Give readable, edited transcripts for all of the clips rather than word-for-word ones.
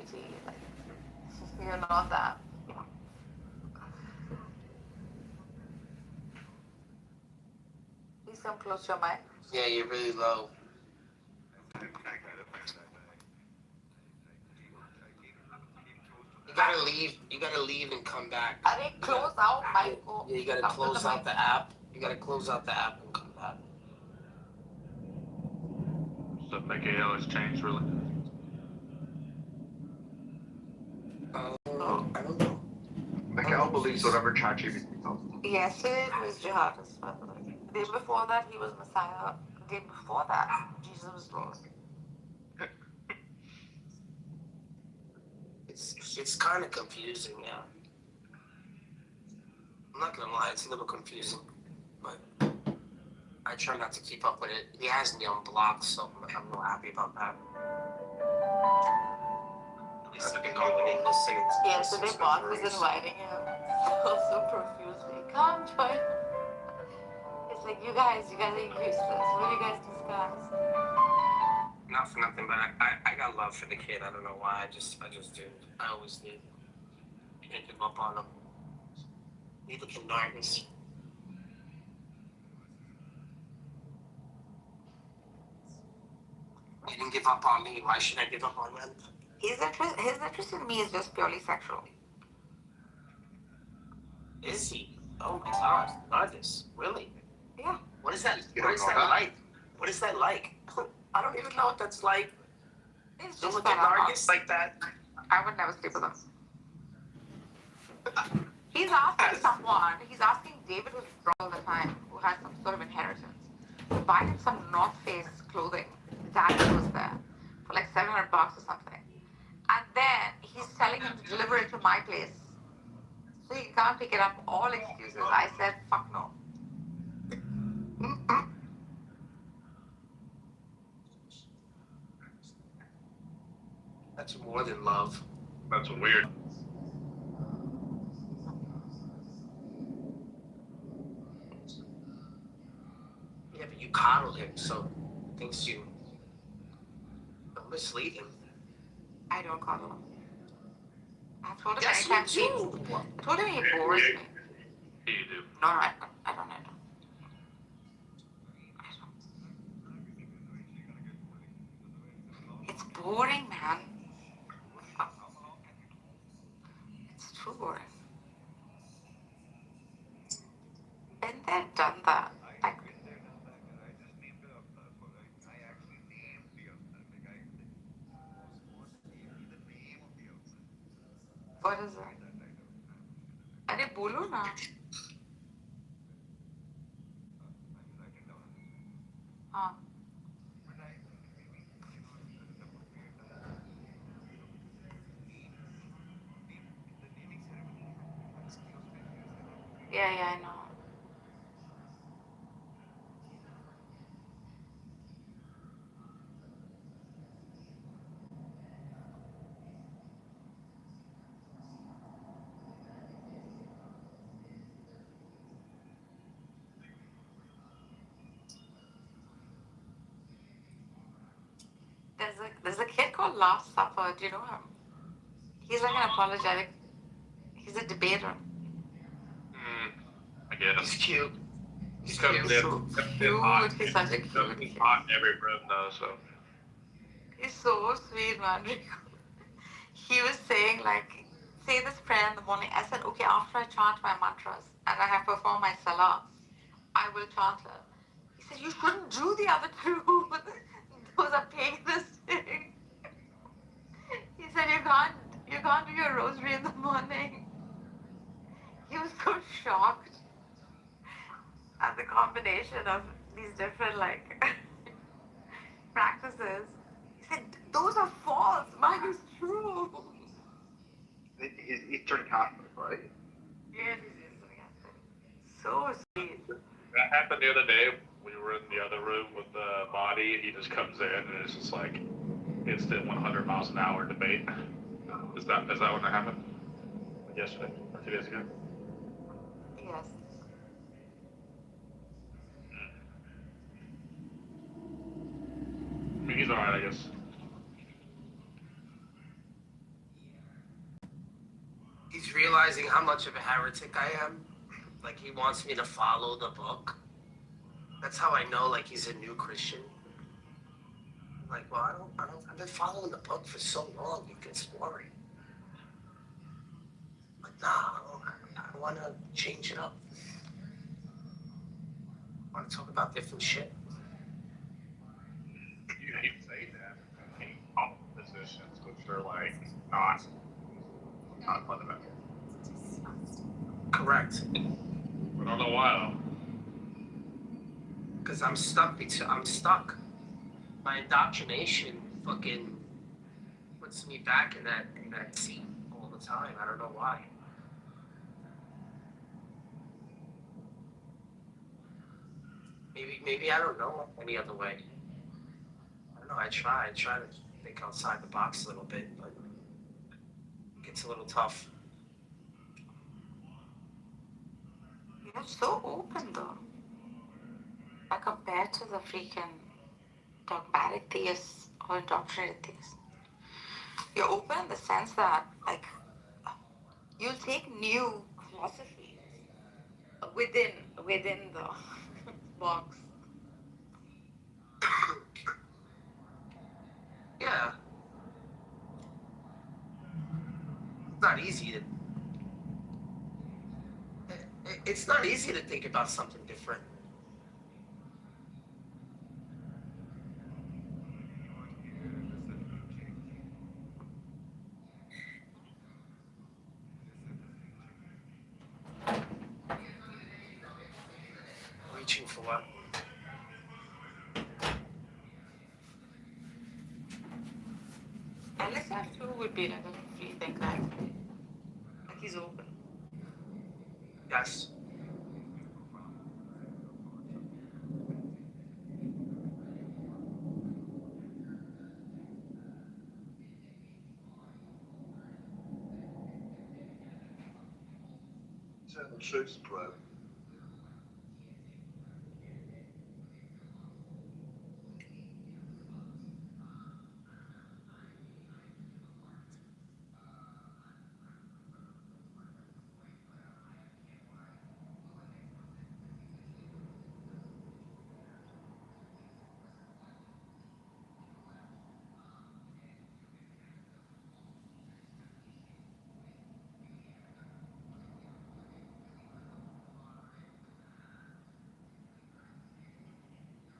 sweetie. Like, you're not that. Please come close to your mic. Yeah, you're really low. You gotta leave and come back. I didn't close out my phone. Yeah, you gotta close out the app. You gotta close out the app and come back. So Mikael has changed really? I don't know. Mikael believes whatever ChatGPT tells him. Yesterday it was jihadist, by the way. The day before that he was Messiah. The day before that Jesus was Lord. It's kind of confusing, yeah. I'm not gonna lie, it's a little confusing, but I try not to keep up with it. He has me on block, so I'm real happy about that. At least I can call it listening. Yeah, today Mark was inviting him so profusely. Come join. It's like, you guys are useless. What do you guys discuss? Not for nothing, but I got love for the kid. I don't know why. I just do. I always did. I can't give up on him. Neither can Nargis. He didn't give up on me. Why should I give up on him? His interest in me is just purely sexual. Is he? Oh my God, Nargis, really? Yeah. What is that? What is that like? What is that like? I don't even know what that's like. It's To just look at Nargis like that. I would never sleep with him. He's asking David, who's strong all the time, who has some sort of inheritance, to buy him some North Face clothing. Daddy was there for like $700 or something. And then he's telling him to deliver it to my place. So he can't pick it up. All excuses. I said, fuck no. That's more than love. That's weird. Yeah, but you coddle him, so he thinks you don't mislead him. I don't call him. I've told him Yes, many you times. do. I told him he bores me. Yeah, you do. No, I don't. It's boring, man. It's too boring. Been there, done that. Like, what is it? अरे बोलो ना. हाँ. Yeah, I know. There's a kid called Last Supper. Do you know him? He's like an apologetic. He's a debater. I guess. He's cute. He's kind of He's such a cute He's kid. hot in every room though, so. He's so sweet, man. He was saying, like, say this prayer in the morning. I said, okay, after I chant my mantras and I have performed my salah, I will chant her. He said, you shouldn't do the other two. Those are paganistic. He said, you can't do your rosary in the morning. He was so shocked at the combination of these different, like, practices. He said, those are false. Mine is true. He's Eastern Catholic, right? Yes, he's Eastern Catholic. So sweet. That happened the other day. We were in the other room with the body. He just comes in and it's just like instant 100 miles an hour debate. Is that when that happened? Yesterday or 2 days ago? Yes. I mean, he's alright, I guess. He's realizing how much of a heretic I am. Like, he wants me to follow the book. That's how I know, like, he's a new Christian. I'm like, well, I've been following the book for so long, it gets boring. Like, nah, I want to change it up. I want to talk about different shit. You hate to say that. I hate all positions which are like not fundamental. Correct. But I don't know why Because I'm stuck. I'm stuck. My indoctrination fucking puts me back in that seat all the time. I don't know why. Maybe I don't know any other way. I don't know. I try to think outside the box a little bit, but it gets a little tough. You're so open though. Like compared to the freaking dogmatic theists or indoctrinated theists. You're open in the sense that, like, you'll take new philosophies within the box. Yeah. It's not easy to. It's not easy to think about something different. Reaching for what? LSF too would be like a free thinker. Like he's open. Yes. Eternal truth, bro.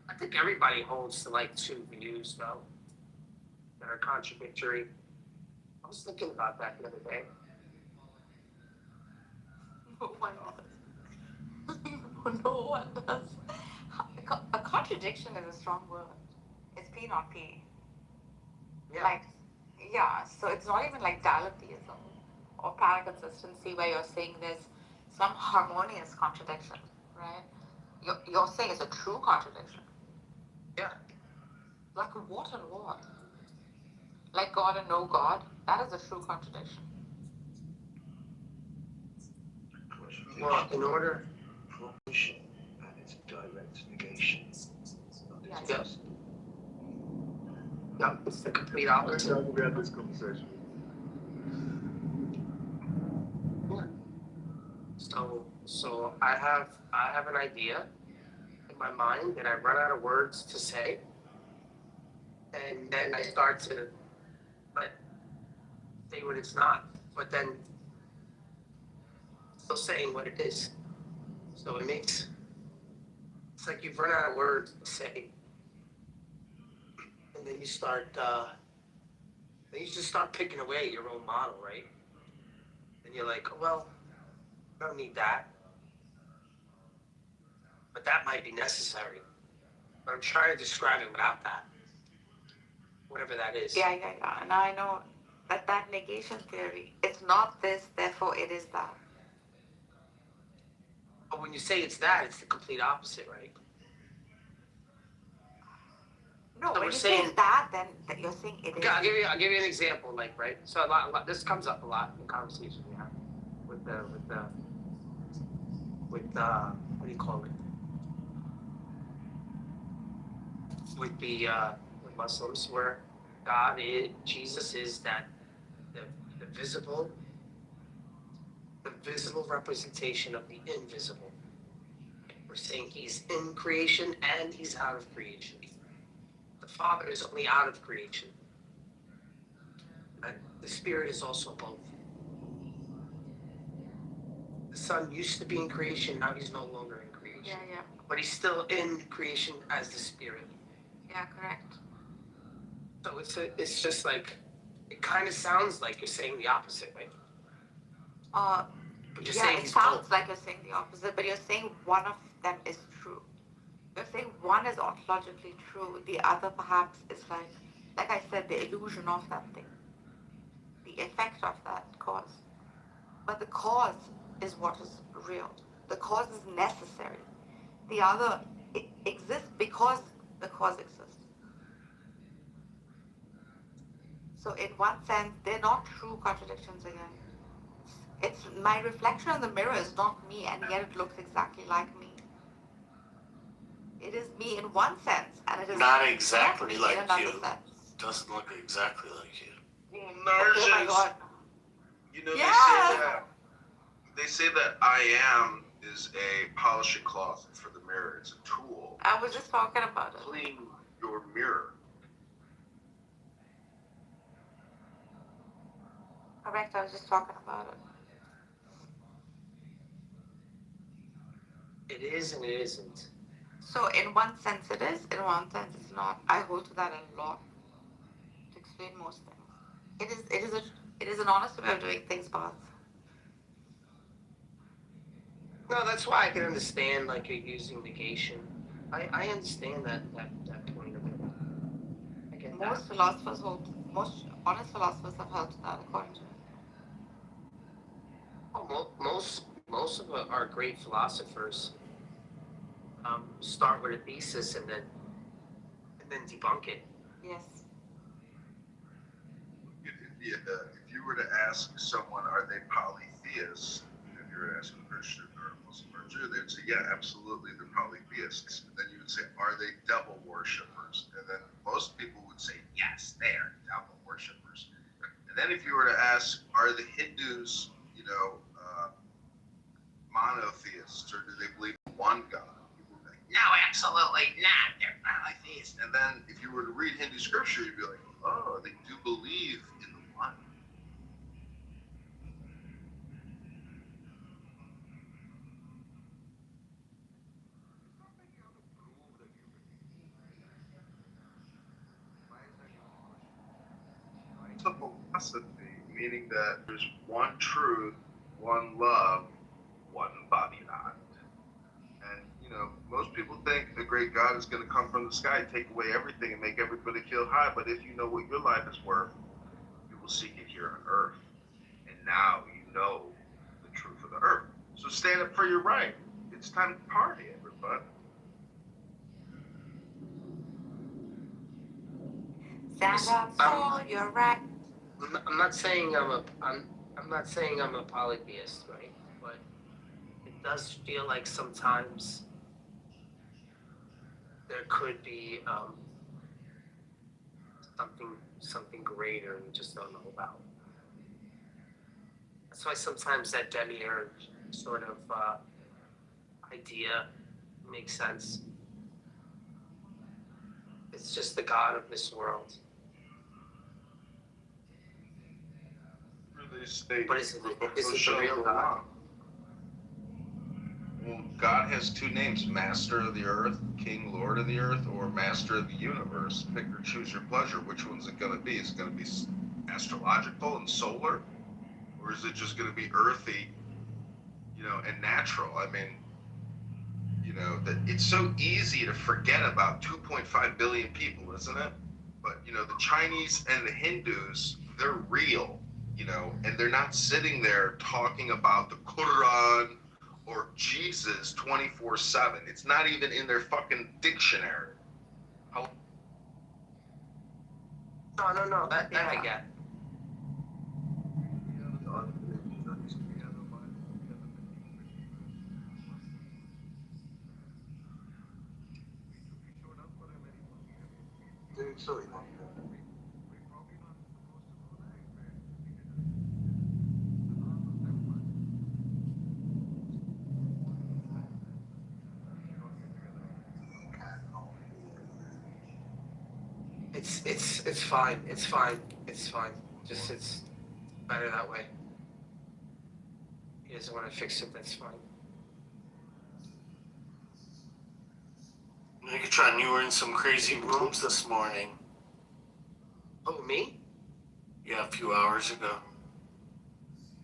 I think everybody holds to like two views though that are contradictory. I was thinking about that the other day. No one does. No one does. A contradiction is a strong word. It's P not P. Yeah. Like, yeah, so it's not even like dialogism or paraconsistency where you're saying there's some harmonious contradiction, right? You're saying it's a true contradiction. Yeah. Like what and what? Like God and no God? That is a true contradiction. Well, in order. Proposition and its direct negation. Yeah. Yes. Yep, it's the complete opposite. Time we had this conversation. So I have an idea in my mind and I run out of words to say. And then I start to like say what it's not. But then still saying what it is. So it's like you've run out of words to say. And then you just start picking away at your own model, right? And you're like, oh, well, I don't need that. But that might be necessary. But I'm trying to describe it without that. Whatever that is. Yeah. And I know that negation theory, it's not this, therefore it is that. But when you say it's that, it's the complete opposite, right? No, So when we're you saying- say that, then you're saying it is. Okay, I'll give you an example, like, right? So a lot this comes up a lot in the conversation we have with what do you call it? With the with Muslims, where Jesus is that the visible the visible representation of the invisible. We're saying he's in creation and he's out of creation. The Father is only out of creation. And the Spirit is also both. The Son used to be in creation, now he's no longer in creation. Yeah. But he's still in creation as the Spirit. Yeah, correct. So it's just like, it kind of sounds like you're saying the opposite, right? But you're saying It he's sounds both. like you're saying the opposite, but you're saying one of them is true. You're saying one is ontologically true, the other perhaps is like I said, the illusion of that thing, the effect of that cause. But the cause is what is real. The cause is necessary. The other exists because the cause exists. So in one sense, they're not true contradictions again. It's my reflection in the mirror is not me, and yet it looks exactly like me. It is me in one sense, and it is not exactly not me like in another you. sense. Doesn't look exactly like you. Well, Oh my Narges, God. you know, Yes! they say that I am is a polishing cloth for the mirror. It's a tool I was just talking about to it. clean your mirror. Correct, I was just talking about it. It is and it isn't. So in one sense it is, in one sense it's not. I hold to that a lot to explain most things. It is an honest way of doing things, Bart. No, that's why I can understand like you're using negation. I understand that point of it. I get that. Most honest philosophers have held to that, according to me. Well, most of our great philosophers start with a thesis and then debunk it. Yes. If you were to ask someone, are they polytheists? If you were to ask a Christian or a Muslim or a Jew, they'd say, yeah, absolutely, they're polytheists. And then you would say, are they devil worshippers? And then most people would say, yes, they are devil worshippers. And then if you were to ask, are the Hindus, monotheists, or do they believe in one God? People would be like, no, absolutely not. They're polytheists. And then if you were to read Hindu scripture, you'd be like, oh, they do believe in the one. It's a philosophy, meaning that there's one truth, one love, one Bhagavad. And, most people think a great God is going to come from the sky, take away everything, and make everybody feel high. But if you know what your life is worth, you will seek it here on earth. And now you know the truth of the earth. So stand up for your right. It's time to party, everybody. Stand up tall, you're right. I'm not saying I'm not saying I'm a polytheist, right? But it does feel like sometimes there could be something greater we just don't know about. That's why sometimes that demiurge sort of idea makes sense. It's just the God of this world. They say, But is it the real God? Well, God has two names, Master of the Earth, King, Lord of the Earth, or Master of the Universe. Pick or choose your pleasure. Which one's it going to be? Is it going to be astrological and solar? Or is it just going to be earthy, and natural? I mean, that it's so easy to forget about 2.5 billion people, isn't it? But, the Chinese and the Hindus, they're real, and they're not sitting there talking about the Quran or Jesus 24/7. It's not even in their fucking dictionary. No, that I get. It's fine. It's fine. It's fine. Just it's better that way. He doesn't want to fix it. That's fine. Megatron, you were in some crazy rooms this morning. Oh, me? Yeah, a few hours ago.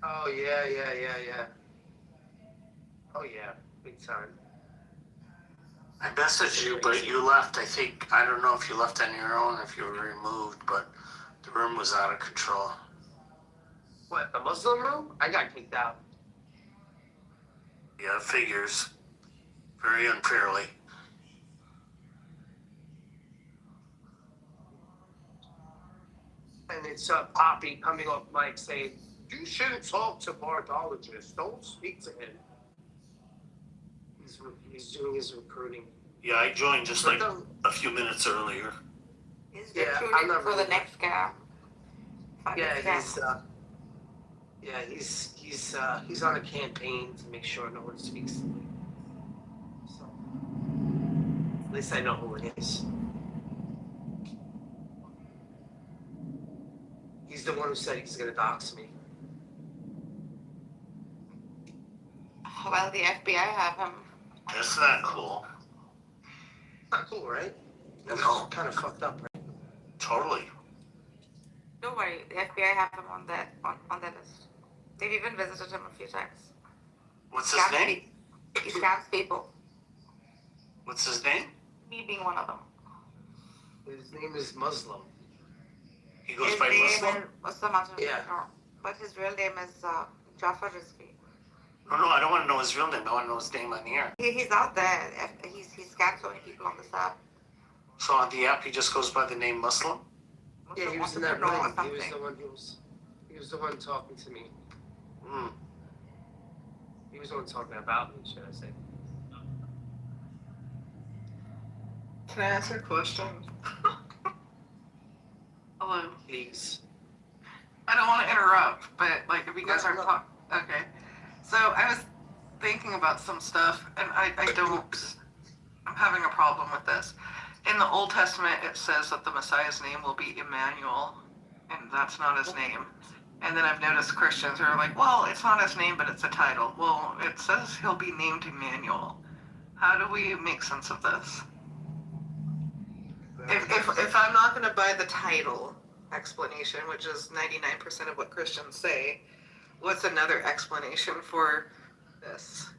Oh yeah. Oh yeah, big time. I messaged you, but you left. I don't know if you left on your own, if you were removed, but the room was out of control. What, a Muslim room? I got kicked out. Yeah, it figures. Very unfairly. And it's Poppy coming off mic saying, "You shouldn't talk to Bardologists. Don't speak to him." He's doing his recruiting. Yeah, I joined just like But a few minutes earlier. He's Yeah, I'm recruiting not for really- the next scam. He's on a campaign to make sure no one speaks to me. So at least I know who it is. He's the one who said he's gonna dox me. Well, the FBI have him. That's not cool. Not cool, right? That's No. kind of fucked up, right? Totally. Don't worry, the FBI have him on that list. They've even visited him a few times. What's his name? He scams people. What's his name? Me being one of them. His name is Muslim. He goes His by name Muslim? is Muslim Ajam. Yeah. No, but his real name is Jafar Rizvi. No, I don't want to know his real name. I want to know his name on the air. He's out there. He scams so many people on this app. So on the app, he just goes by the name Muslim? Yeah, he was in that room. He was the one talking to me. Hmm. He was the one talking about me, should I say. Can I ask a question? Hello. Please. I don't want to interrupt, but like if you guys are talking, okay. So I was thinking about some stuff, and I don't. I'm having a problem with this. In the Old Testament, it says that the Messiah's name will be Emmanuel, and that's not his name. And then I've noticed Christians are like, well, it's not his name, but it's a title. Well, it says he'll be named Emmanuel. How do we make sense of this? If I'm not going to buy the title explanation, which is 99% of what Christians say, what's another explanation for this?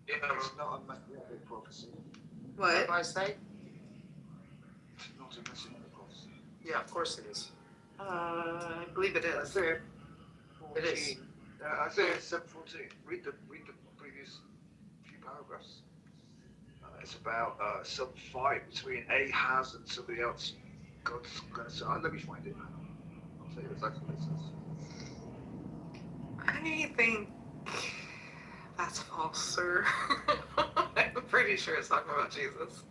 Yeah, It's not a messianic prophecy. what What? do I say? It's not a messianic prophecy. Yeah, of course it is. I believe it is. It is. Isaiah 7:14. Read the previous few paragraphs. It's about some fight between Ahaz and somebody else. God's going to say, let me find it. I'll tell you exactly what it says. I think that's false, sir. I'm pretty sure it's talking about Jesus.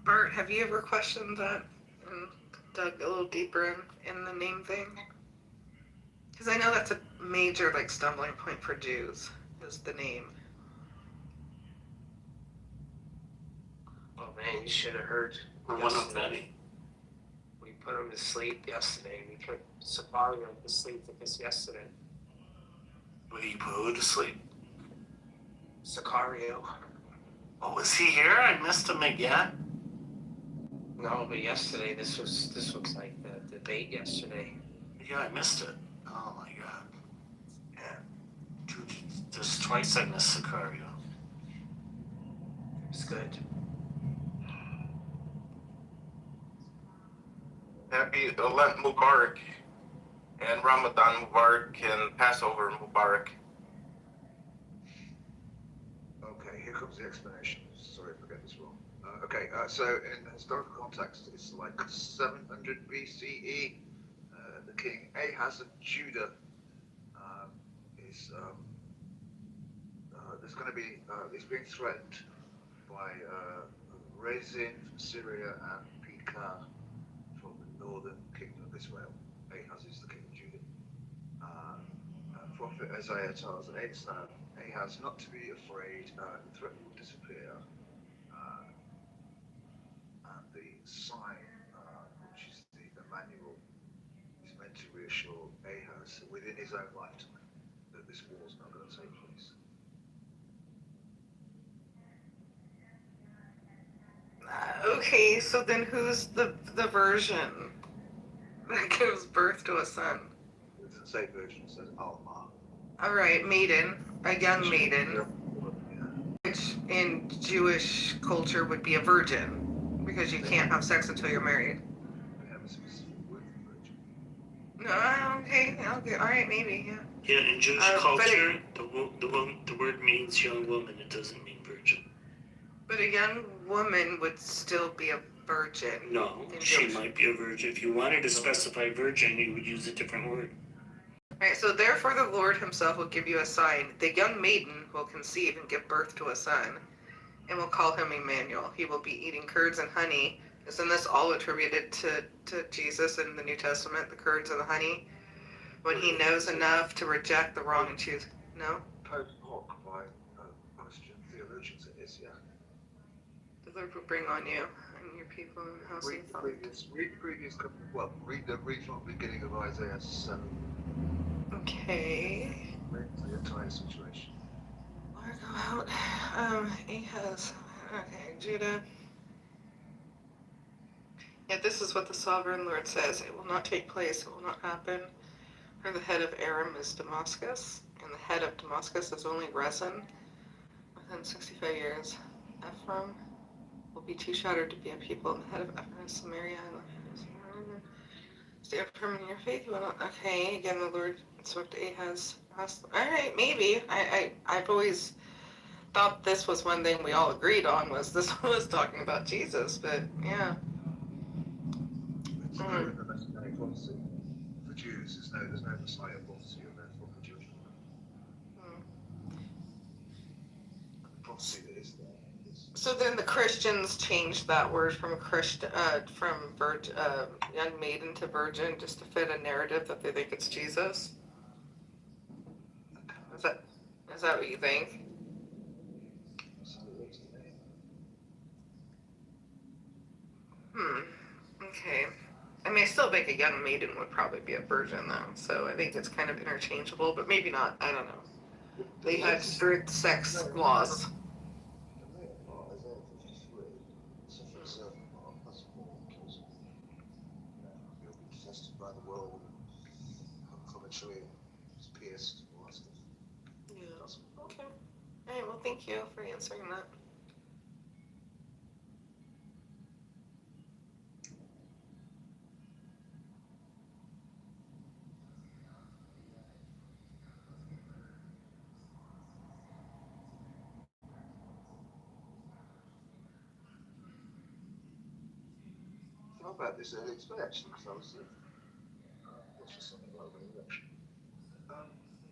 Bert, have you ever questioned that and dug a little deeper in the name thing? Because I know that's a major like stumbling point for Jews, is the name. Oh man, you should have heard. We're one of yesterday. many. We put him to sleep yesterday. We put Safario to sleep with us yesterday. Would he put who to sleep? Sicario. Oh, was he here? I missed him again. No, but yesterday, this was like the debate yesterday. Yeah, I missed it. Oh my god. Yeah. Dude, just twice I missed Sicario. It was good. Happy Lent Mubarak and Ramadan Mubarak and Passover Mubarak. Okay, here comes the explanation. Sorry if I get this wrong. So in historical context, it's like 700 BCE. The king Ahaz of Judah is there's going to be he's being threatened by Rezin from Syria and Pekah from the northern kingdom of Israel. Ahaz is the king of Judah. Prophet Isaiah tells Ahaz not to be afraid, the threat will disappear, and the sign, which is the Emmanuel, is meant to reassure Ahaz within his own lifetime that this war is not going to take place. Okay, so then who's the virgin that gives birth to a son? It doesn't say virgin, it says Alma. All right, maiden, a young maiden, Yeah. which in Jewish culture would be a virgin, because you can't have sex until you're married. We have a specific word for virgin. No, okay, all right, maybe, yeah. Yeah, in Jewish but culture, the word means young woman. It doesn't mean virgin. But a young woman would still be a virgin. No, in she Jewish. might be a virgin. If you wanted to specify virgin, you would use a different word. Right, so therefore the Lord himself will give you a sign. The young maiden will conceive and give birth to a son, and will call him Emmanuel. He will be eating curds and honey. Isn't this all attributed to Jesus in the New Testament, the curds and the honey? When he knows enough to reject the wrong and choose. No? Post hoc by Christian theologians, it is, yeah. The Lord will bring on you and your people in the house Read of the previous couple, well, read from the beginning of Isaiah 7. Okay. Read the entire situation. Lord, go out. Ahaz. Okay, Judah. Yeah, this is what the sovereign Lord says. It will not take place. It will not happen. For the head of Aram is Damascus, and the head of Damascus is only Rezin. Within 65 years, Ephraim will be too shattered to be a people, and the head of Ephraim is Samaria, and the head of Samaria. Stand firm in your faith. You will not. Okay, again, the Lord spoke to Ahaz. All right, maybe. I've always thought this was one thing we all agreed on, was this was talking about Jesus, but yeah. It's no in the Messianic prophecy for Jews. There's no Messiah prophecy, and therefore for Jewish people. And the prophecy that is there is. So then the Christians changed that word from young maiden to virgin, just to fit a narrative that they think it's Jesus. Is that what you think? That's how it looks to me. Okay. I mean, I still think a young maiden would probably be a virgin, though. So I think it's kind of interchangeable, but maybe not. I don't know. They had strict sex laws. The later part, Isaiah 53, suffering servant part, that's more kills him. He'll be tested by the world, hung from a tree, was pierced, all that stuff. Yeah. Okay. All right. Well, thank you for answering that. How about this early expansion? Because I was watching something about the election.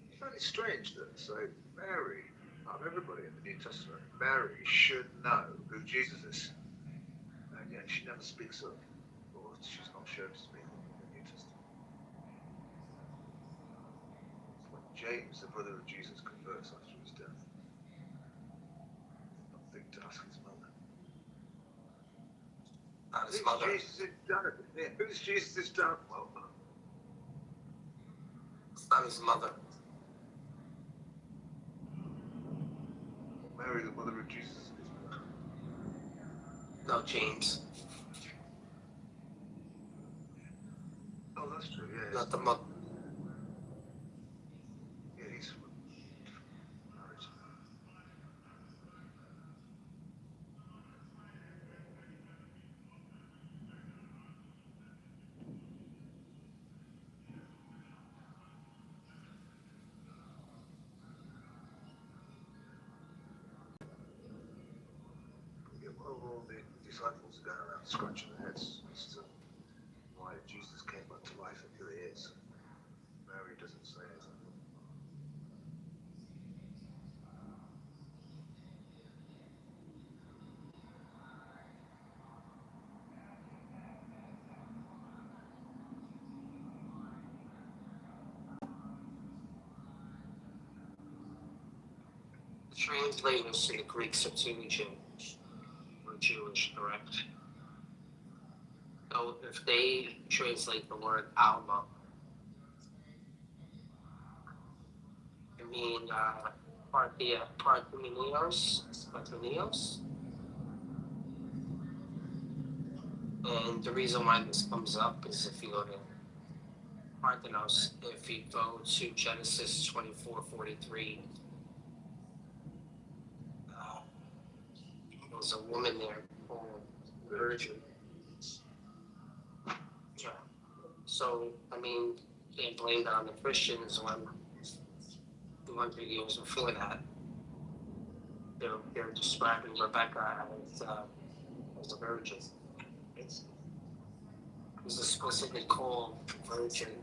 It's very strange that, so Mary, out of everybody in the New Testament, Mary should know who Jesus is. And yet she never speaks of, or she's not shown to speak of in the New Testament. It's when James, the brother of Jesus, converts after his death. Not think to ask his mother. Not his mother. Jesus is done. Yeah, who's Jesus is done? Well, It's not his mother. Mary, the mother of Jesus, is his mother. No, James. Oh, that's true. Yeah. Not the mother. Yeah, he's married. Yeah, well, all the disciples are going around scratching their heads as to why Jesus came back to life and who he is. Mary doesn't say anything. translators to the Greek Septuagint were Jewish, correct? So if they translate the word Alma, I mean Parthenios. And the reason why this comes up is if you go to Parthenos, if you go to Genesis 24:43, there's a woman there called Virgin. Yeah. So, I mean, can't blame that on the Christians when 200 years before that, they're describing Rebecca as a virgin. It was explicitly called virgin,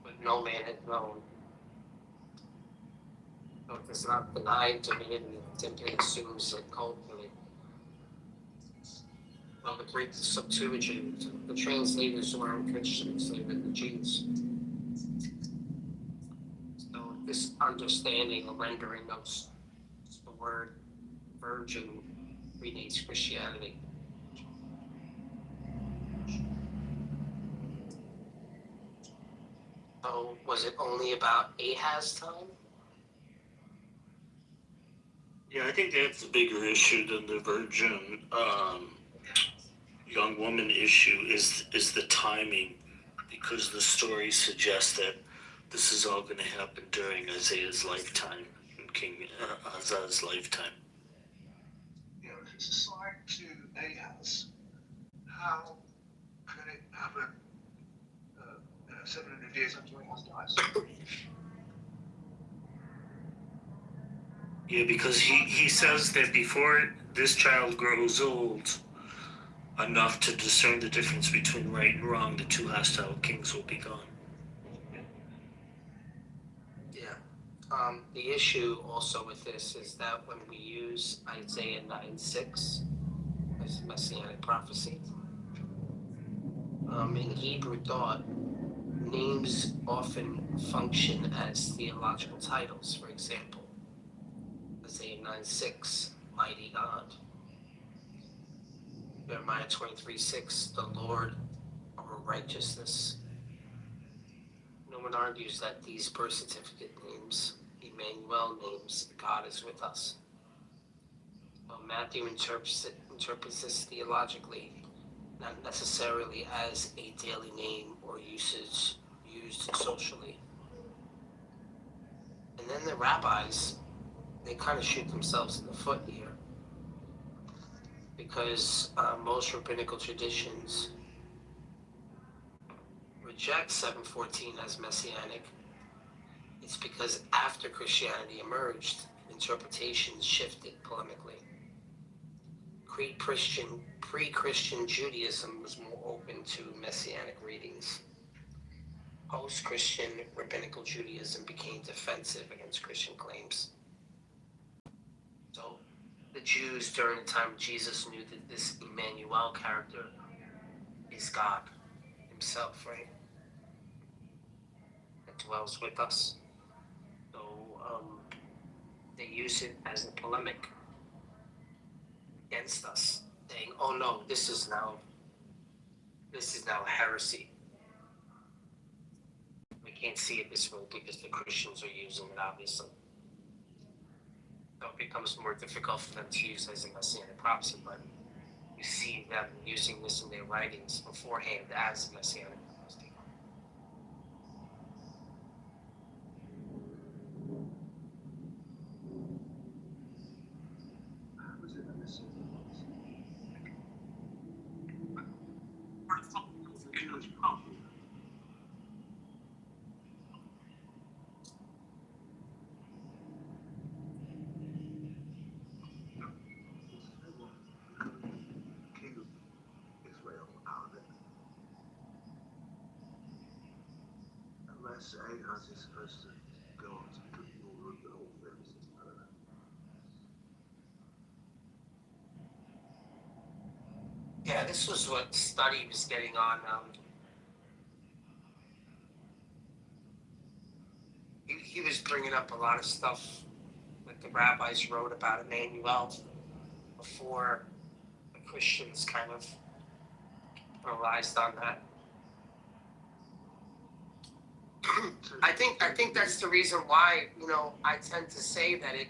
but no man had known. So it does not deny divinity, it simply assumes that culturally. Well, the Greek Septuagint, the translators weren't Christians, they were the Jews. So this understanding or rendering of the word virgin predates Christianity. So was it only about Ahaz's time? Yeah, I think that's a bigger issue than the virgin young woman issue is the timing, because the story suggests that this is all going to happen during Isaiah's lifetime and King Ahaz's lifetime. You know, if it's assigned to Ahaz, how can it happen 700 years after Ahaz dies? Yeah, because he says that before this child grows old enough to discern the difference between right and wrong, the two hostile kings will be gone. Yeah. The issue also with this is that when we use Isaiah 9:6 as messianic prophecy, in Hebrew thought, names often function as theological titles. For example, Isaiah 9:6, mighty God. Jeremiah 23:6, the Lord our righteousness. No one argues that these birth certificate names, Emmanuel names, God is with us. Well, Matthew interprets this theologically, not necessarily as a daily name or usage used socially. And then the rabbis, they kind of shoot themselves in the foot here, because most rabbinical traditions reject 714 as messianic. It's because after Christianity emerged, interpretations shifted polemically. Pre-Christian Judaism was more open to messianic readings. Post-Christian rabbinical Judaism became defensive against Christian claims. So the Jews during the time of Jesus knew that this Emmanuel character is God himself, right? That dwells with us. So they use it as a polemic against us, saying, "Oh no, this is now heresy. We can't see it this way because the Christians are using it, obviously." So it becomes more difficult for them to use as a messianic prophecy, but you see them using this in their writings beforehand as a messianic prophecy. How is it that this is the Jewish people? King of Israel out of it. Unless Ahaz is supposed to go on to become the ruler of the whole thing. I don't know. Yeah, this was what study was getting on. He was bringing up a lot of stuff the rabbis wrote about Emmanuel before the Christians kind of relied on that. I think that's the reason why, you know, I tend to say that it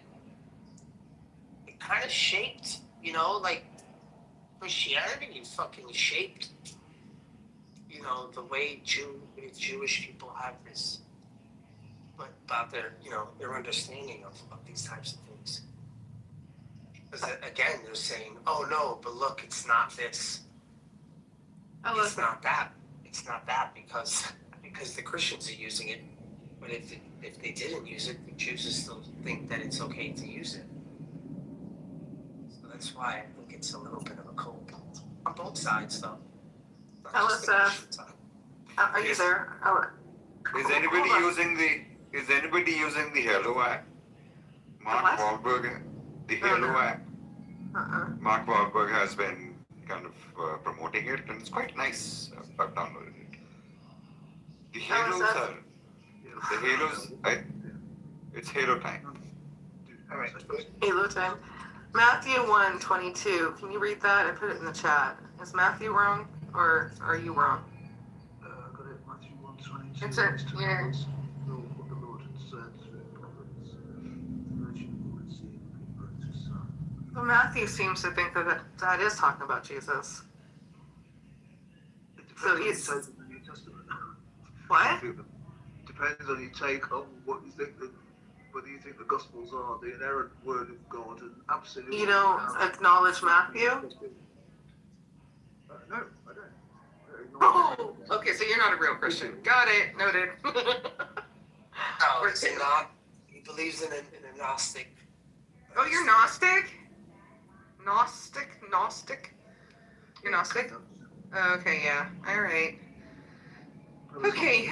kind of shaped, you know, like Christianity fucking shaped, you know, the way Jewish people have this, but about their, you know, their understanding of these types of things. Because again, they're saying, oh no, but look, it's not this. It's not that. It's not that because the Christians are using it. But if they didn't use it, the Jews would still think that it's okay to use it. So that's why I think it's a little bit of a cold on both sides, though. Not just the Christian side. Are you there? Is anybody using the Hello app? Mark Wahlberg, the Hello app. Mark Wahlberg has been kind of promoting it, and it's quite nice. I've downloaded it. The Halos, it's Halo time. All right. Halo time. Matthew 1:22. Can you read that? I put it in the chat. Is Matthew wrong, or are you wrong? I got it, Matthew 1:22. It's a, yeah. What the Lord had said through the prophets. The virgin would see and give birth to a son. Well, Matthew seems to think that is talking about Jesus. It So depends he's- on your take on the New Testament. What? Depends on your take on what you think whether you think the Gospels are the inerrant word of God and absolutely. You don't acknowledge Matthew? No, I don't. I don't ignore Oh, okay, so you're not a real Christian. Got it. Noted. No, it's not. He believes in a Gnostic. Oh, you're Gnostic? Gnostic? You're Gnostic? Okay, yeah. All right. Okay.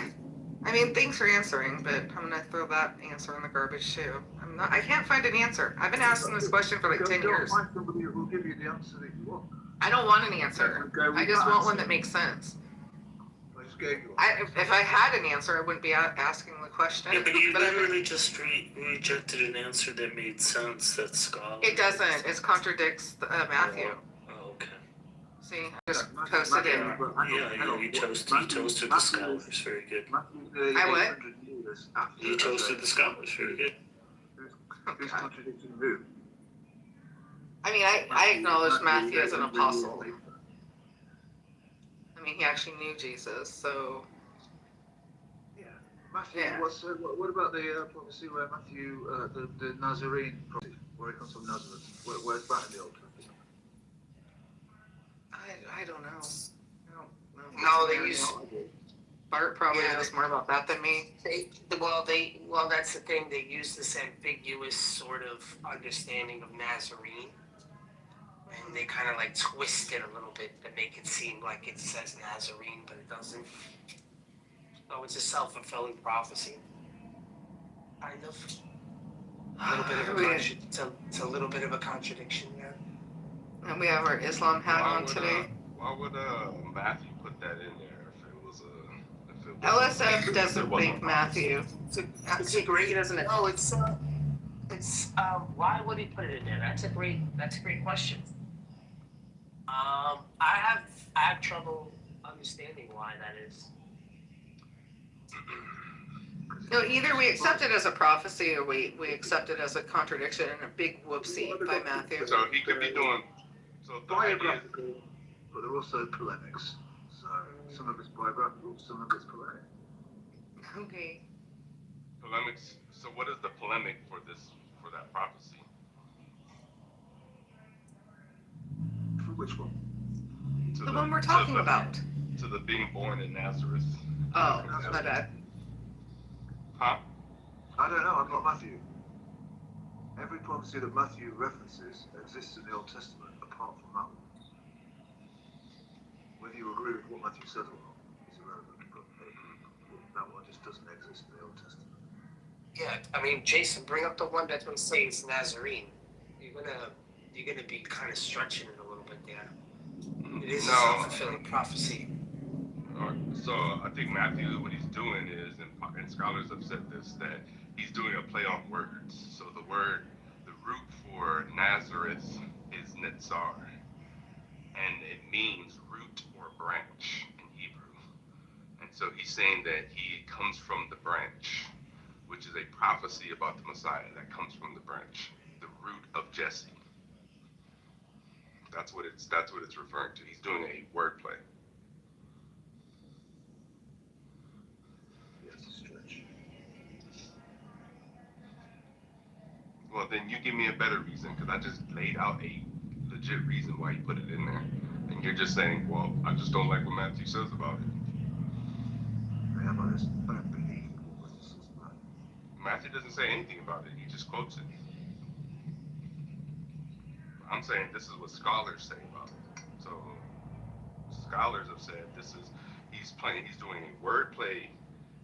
I mean, thanks for answering, but I'm gonna throw that answer in the garbage too. I can't find an answer. I've been asking this question for like 10 years. Find somebody who will give you the answer that you want. I don't want an answer. I just want one that makes sense. I just gave you one. If I had an answer, I wouldn't be asking the question. Yeah, but you But I mean, literally just rejected an answer that made sense. That's scholarly. it doesn't. It contradicts Matthew. Oh, okay. See, I just posted it. Yeah, you toasted the scholars. Very good. I what? You toasted the scholars. Very good. Who's contradicting who? I mean, I acknowledge Matthew as an apostle. I mean, he actually knew Jesus, so. Yeah, Matthew. Yeah. What about the prophecy where Matthew, the Nazarene prophecy, where he comes from Nazareth? Where's that in the Old Testament? I don't know. I don't know. No, they use. Bart probably Yeah. knows more about that than me. Well, that's the thing. They use this ambiguous sort of understanding of Nazarene, and they kind of like twist it a little bit to make it seem like it says Nazarene, but it doesn't. So it's a self-fulfilling prophecy, kind of. A little bit of it's a little bit of a contradiction there. And we have our Islam hat on today. Why would Matthew put that in there if it was LSF doesn't think Matthew. It's a great. He doesn't. No, it's why would he put it in there? That's a great question. I have trouble understanding why that is. No, either we accept it as a prophecy or we accept it as a contradiction and a big whoopsie by Matthew. So he could be doing. So the idea is, Biographical, but they're also polemics. So some of it's biographical, some of it's polemic. Okay. polemics. So what is the polemic for that prophecy? For which one? To The one we're talking about. To the being born in Nazareth. Oh, my bad. Huh? I don't know, I'm not Matthew. Every prophecy that Matthew references exists in the Old Testament apart from that one. Whether you agree with what Matthew says or not is irrelevant, but that one just doesn't exist in the Old Testament. Yeah, I mean, Jason, bring up the one that's going to say it's Nazarene. You're gonna be kind of stretching it a little bit there. It is a self-fulfilling prophecy. So I think Matthew, what he's doing is, and scholars have said this, that he's doing a play on words. So the word root for Nazareth is Netzar, and it means root or branch in Hebrew. And so he's saying that he comes from the branch, which is a prophecy about the Messiah that comes from the branch, the root of Jesse. That's what it's referring to. He's doing a wordplay. Yes, a stretch. Well, then you give me a better reason, because I just laid out a legit reason why you put it in there. And you're just saying, well, I just don't like what Matthew says about it. Yeah, but I don't believe what it says about it. Matthew doesn't say anything about it. He just quotes it. I'm saying this is what scholars say about it. So scholars have said he's doing a word play,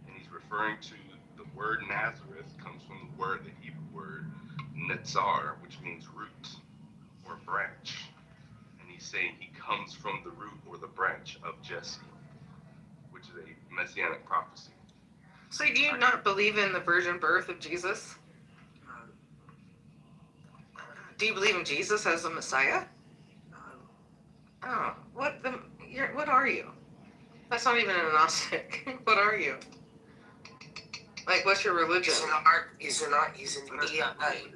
and he's referring to the word Nazareth comes from the Hebrew word netzar, which means root or branch. And he's saying he comes from the root or the branch of Jesse, which is a messianic prophecy. So do you not believe in the virgin birth of Jesus? No, Do you believe in Jesus as a Messiah? no. Oh, what are you? That's not even a Gnostic. What are you? Like, what's your religion? He's he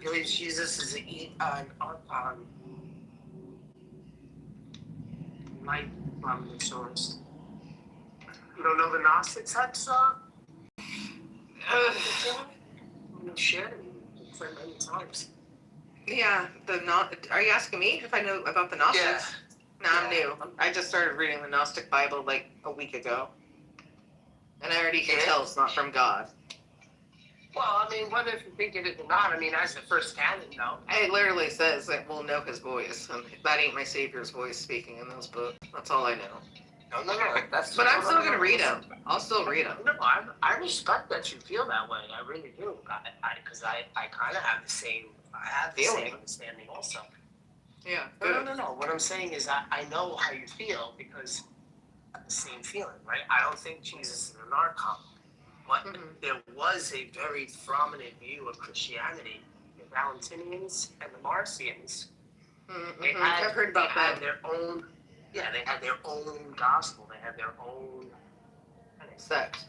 believes Jesus is light from the source. You don't know the Gnostics had shared it for many times. Yeah, are you asking me if I know about the Gnostics? Yeah. No, I'm new. I just started reading the Gnostic Bible like a week ago. And I already can tell it's not from God. Well, I mean, whether if you think it is or not, I mean, as the first canon, no. It literally says that we'll know his voice, and that ain't my Savior's voice speaking in those books. That's all I know. No. That's But I'm still gonna read them. I'll still read them. No, I respect that you feel that way. I really do. Because I kind of have the same. I have the same understanding also. Yeah. No. What I'm saying is I know how you feel because I have the same feeling, right? I don't think Jesus is an archon. But there was a very prominent view of Christianity, the Valentinians and the Marcions. I've heard about that. They had their own gospel. They had their own Sect.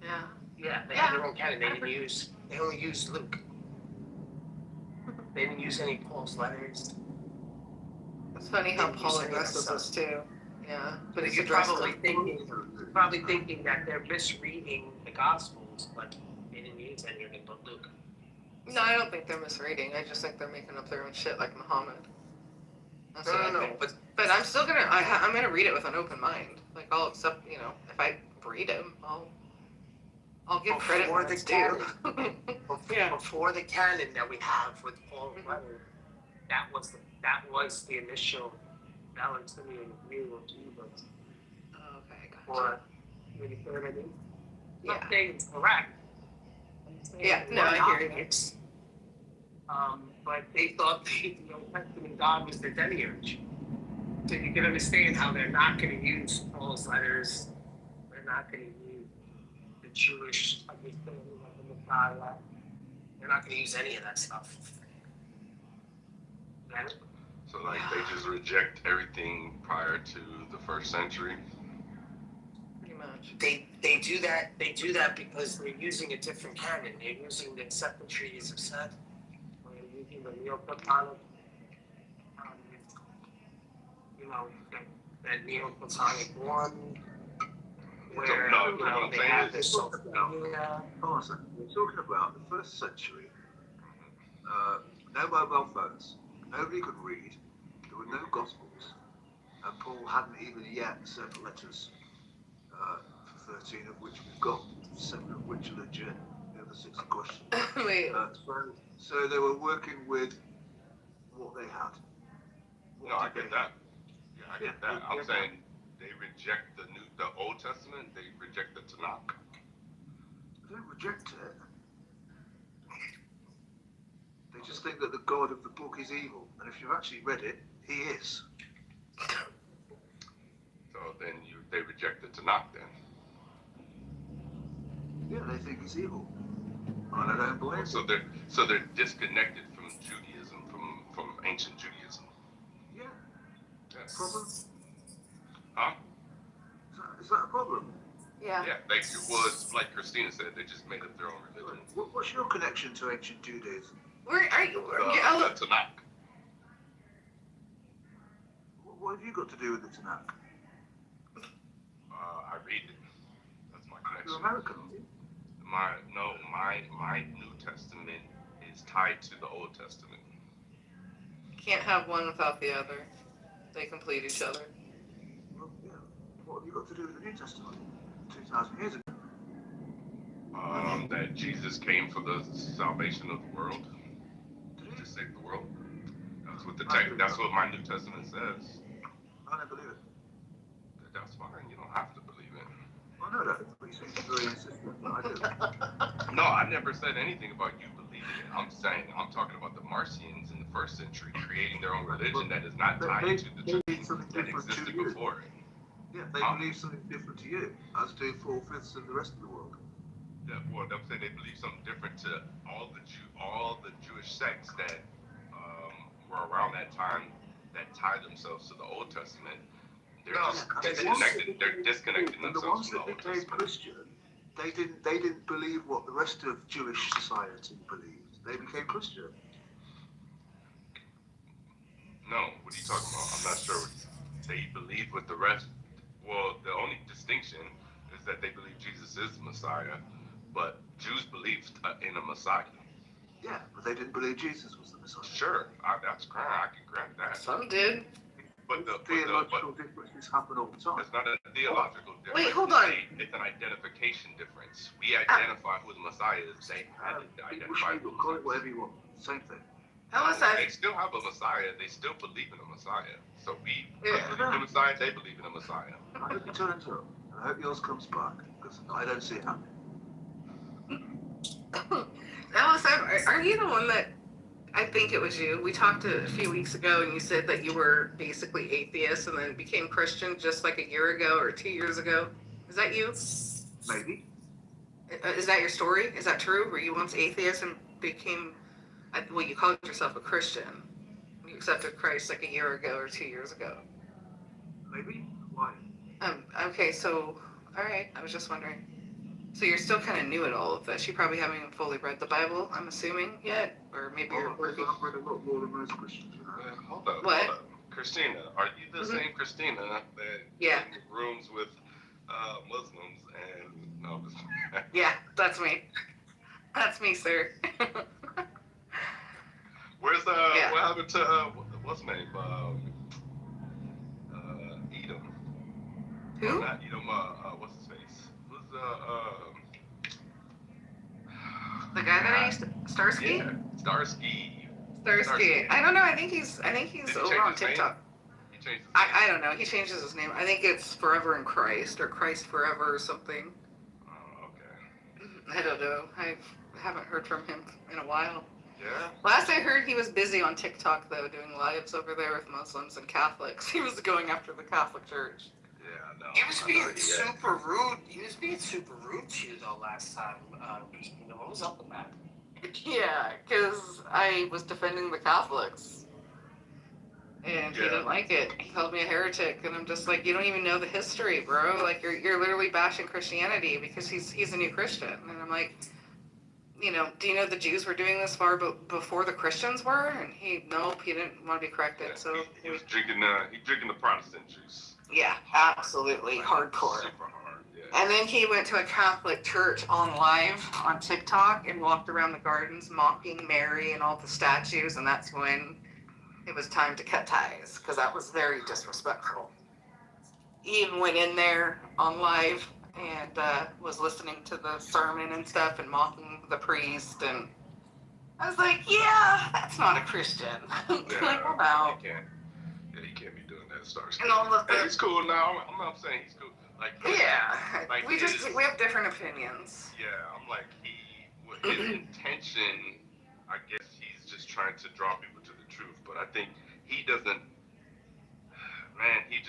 Yeah. Yeah, they had their own canon. They only used Luke. They didn't use any Paul's letters. It's funny how Paul addresses us too. Yeah, but You're probably thinking that they're misreading the Gospels, but they didn't use any of it but Luke. No, I don't think they're misreading. I just think they're making up their own shit like Muhammad. That's what I think. But I'm still gonna. I'm gonna read it with an open mind. Like I'll accept. If I read him, I'll give credit where it's due. Before the canon that we have with Paul's letter, that was the initial Valentinian view of Jesus. Okay, gotcha. Or, you know what I mean? Yeah. Not saying it's correct. Yeah, no, I hear you. But they thought the Old Testament God was the demiurge. So you can understand how they're not going to use Paul's letters. They're not going to use the Jewish understanding of the Messiah. They're not going to use any of that stuff. Yeah. So they just reject everything prior to the first century. Pretty much. They do that. They do that because they're using a different canon. They're using the separate treaties of Seth. They're using the Neoplatonic, that Neoplatonic one, where they have this sort of Hold on a second. We're talking about the first century. No mobile phones. Nobody could read. There were no gospels. And Paul hadn't even yet sent letters, for 13 of which we've got, 7 of which are legit. The other 6 are questionable. Wait. So they were working with what they had. No, I get that. Yeah, I get that. I'm saying they reject the Old Testament. They reject the Tanakh. They don't reject it. They just think that the God of the book is evil. And if you've actually read it, he is. So then they reject the Tanakh then. Yeah, they think he's evil. And I don't blame So them. they're disconnected from Judaism, from ancient Judaism. Yeah. Yeah. Problem? Huh? Is that a problem? Yeah. Yeah. Well, it's like Christina said, they just made up their own religion. What's your connection to ancient Judaism? Where are you? The Tanakh. What have you got to do with the Tanakh? I read it. That's my You're connection. American, aren't you? My New Testament is tied to the Old Testament. Can't have one without the other. They complete each other. Well, yeah. What have you got to do with the New Testament? 2,000 years ago. That Jesus came for the salvation of the world, Did he? to save the world. That's what the text. That's what my New Testament says. I don't believe it. That's fine. You don't have to believe it. I know that, but you seem to be very insistent that I do. No, I never said anything about you believing it. I'm talking about the Marcians in the first century creating their own religion that is not tied to the They believe truth something that different to existed you. before it. Yeah, they believe something different to you, as do 4/5 of the rest of the world. Well, I'm saying they believe something different to all the Jewish sects that were around that time that tie themselves to the Old Testament. They're just disconnected. They're disconnecting And the themselves ones from the that Old became Testament. Christian, they didn't believe what the rest of Jewish society believed. They became Christian. No, what are you talking about? I'm not sure. They believe with the rest. Well, the only distinction is that they believe Jesus is the Messiah, but Jews believed in a Messiah. Yeah, but they didn't believe Jesus was the Messiah. Sure, that's correct. I can grant that. Some did. But Theological differences happen all the time. it's not a theological difference. Wait, hold on. It's an identification difference. We identify who the Messiah is. They had to People identify should who the call it Messiah whatever is. you want. Same thing. They still have a Messiah. They still believe in a Messiah. So we Yeah. believe in a Messiah. They believe in a Messiah. I hope it turns up. And I hope yours comes back, because I don't see it happening. LSM, are you the one that, I think it was you, we talked a few weeks ago and you said that you were basically atheist and then became Christian just like a year ago or 2 years ago? Is that you? Maybe. Is that your story? Is that true? Were you once atheist and became, well, you called yourself a Christian. You accepted Christ like a year ago or 2 years ago. Maybe? Why? Okay, so, all right, I was just wondering. So you're still kind of new at all of this. You probably haven't even fully read the Bible, I'm assuming, yet? Or maybe you're working. I've read a lot more than most Christians. Hold up. What? Hold up. Christina, are you the same Christina that Yeah. in rooms with Muslims and no? Yeah, that's me. That's me, sir. Where's Yeah. what happened to what's his name? Edom. Who? Not Edom. What's his face? Who's The guy that I used to, Starsky? Yeah, Starsky. Starsky. I don't know. I think he's Did he over change on his name? TikTok. He changed his I don't know. He changes his name. I think it's Forever in Christ or Christ Forever or something. Oh, okay. I don't know. I haven't heard from him in a while. Yeah. Last I heard, he was busy on TikTok though, doing lives over there with Muslims and Catholics. He was going after the Catholic Church. Yeah, no. He was being super rude. He was being super rude to you though last time. What was up with that? Yeah, because I was defending the Catholics. And he Yeah. didn't like it. He called me a heretic, and I'm just like, you don't even know the history, bro. Like, you're literally bashing Christianity because he's a new Christian. And I'm like, you know, do you know the Jews were doing this far before the Christians were? And he didn't want to be corrected. Yeah, So he was drinking the Protestant juice. yeah, absolutely Like, hardcore. Super hard. Yeah. And then he went to a Catholic church on live on TikTok and walked around the gardens mocking Mary and all the statues, and that's when it was time to cut ties, because that was very disrespectful. He even went in there on live and was listening to the sermon and stuff and mocking the priest, and I was like, yeah, that's not a Christian. Like, I'm out. You can't be doing that, Starsky. And all of the, He's cool now. I'm not saying he's cool. Like, yeah, like we have different opinions. Yeah, I'm like his intention. I guess he's just trying to draw people to the truth, but I think he doesn't. Man, he's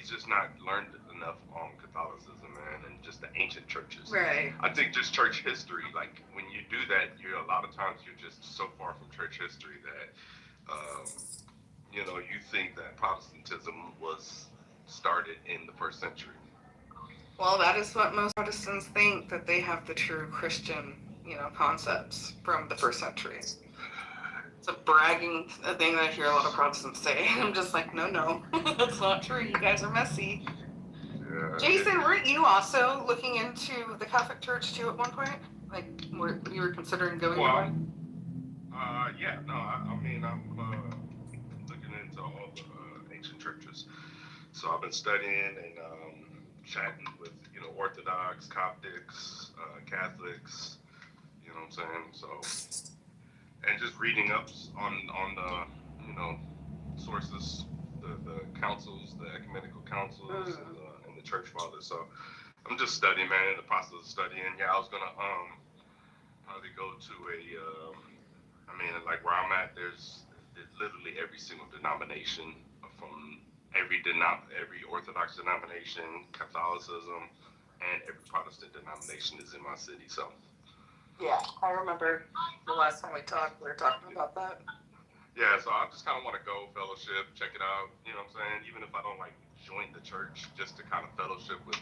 he's just not learned enough on Catholicism, man, and just the ancient churches. Right. I think just church history, like when you do that, you're a lot of times you're just so far from church history that you think that Protestantism was started in the first century. Well, that is what most Protestants think, that they have the true Christian, concepts from the first century. It's a bragging thing that I hear a lot of Protestants say. I'm just like, no, that's not true. You guys are messy. Yeah, Jason, weren't you also looking into the Catholic Church too at one point? Like, you were considering going Well, that way? yeah, no, I mean, I'm looking into all the ancient churches. So I've been studying and chatting with, Orthodox, Coptics, Catholics, you know what I'm saying? So, and just reading up on the, sources, the councils, the ecumenical councils, and the church fathers. So I'm just studying, man, in the process of studying. Yeah, I was gonna probably go to like where I'm at, there's literally every single denomination from every Orthodox denomination, Catholicism, and every Protestant denomination is in my city. So Yeah, I remember the last time we talked, we were talking about that. yeah, so I just kind of want to go fellowship, check it out. You know what I'm saying? Even if I don't like join the church, just to kind of fellowship with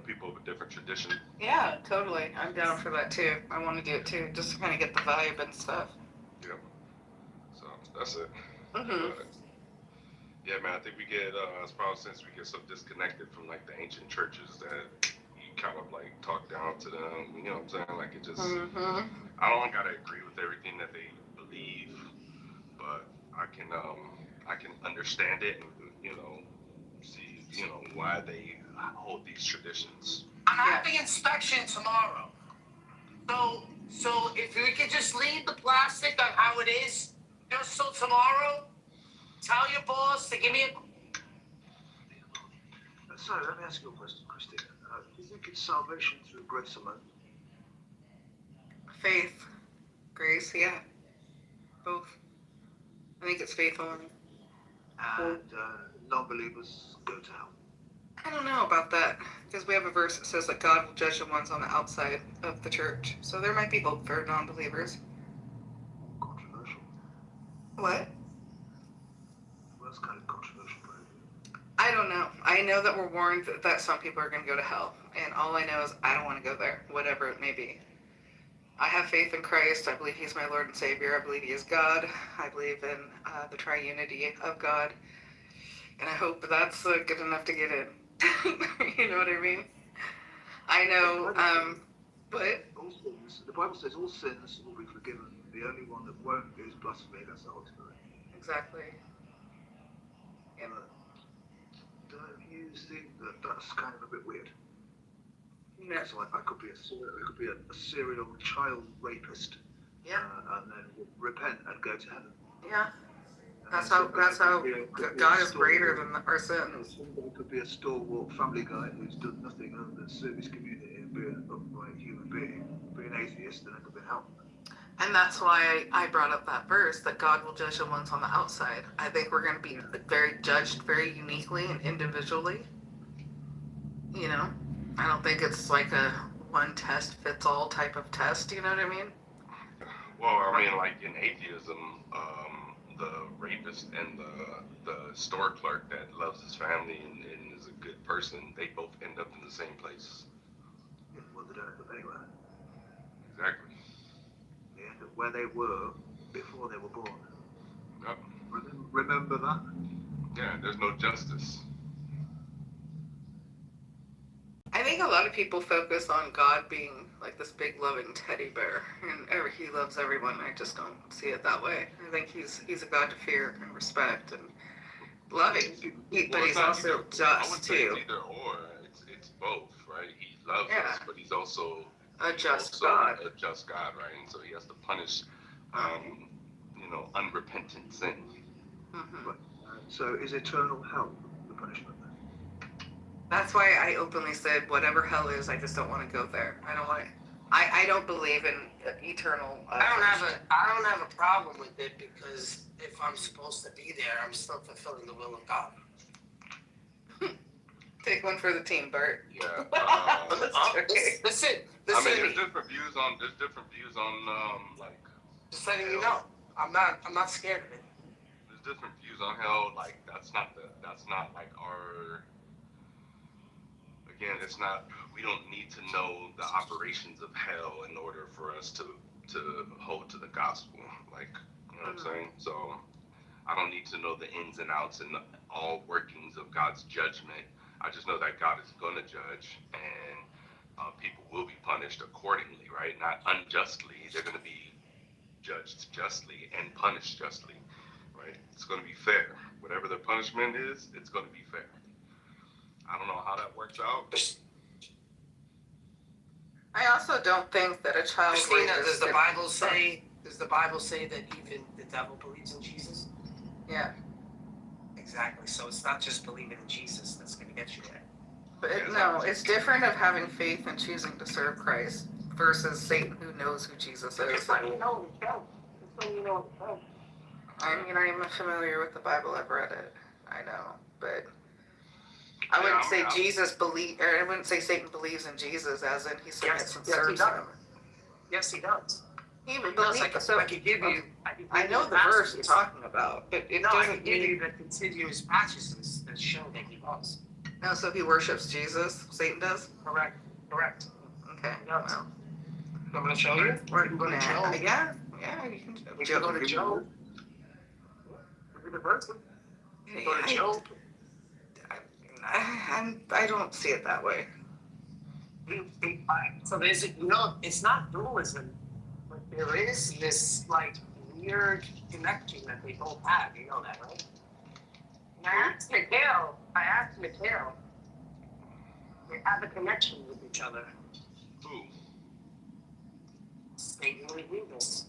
people of a different tradition. Yeah, totally. I'm down for that too. I want to do it too, just to kind of get the vibe and stuff. Yeah. So that's it. Mm-hmm. But, yeah, man, I think we get, as Protestants, we get so disconnected from like the ancient churches that you kind of like talk down to them. You know what I'm saying? Like it just, I don't gotta agree with everything that they believe, but I can understand it and see why they hold these traditions. I'm having inspection tomorrow. So if we could just leave the plastic on how it is, just till tomorrow, tell your boss to give me a. Sorry, let me ask you a question, Christina. Do you think it's salvation through grace alone? Faith, grace, yeah, both. I think it's faith alone. And non-believers go to hell? I don't know about that, because we have a verse that says that God will judge the ones on the outside of the church. So there might be hope for non-believers. Controversial. What? Well, that's kind of controversial. I don't know. I know that we're warned that some people are going to go to hell. And all I know is I don't want to go there, whatever it may be. I have faith in Christ. I believe he's my Lord and Savior. I believe he is God. I believe in the triunity of God. And I hope that's good enough to get in. You know what I mean? I know, but... All sins, the Bible says all sins will be forgiven. The only one that won't is blasphemy. That's the ultimate. Exactly. Yeah. Don't you think that that's kind of a bit weird? No. So I could be a serial child rapist. Yeah. And then repent and go to heaven. Yeah. That's how God is greater than our sins. Somebody could be a stalwart family guy who's done nothing other than serve his community and be an upright human being, be an atheist, and end up in hell. And that's why I brought up that verse, that God will judge the ones on the outside. I think we're going to be judged very uniquely and individually. I don't think it's like a one test fits all type of test, you know what I mean? Well, I mean, like in atheism, the rapist and the store clerk that loves his family and is a good person, they both end up in the same place. Yeah, well, they don't end up anywhere. Exactly. They end up where they were before they were born. Yep. Remember that? Yeah, there's no justice. I think a lot of people focus on God being like this big loving teddy bear, and he loves everyone. I just don't see it that way. I think he's a God to fear and respect and loving, but he's also just too. It's either or. It's both, right? He loves us, but he's also a just God. A just God, right? And so he has to punish, unrepentant sin. Mm-hmm. Right. So is eternal hell the punishment then? That's why I openly said whatever hell is, I just don't want to go there. I don't believe in eternal. I don't have a problem with it, because if I'm supposed to be there, I'm still fulfilling the will of God. Pick one for the team, Bert. Yeah. Listen. I mean, there's different views on like. Just letting you know, I'm not scared of it. There's different views on hell. Like that's not like our. Again, it's not. We don't need to know the operations of hell in order for us to hold to the gospel. Like, you know what I'm saying? So, I don't need to know the ins and outs and all workings of God's judgment. I just know that God is going to judge, and people will be punished accordingly, right? Not unjustly. They're going to be judged justly and punished justly, right? It's going to be fair. Whatever the punishment is, it's going to be fair. I don't know how that works out. I also don't think that a child Christina, rapist does the can- Bible say that even the devil believes in Jesus? Yeah, Exactly. So it's not just believing in Jesus that's going to get you there. but no, it's different of having faith and choosing to serve Christ versus Satan who knows who Jesus is. I mean, I'm familiar with the Bible. I've read it. I know, but I wouldn't say Jesus believe, or I wouldn't say Satan believes in Jesus as in he submits and serves him. Yes, he does. He He does. believes. So I could give you. I know the verse you're talking about, but it I doesn't can give you mean the continuous passages that show that he does. no. So he worships Jesus. Satan does. Correct. Okay. Yeah. Well, I'm going to show you. we're can go to nah, Job. yeah. You can. We can go to Job. Look at the verse. Go to Job. I don't see it that way. So there's, it's not dualism, but there is this like weird connection that they both have. You know that, right? And I asked Mikhail, they have a connection with each other. Who? Satan and Jesus.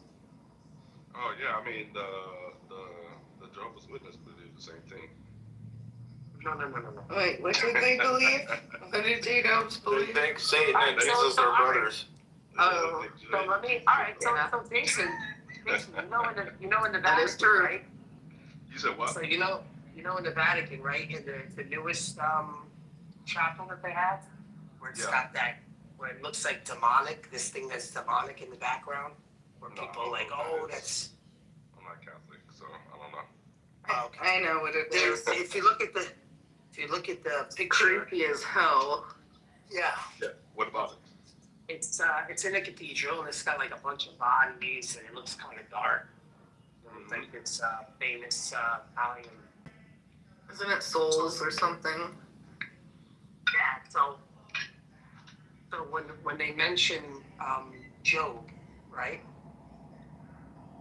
Oh yeah, I mean the Jehovah's Witness believe the same thing. No. Wait, what did they believe? What did Jacobs They believe? think Satan and Jesus are brothers. Oh, So let me. All right. Yeah. So Jason, you know in the That is Vatican, true. right? You said what? So you know in the Vatican, right? In the newest chapel that they have, where it's got that, where it looks like demonic. This thing that's demonic in the background, where people are like, oh, that's. I'm not Catholic, so I don't know. Oh, okay. I know what it There's, is. if you look at the picture, Creepy as hell. yeah. Yeah. What about it? It's in a cathedral and it's got like a bunch of bodies and it looks kind of dark. I think it's famous Italian. Isn't it souls or something? Yeah. So when they mention Job, right?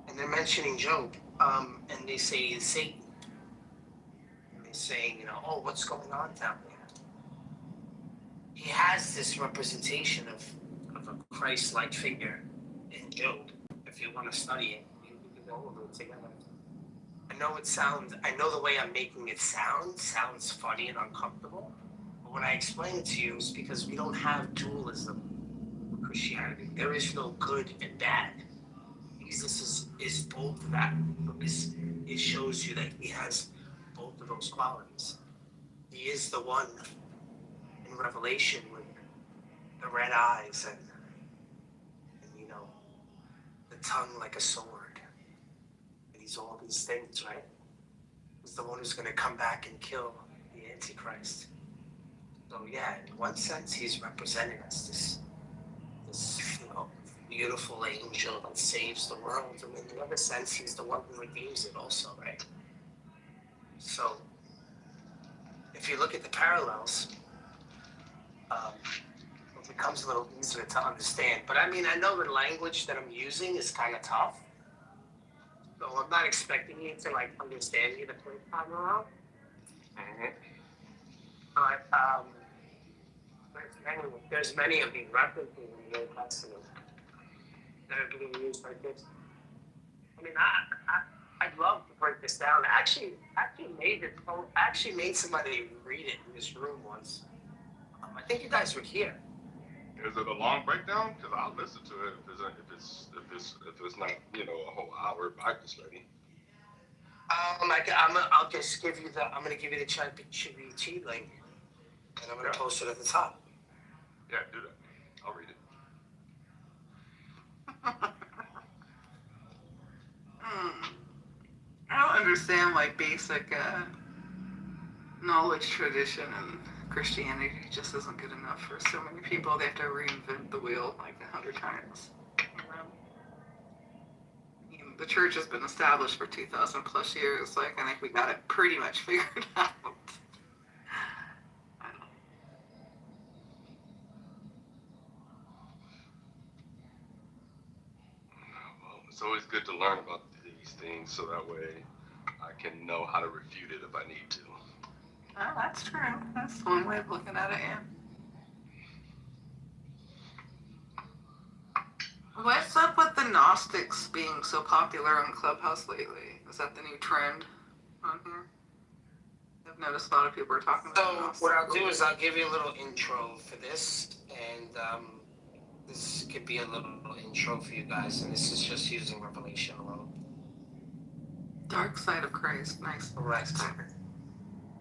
And they're mentioning Job, and they say Satan. And they're saying, oh, what's going on down there? He has this representation of a Christ-like figure in Job. If you want to study it, you can go over it together. I know the way I'm making it sounds funny and uncomfortable. But when I explain it to you, it's because we don't have dualism in Christianity. There is no good and bad. Jesus is both of that. It shows you that he has both of those qualities. He is the one in Revelation with the red eyes and the tongue like a sword. And he's all these things, right? He's the one who's going to come back and kill the Antichrist. So yeah, in one sense, he's representing us, this beautiful angel that saves the world. And in the other sense, he's the one who redeems it also, right? So if you look at the parallels, it becomes a little easier to understand. But I mean, I know the language that I'm using is kind of tough. So I'm not expecting you to like understand me the first time around. But there's many of these references in the Old Testament that are being used like this. I mean, I'd love to break this down. I actually made somebody read it in this room once. I think you guys were here. Is it a long breakdown? Because I'll listen to it if it's not a whole hour Bible study. I'll just give you I'm gonna give you the ChatGPT link. and I'm going to post it at the top. Yeah, do that. I'll read it. I don't understand like basic knowledge tradition and Christianity just isn't good enough for so many people. They have to reinvent the wheel like 100 times. The church has been established for 2,000 plus years. Like, I think we got it pretty much figured out. Well, it's always good to learn about these things so that way I can know how to refute it if I need to. Oh, that's true. That's one way of looking at it, yeah. What's up with the Gnostics being so popular on Clubhouse lately? Is that the new trend on here? I've noticed a lot of people are talking about So Gnostics. what I'll do is I'll give you a little intro for this, and this could be a little intro for you guys, and this is just using Revelation alone. Dark side of Christ. Nice. Correct.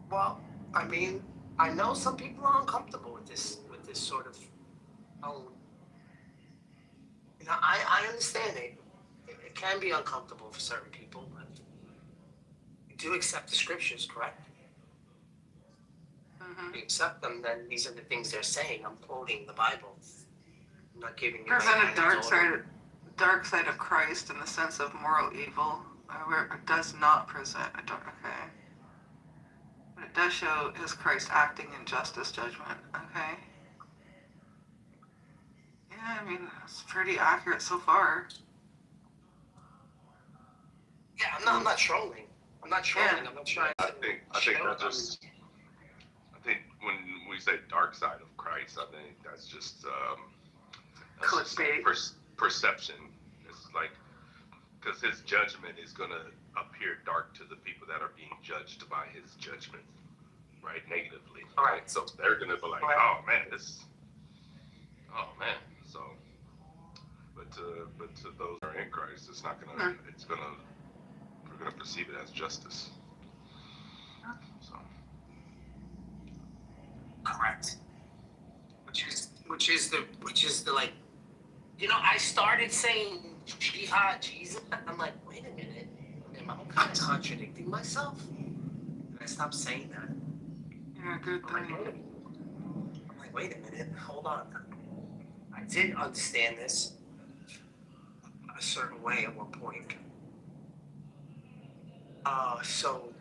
Well, I mean, I know some people are uncomfortable with this sort of. You know, I understand it. It can be uncomfortable for certain people, but you do accept the scriptures, correct? Mm-hmm. You accept them, then these are the things they're saying. I'm quoting the Bible. I'm not giving you. Present a dark side of Christ in the sense of moral evil, where it does not present a dark. Okay. But it does show is Christ acting in justice, judgment. Okay. Yeah, I mean, it's pretty accurate so far. Yeah, I'm not trolling. I'm not trolling. I'm not trying to. I think when we say dark side of Christ, I think that's just Clickbait. Perception. It's like because his judgment is going to appear dark to the people that are being judged by his judgment, right? Negatively. All right. So they're going to be like, Right. oh man. So, but to those who are in Christ, it's not going to. We're going to perceive it as justice. So. Correct. Which is the like, you know, I started saying jihad, Jesus. I'm like, wait a minute, am I kind of contradicting myself? And I stopped saying that. Yeah, good thing. I'm like, wait a minute, hold on. I did understand this a certain way at one point. So,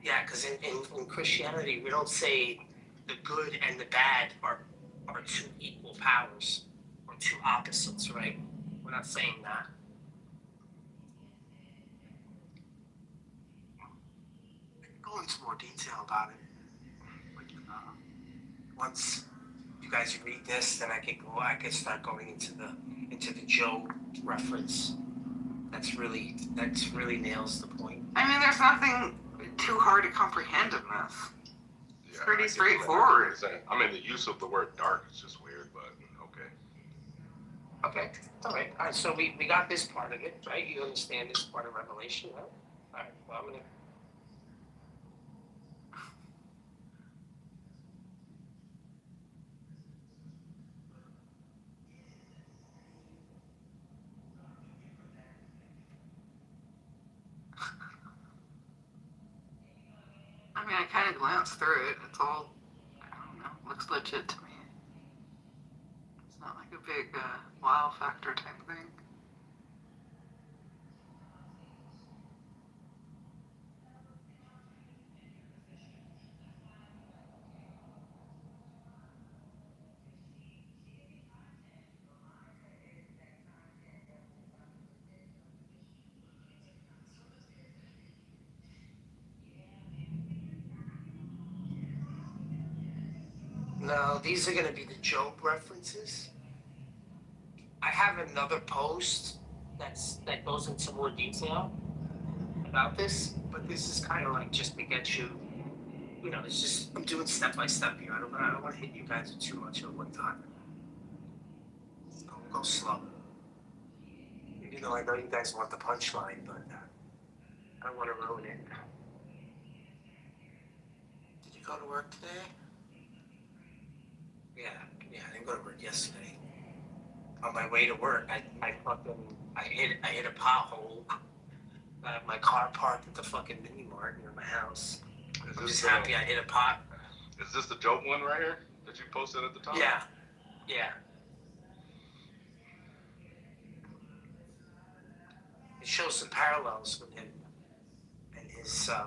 yeah, because in Christianity, we don't say the good and the bad are two equal powers or two opposites, right? We're not saying that. I can go into more detail about it. Like, once you guys read this, then I could start going into the Job reference. That's really nails the point. I mean, there's nothing too hard to comprehend in this. It's pretty I straightforward. I mean, the use of the word dark is just weird, but okay. Okay, all right. So we got this part of it, right? You understand this part of Revelation, right? All right. Well, I'm gonna. I mean, I kind of glanced through it. It's all, I don't know, looks legit to me. It's not like a big wow factor type thing. No, these are gonna be the Job references. I have another post that goes into more detail about this, but this is kind of like just to get you. You know, it's just I'm doing step by step here. I don't want to hit you guys with too much at one time. Go slow. You know, I know you guys want the punchline, but I don't want to ruin it. Did you go to work today? Yeah, I didn't go to work yesterday. On my way to work, I hit a pothole. I have my car parked at the fucking mini mart near my house. I'm just happy I hit a pot. Is this the joke one right here that you posted at the top? Yeah. It shows some parallels with him and his. I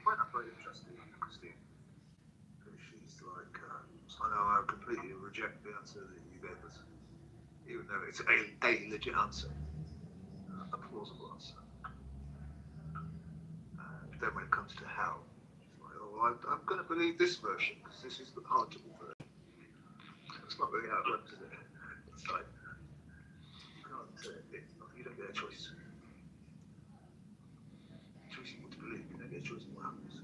find that very interesting, Christine. Because she's like, I know I completely reject the answer that you gave us, even though it's a legit answer, a plausible answer. Then when it comes to how, it's like, oh, well, I'm going to believe this version because this is the palatable version. That's not really how it works, is it? It's like, you can't, you don't get a choice. Choosing what to believe, you don't get a choice in what happens.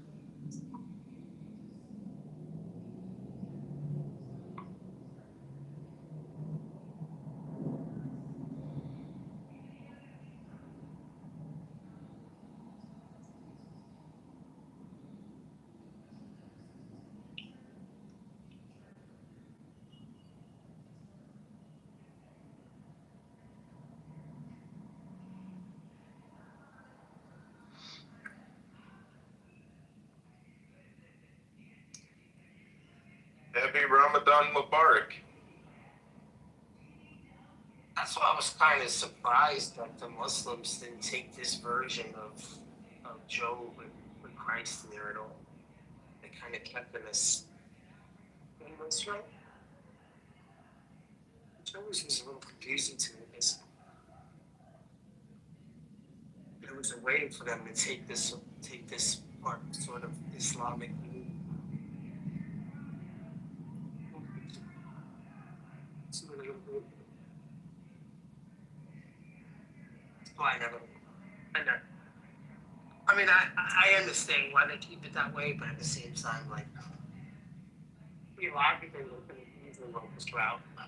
Happy Ramadan Mubarak. That's why I was kind of surprised that the Muslims didn't take this version of Job with Christ in there at all. They kind of kept him as English, right? Which always was a little confusing to me because there was a way for them to take this part sort of Islamic view. Well, I mean, I understand why they keep it that way, but at the same time, like, theologically, they're going to use the locust route. I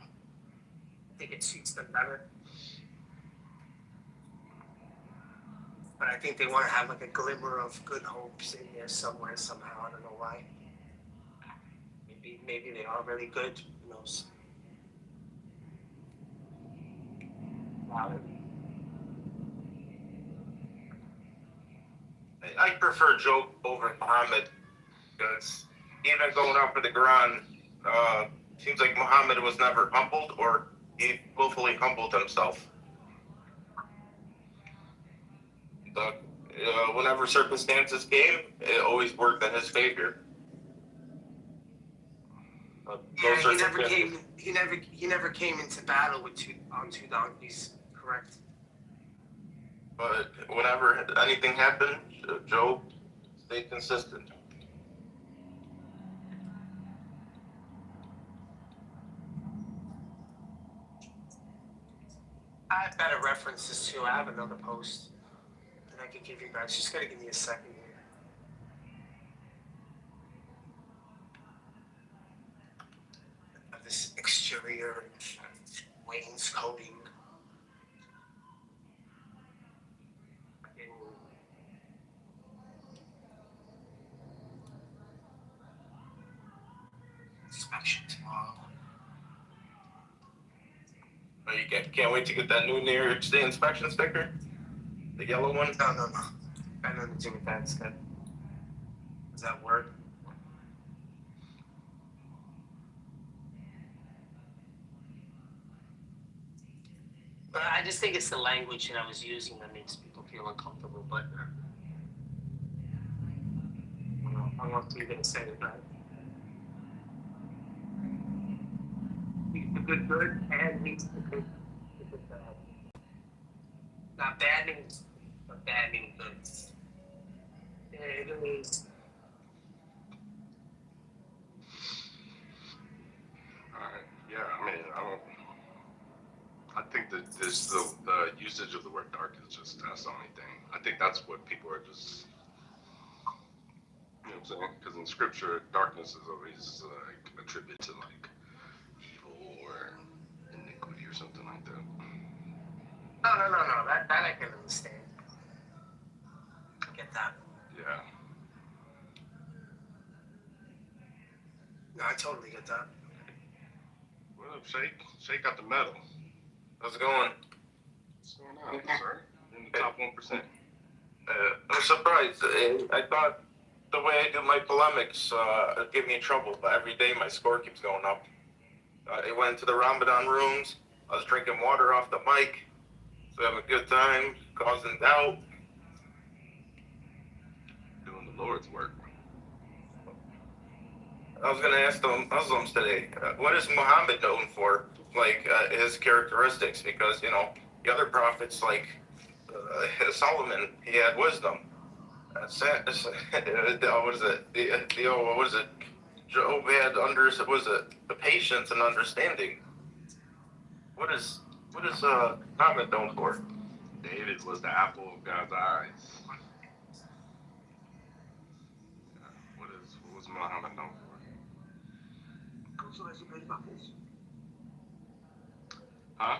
think it suits them better. But I think they want to have like a glimmer of good hopes in there somewhere, somehow. I don't know why. Maybe they are really good. Who knows? I prefer Job over Muhammad because even going off of the Quran, seems like Muhammad was never humbled or he willfully humbled himself. But whenever circumstances came, it always worked in his favor. Yeah, he never came into battle with two donkeys. Correct. But whenever anything happened, Job stayed consistent. I have better references too. I have another post that I could give you guys. Just gotta give me a second here. Of this exterior wainscoting. Inspection tomorrow. Oh, you can't wait to get that new New York State inspection sticker? The yellow one? No. I know the do with that instead. Does that work? But I just think it's the language that I was using that makes people feel uncomfortable. But I don't know if you're gonna say it right. He's the good and he's the good bad. Not bad news, but bad news. Yeah, it means All right. Yeah, I mean, I think that the usage of the word dark is just that's the only thing. I think that's what people are just, you know what I'm saying? Because in scripture, darkness is always like attributed to like evil or iniquity or something like that. no. That I can understand. I get that. Yeah. No, I totally get that. What up, Shake? Shake got the medal. How's it going? What's going on, sir? In the top 1%. I'm surprised. I thought the way I do my polemics it'd get me in trouble, but every day my score keeps going up. I went to the Ramadan rooms. I was drinking water off the mic, so having a good time, causing doubt. Doing the Lord's work. I was going to ask the Muslims today, what is Muhammad known for? Like his characteristics, because the other prophets, like Solomon, he had wisdom. What is it? What is it? Job had the patience and understanding. What is Muhammad known for? David was the apple of God's eyes. Yeah. What was Muhammad known for? Consolation made of apples. Huh?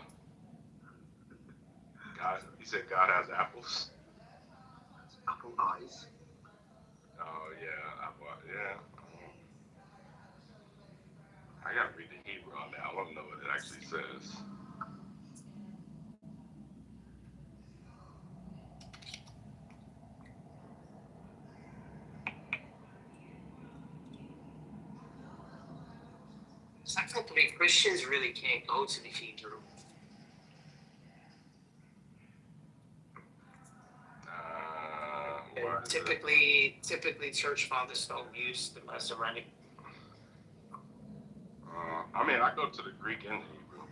God, you said God has apples? Apple eyes. Oh yeah, apple. Yeah. I gotta read the Hebrew on that. I want to know what it actually says. Technically, Christians really can't go to the Hebrew. Why is Typically, church fathers don't use the Masoretic. I mean, I go to the Greek and the Hebrew,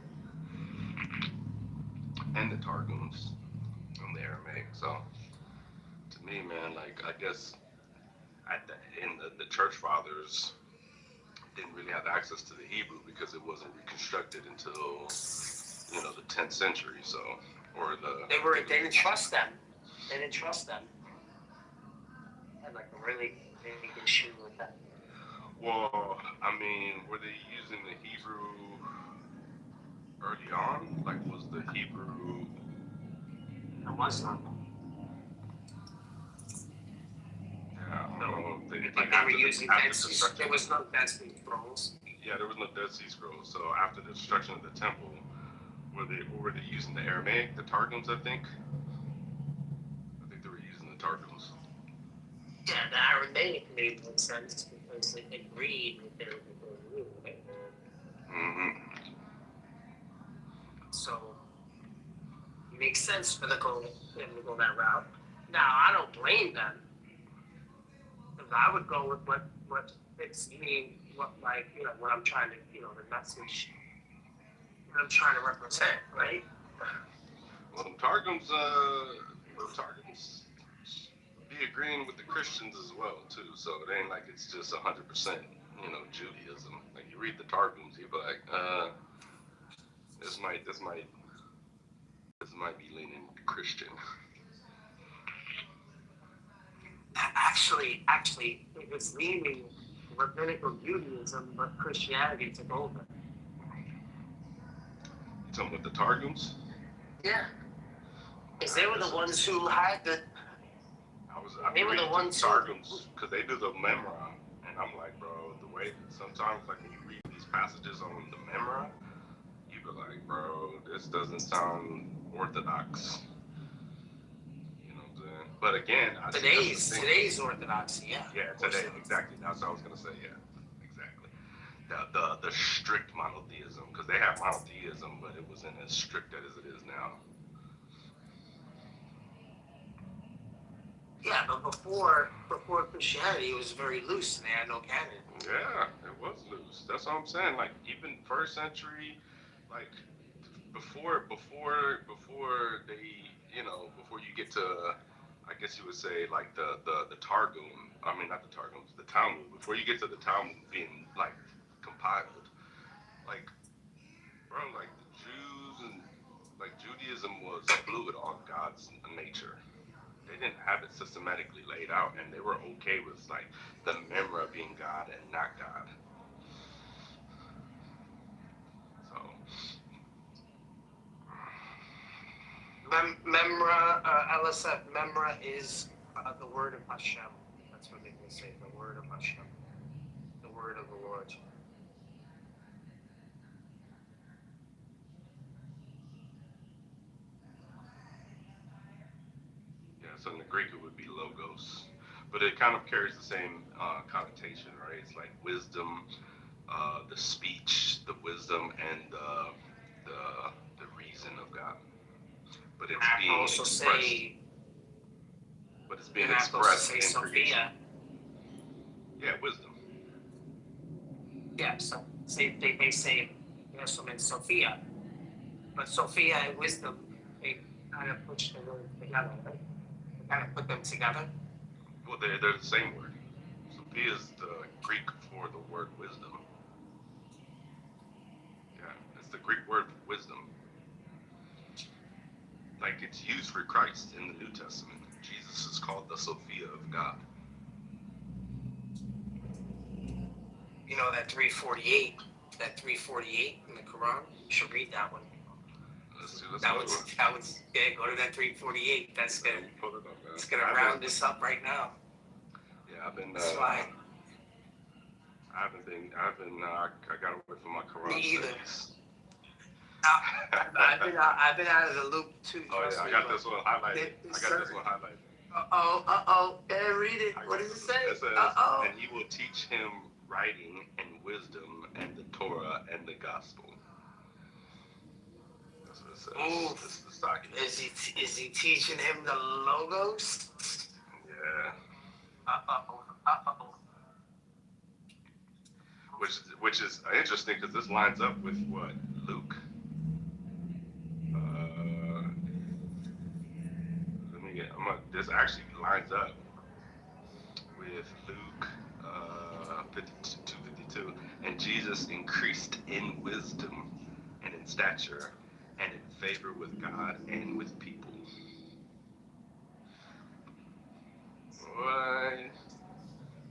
and the Targums, and the Aramaic. So, to me, man, like I guess the church fathers didn't really have access to the Hebrew because it wasn't reconstructed until the 10th century. So, They didn't trust them. They didn't trust them. I had like a really big issue with that. Well, I mean, were they using the Hebrew early on? Like, was the Hebrew? There was none. Yeah, I don't know. They were using Dead Sea. There was no Dead Sea Scrolls. Yeah, there was no Dead Sea Scrolls. So after the destruction of the temple, what were they using the Aramaic, the Targums? I think they were using the Targums. Yeah, the Aramaic made no sense because it agreed with their rule, right? Mm-hmm. So it makes sense for them to go that route. Now I don't blame them. Because I would go with what fits me, what I'm trying to, the message that I'm trying to represent, right? Well, the Targums be agreeing with the Christians as well too. So it ain't like it's just 100%, Judaism. Like you read the Targums, you be like, this might be leaning Christian. Actually, it was leaning rabbinical Judaism, but Christianity took over. You talking about the Targums? Yeah. Because they were the ones who had the. They were the ones Targums because they do the Memra, and I'm like, bro, the way sometimes like when you read these passages on the Memra, you be like, bro, this doesn't sound orthodox. You know what I'm saying? But again, today's orthodoxy, yeah. Yeah, today, exactly. That's what I was gonna say. Yeah, exactly. The strict monotheism, because they have monotheism, but it wasn't as strict as it is now. Yeah, but before Christianity, it was very loose, and they had no canon. Yeah, it was loose. That's what I'm saying. Like even first century, like before they, before you get to, I guess you would say, like the Targum. I mean, not the Targum, the Talmud. Before you get to the Talmud being like compiled, like, bro, like the Jews and like Judaism was fluid on God's nature. They didn't have it systematically laid out, and they were okay with like the memra being God and not God. So Memra, LSF, Memra is the word of Hashem. That's what they can say, the word of Hashem, the word of the Lord. yeah, so in the Greek it would be logos, but it kind of carries the same connotation, right? It's like wisdom, the speech, the wisdom, and the reason of God. But it's I being also expressed. say, But it's being and I also expressed say in creation. Sophia. Yeah, wisdom. Yeah, so they say Yesumin Sophia, but Sophia and wisdom, they kind of push the word together, right? They kind of put them together. Well, they're the same word. Sophia is the Greek for the word wisdom. Yeah, it's the Greek word for wisdom. Like it's used for Christ in the New Testament. Jesus is called the Sophia of God. You know that 348 in the Quran. You should read that one. Let's That go was to it. yeah. Go to that 348. That's Let good. me pull it up, man. It's gonna round this up right now. Yeah, I've been. That's why. I got away from my Quran Me either. studies. I've been out of the loop too. Oh yeah, I got this one highlighted. Yeah, read it. What does it say? It says, and you will teach him writing and wisdom and the Torah and the gospel. That's what it says. Ooh. This is the document. Is he teaching him the logos? Yeah. Uh-oh. Which is interesting because this lines up with what Luke. This actually lines up with Luke 52:52, and Jesus increased in wisdom and in stature and in favor with God and with people. What?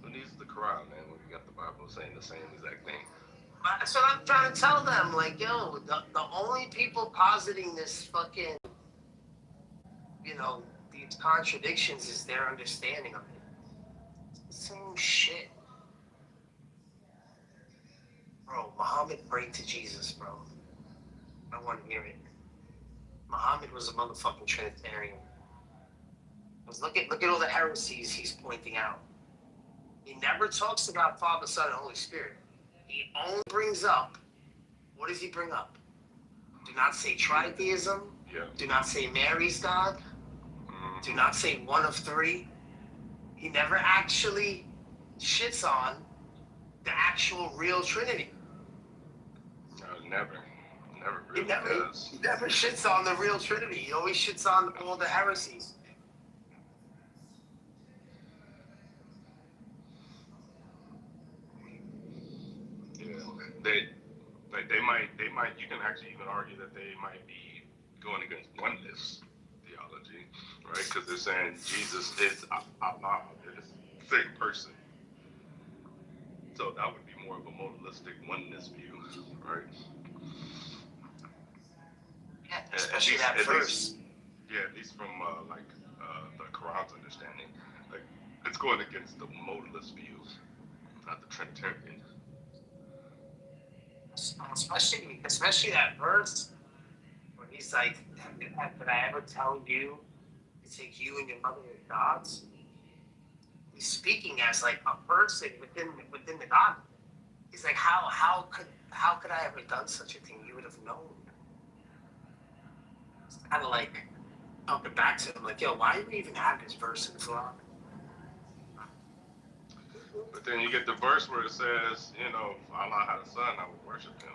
Who needs the Quran, man, when you got the Bible saying the same exact thing? That's what I'm trying to tell them. Like, yo, the only people positing this fucking, these contradictions is their understanding of it. It's the same shit. Bro, Muhammad prayed to Jesus, bro. I want to hear it. Muhammad was a motherfucking Trinitarian. Look at all the heresies he's pointing out. He never talks about Father, Son, and Holy Spirit. He only brings up, what does he bring up? Do not say tritheism. Yeah. Do not say Mary's God. Do not say one of three. He never actually shits on the actual real Trinity. No, never really does. He never shits on the real Trinity. He always shits on all the heresies. They might. You can actually even argue that they might be going against oneness theology, right? Because they're saying Jesus is Allah, is the same person. So that would be more of a modalistic oneness view, right? Yeah, especially that verse. At least from the Quran's understanding, like it's going against the modalist view, not the Trinitarian. Especially that verse where he's like, "Did I ever tell you to take you and your mother as gods?" He's speaking as like a person within the God. He's like, how could I ever done such a thing? You would have known. It's kind of like talking back to him, like, yo, why do we even have this verse in the Quran? But then you get the verse where it says, if Allah had a son, I would worship him.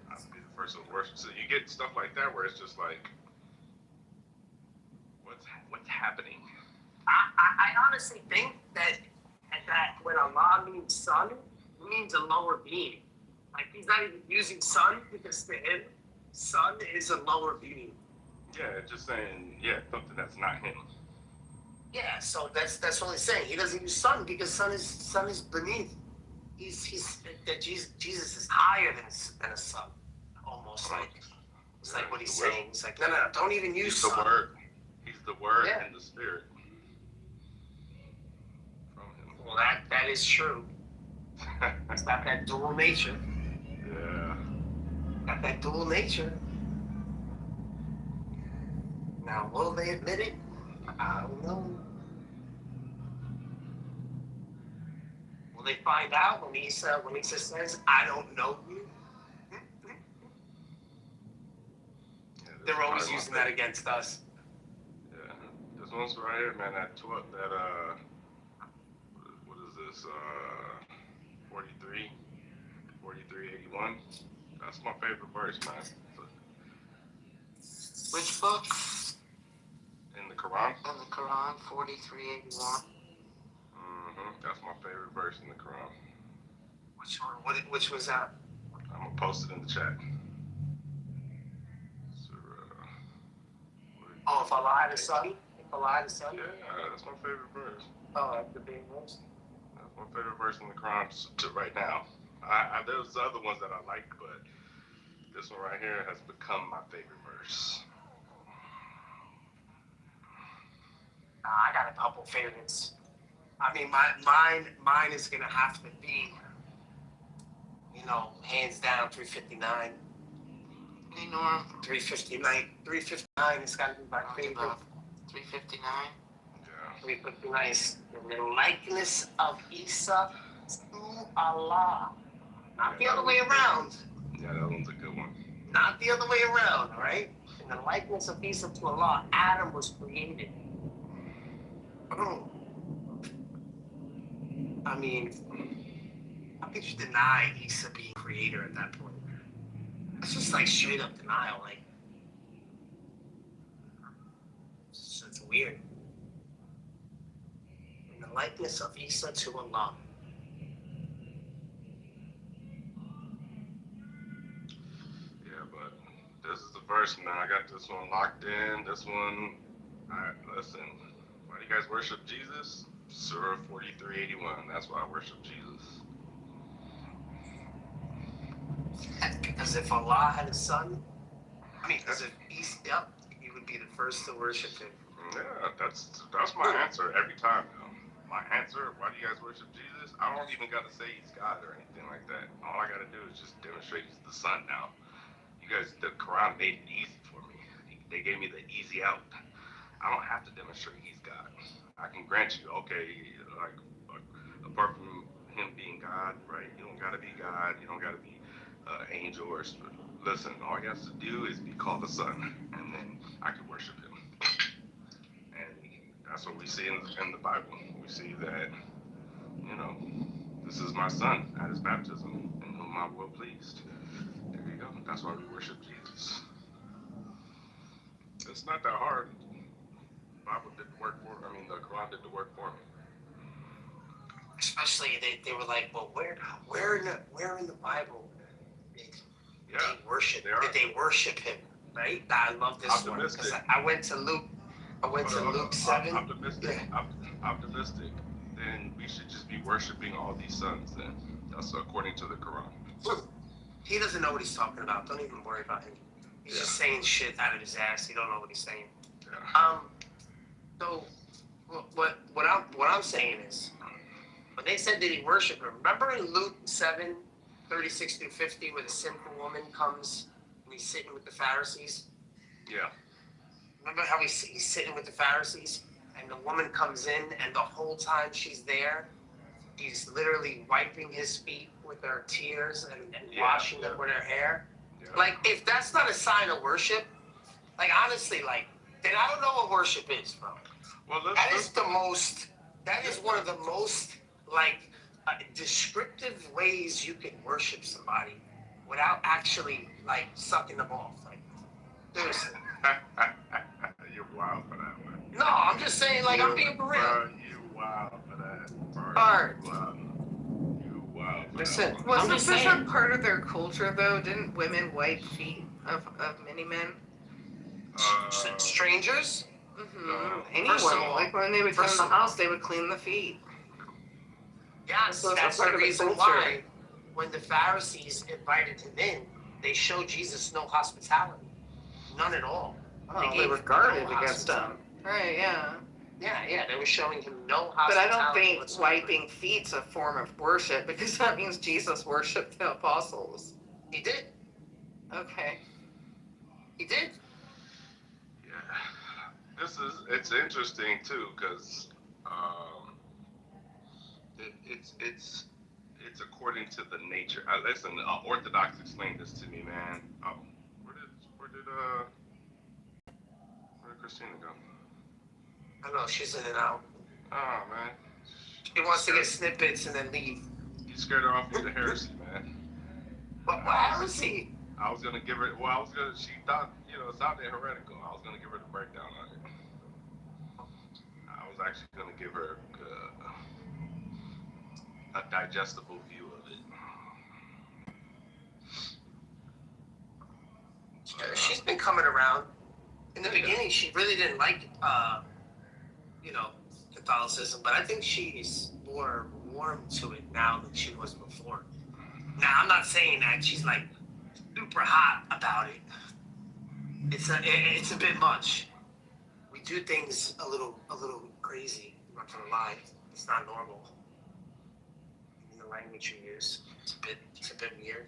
I would be the first to worship. So you get stuff like that where it's just like, What's happening? I honestly think that when Allah means son, it means a lower being. Like he's not even using son because to him, son is a lower being. Yeah, just saying, yeah, something that's not him. Yeah, so that's what he's saying. He doesn't use son because son is beneath. He's that Jesus is higher than a son, almost like it's like what he's saying. It's like no, don't even use He's the son. word. He's the word Yeah. and the spirit from him. Well, that is true. It's got that dual nature. Yeah. Got that dual nature. Now, will they admit it? I don't know. Will they find out when Isa says, "I don't know you"? Yeah, They're always using that against us. Yeah. This one's right here, man. That what is this? 4381. That's my favorite verse, man. Which book? In the Quran. In the Quran, 4381. That's my favorite verse in the Quran. Which one? Which was that? I'm gonna post it in the chat. Oh, if Allah had a son? If Allah had a son? Yeah, that's my favorite verse. Oh, that's the big verse? That's my favorite verse in the Quran to right now. There's other ones that I like, but this one right here has become my favorite verse. I got a couple favorites. I mean, mine is gonna have to be, hands down, 359. Hey, Norm. 359. 359 has got to be my favorite. 359. Yeah. 359 is the likeness of Isa to Allah. Not the other way around. Yeah, that one's a good one. Not the other way around, all right? In the likeness of Isa to Allah, Adam was created. I mean, how could you deny Isa being creator at that point? It's just like straight up denial, like it's weird. In the likeness of Isa to Allah. Yeah, but this is the verse, man. I got this one locked in. This one, alright, listen. Why do you guys worship Jesus? Surah 4381. That's why I worship Jesus. Because if Allah had a son, because if he would be the first to worship him. Yeah, that's my answer every time, though. My answer, why do you guys worship Jesus? I don't even gotta say he's God or anything like that. All I gotta do is just demonstrate he's the son now. You guys, the Quran made it easy for me. They gave me the easy out. I don't have to demonstrate he's God. I can grant you, okay, like apart from him being God, right? You don't gotta be God. You don't gotta be angel or spirit. Listen, all he has to do is be called the son, and then I can worship him. And that's what we see in the Bible. We see that, this is my son at his baptism, in whom I'm well pleased. There you go. That's why we worship Jesus. It's not that hard. The Bible did the work for me. The Quran did the work for me. Especially they were like, well, where in the Bible did they worship him? Right? I love this one because I went to Luke 7. Optimistic. Optimistic. Then we should just be worshiping all these sons. Then that's according to the Quran. He doesn't know what he's talking about. Don't even worry about him. He's just saying shit out of his ass. He don't know what he's saying. Yeah. So what I'm saying is, when they said that he worshiped him, remember in Luke 7, 36 through 50, where the sinful woman comes and he's sitting with the Pharisees? Yeah. Remember how he's sitting with the Pharisees? And the woman comes in, and the whole time she's there, he's literally wiping his feet with her tears and washing them with her hair. Yeah. Like, if that's not a sign of worship, like, honestly, like, then I don't know what worship is, bro. Well, that is one of the most, like, descriptive ways you can worship somebody without actually, like, sucking them off. Like, seriously. You're wild for that one. No, I'm just saying, like, I'm being for real. Bro, you wild for that. Bro, Art. You wild for Listen, that one. Wasn't I'm just this saying. a part of their culture, though? Didn't women wipe feet of many men? Strangers? Mm-hmm. First Anyone. of all- Like, when they would come in first the of all- house, they would clean the feet. Yes, So it's that's a part the of the reason culture. why when the Pharisees invited him in, they showed Jesus no hospitality. None at all. Oh, they gave were him guarded no against them. hospitality. Right, yeah. Yeah, they were showing him no But I hospitality. don't think whatsoever. wiping feet's a form of worship, because that means Jesus worshipped the apostles. He did. Okay. He did. Yeah. It's interesting too, because it's according to the nature. Listen, Orthodox explained this to me, man. Where did Christina go? I don't know, she's in and out. Oh man. She wants to get snippets and then leave. You scared her off with the heresy, man. What heresy? I was gonna give her. Well, she thought, it's out there heretical. I was gonna give her the breakdown on it. I was actually gonna give her a digestible view of it. She's been coming around. In the beginning, she really didn't like, Catholicism, but I think she's more warm to it now than she was before. Now, I'm not saying that she's like super hot about it. It's a bit much. We do things a little crazy. I'm not gonna lie. It's not normal. In the language you use, it's a bit weird.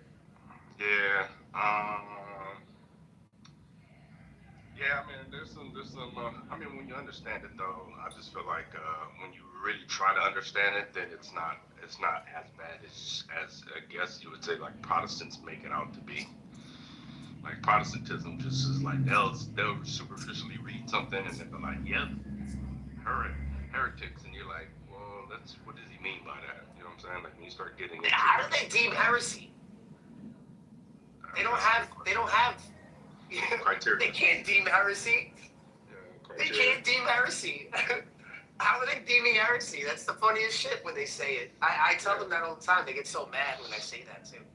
Yeah. Yeah, I mean, there's some. When you understand it though, I just feel like when you really try to understand it, then it's not as bad as I guess you would say like Protestants make it out to be. Like Protestantism just is like they'll superficially read something and they'll be like, yep, heretics, and you're like, well, what does he mean by that? You know what I'm saying? Like when you start getting into How do they deem heresy? They don't have criteria. They can't deem heresy. They can't deem heresy. How are they deeming heresy? That's the funniest shit when they say it. I tell them that all the time. They get so mad when I say that too.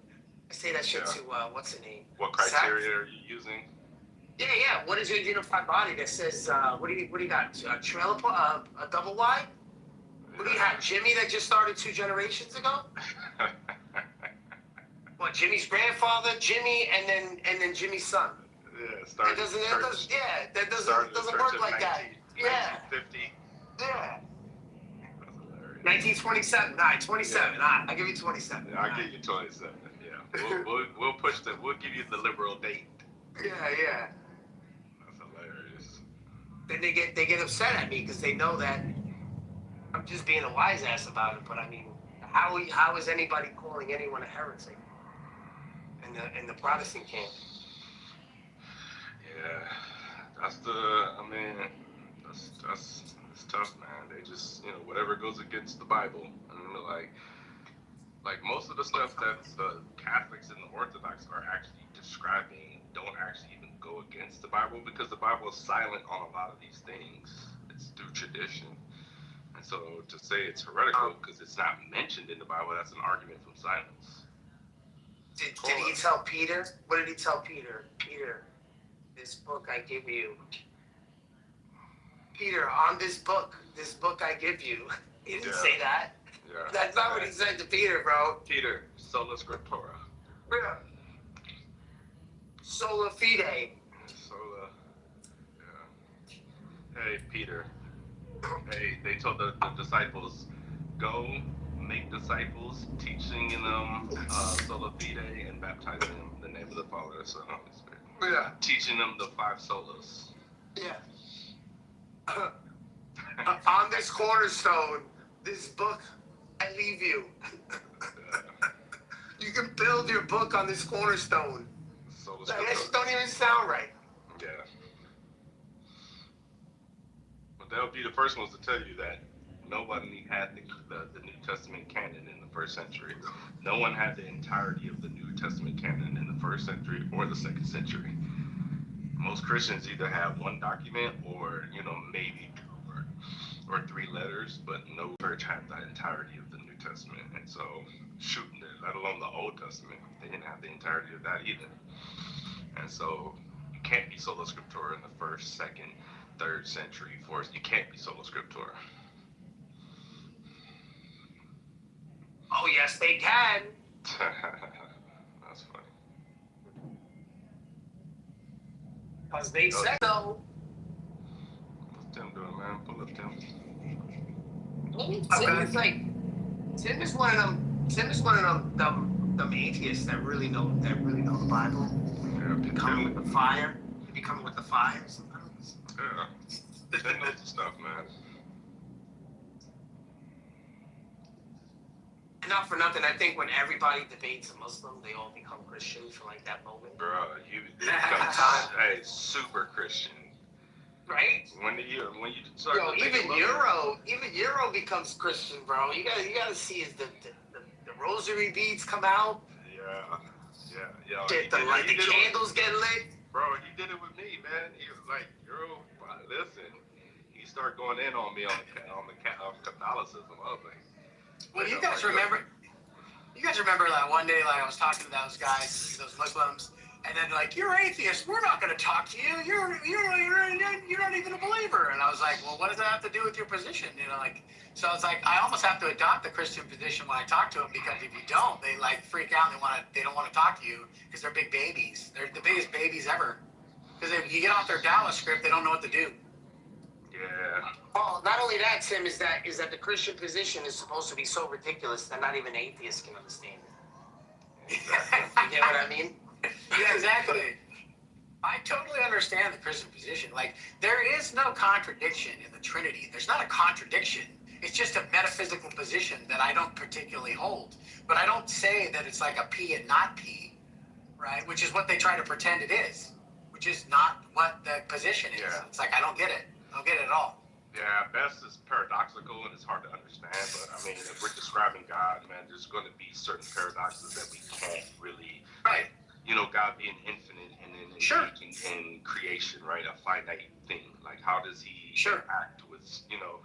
I say that shit to what's her name? What criteria are you using? Yeah. What is your unified body that says what do you got? A trailer, a double wide? What do you have? Jimmy that just started 2 generations ago? What? Jimmy's grandfather, Jimmy, and then Jimmy's son. Yeah, that doesn't work like that. Yeah. 1950. Yeah. 1927. All right, 27. Yeah. All right, I'll give you 27. Yeah, I'll give you 27. Yeah. We'll push that. We'll give you the liberal date. Yeah. That's hilarious. Then they get upset at me because they know that I'm just being a wise ass about it. But I mean, how is anybody calling anyone a heretic in the Protestant camp? Yeah, that's tough, man. They just, whatever goes against the Bible. I mean, like most of the stuff that the Catholics and the Orthodox are actually describing don't actually even go against the Bible, because the Bible is silent on a lot of these things. It's through tradition. And so to say it's heretical because it's not mentioned in the Bible, that's an argument from silence. Did he tell Peter? What did he tell Peter? Peter, this book I give you. Peter, on this book I give you. He didn't say that. Yeah. That's not what he said to Peter, bro. Peter, sola scriptura. Yeah. Sola fide. Sola. Yeah. Hey, Peter. Hey, they told the disciples, go make disciples, teaching them sola fide and baptizing them in the name of the Father, the Son, and the Holy Spirit. Yeah. Teaching them the 5 solas. Yeah. On this cornerstone, this book, I leave you. You can build your book on this cornerstone. That just don't even sound right. Yeah. But they'll be the first ones to tell you that nobody had the New Testament canon in the 1st century. No one had the entirety of the New Testament canon in the 1st century or the 2nd century. Most Christians either have one document or, maybe or 3 letters, but no church had the entirety of the New Testament. And so, shooting it, let alone the Old Testament, they didn't have the entirety of that either. And so, you can't be sola scriptura in the first, second, third century, fourth. You can't be sola scriptura. Oh yes, they can. That's funny. Because they said so. What's Tim doing, man? Pull up, Tim. Tim is one of them atheists that really know the Bible. Yeah, They come with the fire. They be coming with the fire sometimes. Yeah. Tim knows the stuff, man. Not for nothing, I think when everybody debates a Muslim, they all become Christian for like that moment. Bro, you become super Christian. Right? When you start Yo, even Euro becomes Christian, bro. You gotta see is the rosary beads come out. Yeah. The candles get lit. Bro, he did it with me, man. He was like, listen. He started going in on me on Catholicism. I was like, well, you guys remember like one day, like I was talking to those guys, those Muslims, and then like, you're atheist. We're not going to talk to you. You're not even a believer. And I was like, well, what does that have to do with your position? You know, like, so it's like I almost have to adopt the Christian position when I talk to them, because if you don't, they like freak out and they don't want to talk to you because they're big babies. They're the biggest babies ever. Because if you get off their Dallas script, they don't know what to do. yeah. Well, not only that, Tim, is that the Christian position is supposed to be so ridiculous that not even atheists can understand it. You get what I mean? Yeah, exactly. I totally understand the Christian position. Like, there is no contradiction in the Trinity. There's not a contradiction. It's just a metaphysical position that I don't particularly hold. But I don't say that it's like a P and not P, right? Which is what they try to pretend it is, which is not what the position is. Yeah. It's like, I don't get it. I don't get it at all. Yeah, best is paradoxical and it's hard to understand, but I mean, if we're describing God, man, there's going to be certain paradoxes that we can't really, Right. you know, God being infinite and then Sure. engaging in creation, right? A finite thing. Like, how does he Sure. interact with, you know,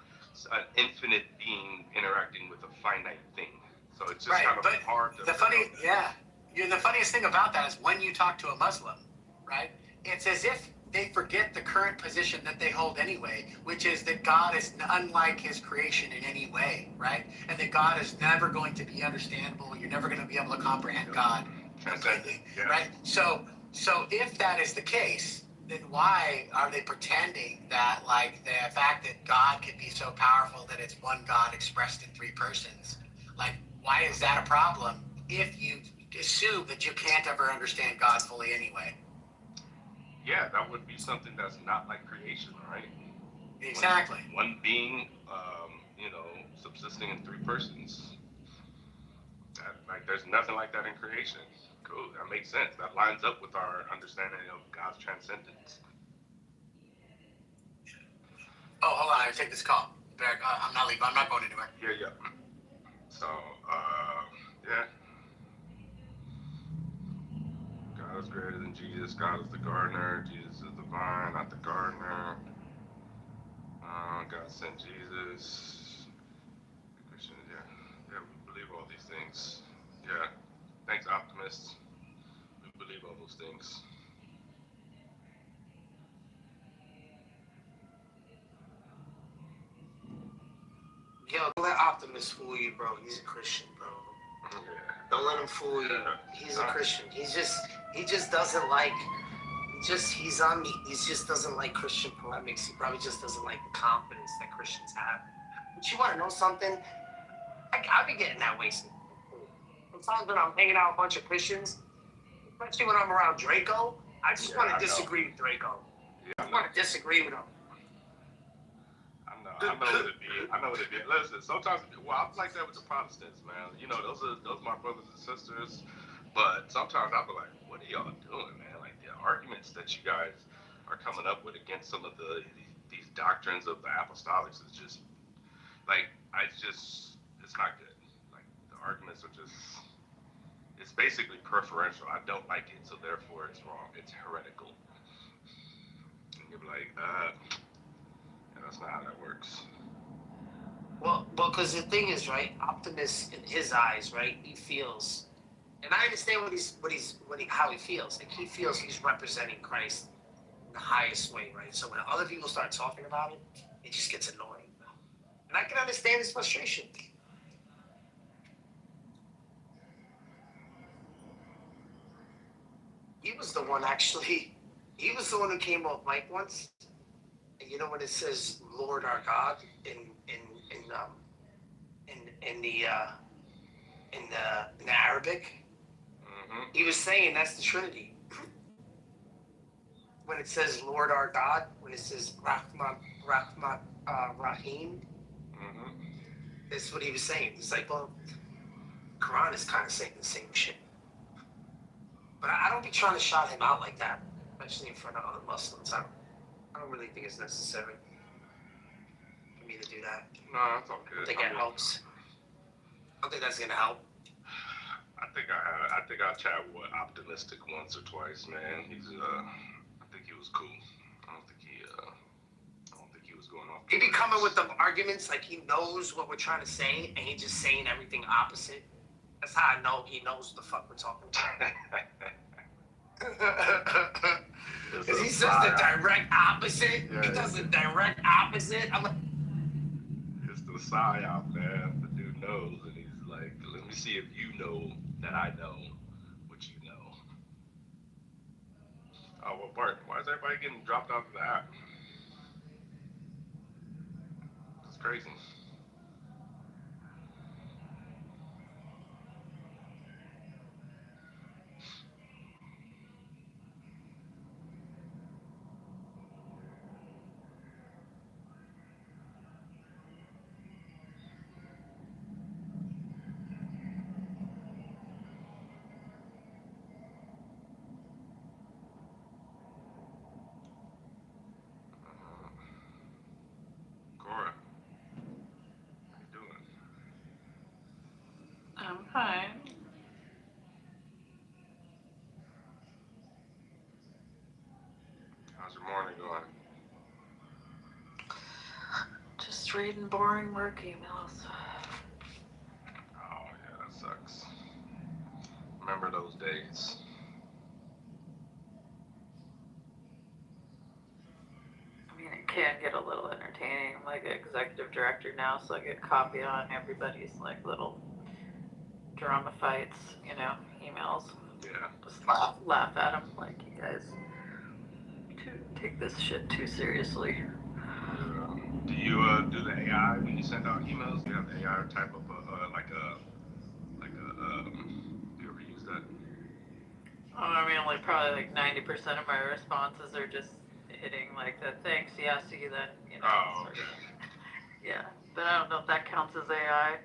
an infinite being interacting with a finite thing? So it's just Right, kind of but hard to. the funniest thing about that is when you talk to a Muslim, right? It's as if they forget the current position that they hold anyway, which is that God is unlike his creation in any way, right? And that God is never going to be understandable. You're never going to be able to comprehend God completely, Yeah. right? So if that is the case, then why are they pretending that, like, the fact that God can be so powerful that it's one God expressed in three persons? Like, why is that a problem if you assume that you can't ever understand God fully anyway? Yeah, that would be something that's not like creation, right? Exactly. One being, you know, subsisting in three persons. There's nothing like that in creation. Cool, that makes sense. That lines up with our understanding of God's transcendence. Oh, hold on, I take this call. I'm not leaving. I'm not going anywhere. Yeah. So, yeah. God is greater than Jesus. God is the gardener. Jesus is the vine, not the gardener. God sent Jesus. Christians, yeah, we believe all these things. Yeah, thanks, optimists. We believe all those things. Yo, don't let Optimus fool you, bro. He's a Christian, bro. Yeah. Don't let him fool you. He's a Christian. He just doesn't like. He just doesn't like Christian polemics. He probably just doesn't like the confidence that Christians have. But you want to know something? I've been getting that way sometimes when I'm hanging out with a bunch of Christians, especially when I'm around Draco. I just want to disagree with Draco. Yeah, I want to disagree with him. I know what it be. Listen, sometimes, I'm like that with the Protestants, man. You know, those are my brothers and sisters. But sometimes I'll be like, what are y'all doing, man? Like, the arguments that you guys are coming up with against some of these doctrines of the apostolics is just, like, it's not good. Like, the arguments are just, it's basically preferential. I don't like it, so therefore it's wrong. It's heretical. And you're like, that's not how that works. Well, because the thing is, right? Optimus, in his eyes, right? He feels, and I understand how he feels. Like he feels he's representing Christ in the highest way, right? So when other people start talking about it, it just gets annoying, and I can understand his frustration. He was the one actually. He was the one who came off mic once, and you know when it says "Lord our God" in um in the in the Arabic, he was saying that's the Trinity. When it says Lord our God, when it says Rahim, that's what he was saying. It's like, well, Quran is kind of saying the same shit. But I don't be trying to shout him out like that, especially in front of other Muslims. I don't really think it's necessary for me to do that. No, that's all good. I think it helps. I don't think that's gonna help. I think I chat with Optimistic once or twice, man. I think he was cool. I don't think he was going off. He be coming with the arguments like he knows what we're trying to say, and he just saying everything opposite. That's how I know he knows what the fuck we're talking about. Because he says the direct opposite. Yeah, he does the direct opposite. I'm like, it's the psyop, man. The dude knows, and he's like, let me see if you know that I know what you know. Oh, well, Bart, why is everybody getting dropped off the app? It's crazy. Cora, how you doing? I'm fine. How's your morning going? Just reading boring work emails. Oh, yeah, that sucks. Remember those days? I mean, it can get a little entertaining. I'm like an executive director now, so I get copy on everybody's like little drama fights, emails. Yeah. Just laugh at them like you guys take this shit too seriously. Do you do the AI when you send out emails? Do you have the AI type of you ever use that? I mean, like probably like 90% of my responses are just hitting like the thanks, yeah, see you then, Oh, sort okay. of. Yeah, but I don't know if that counts as AI.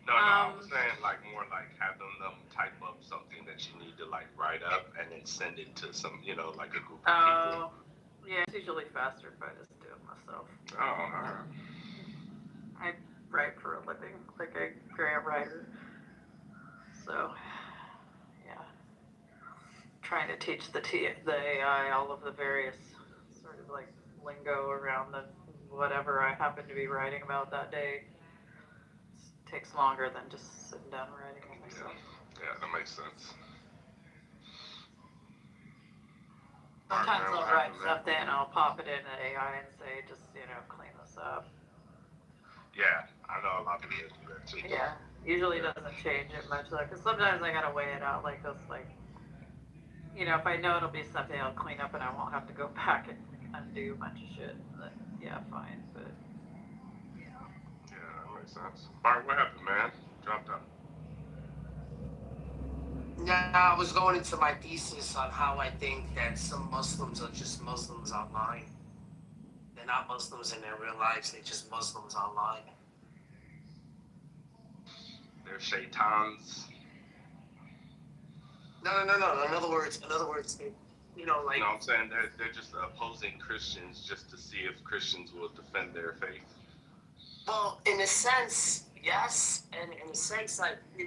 No, I was saying like more like having them type up something that you need to like write up and then send it to some, like a group of people. Yeah, it's usually faster if I just do it myself. Oh, alright. I write for a living, like a grant writer. So, yeah. Trying to teach the AI all of the various sort of like lingo around the whatever I happen to be writing about that day. It takes longer than just sitting down writing it myself. Yeah, that makes sense. Sometimes I'll write something and I'll pop it in the AI and say, just, clean this up. Yeah, I know a lot of people do that too. Yeah, usually doesn't change it much, because sometimes I gotta weigh it out like this, like, if I know it'll be something I'll clean up and I won't have to go back and undo a bunch of shit, then yeah, fine, but Yeah, that makes sense. Bart, what happened, man? Dropped out. yeah, I was going into my thesis on how I think that some Muslims are just Muslims online. They're not Muslims in their real lives, they're just Muslims online. They're shaitans. No. In other words, like. No, I'm saying they're just opposing Christians just to see if Christians will defend their faith. Well, in a sense, yes, and in a sense, like when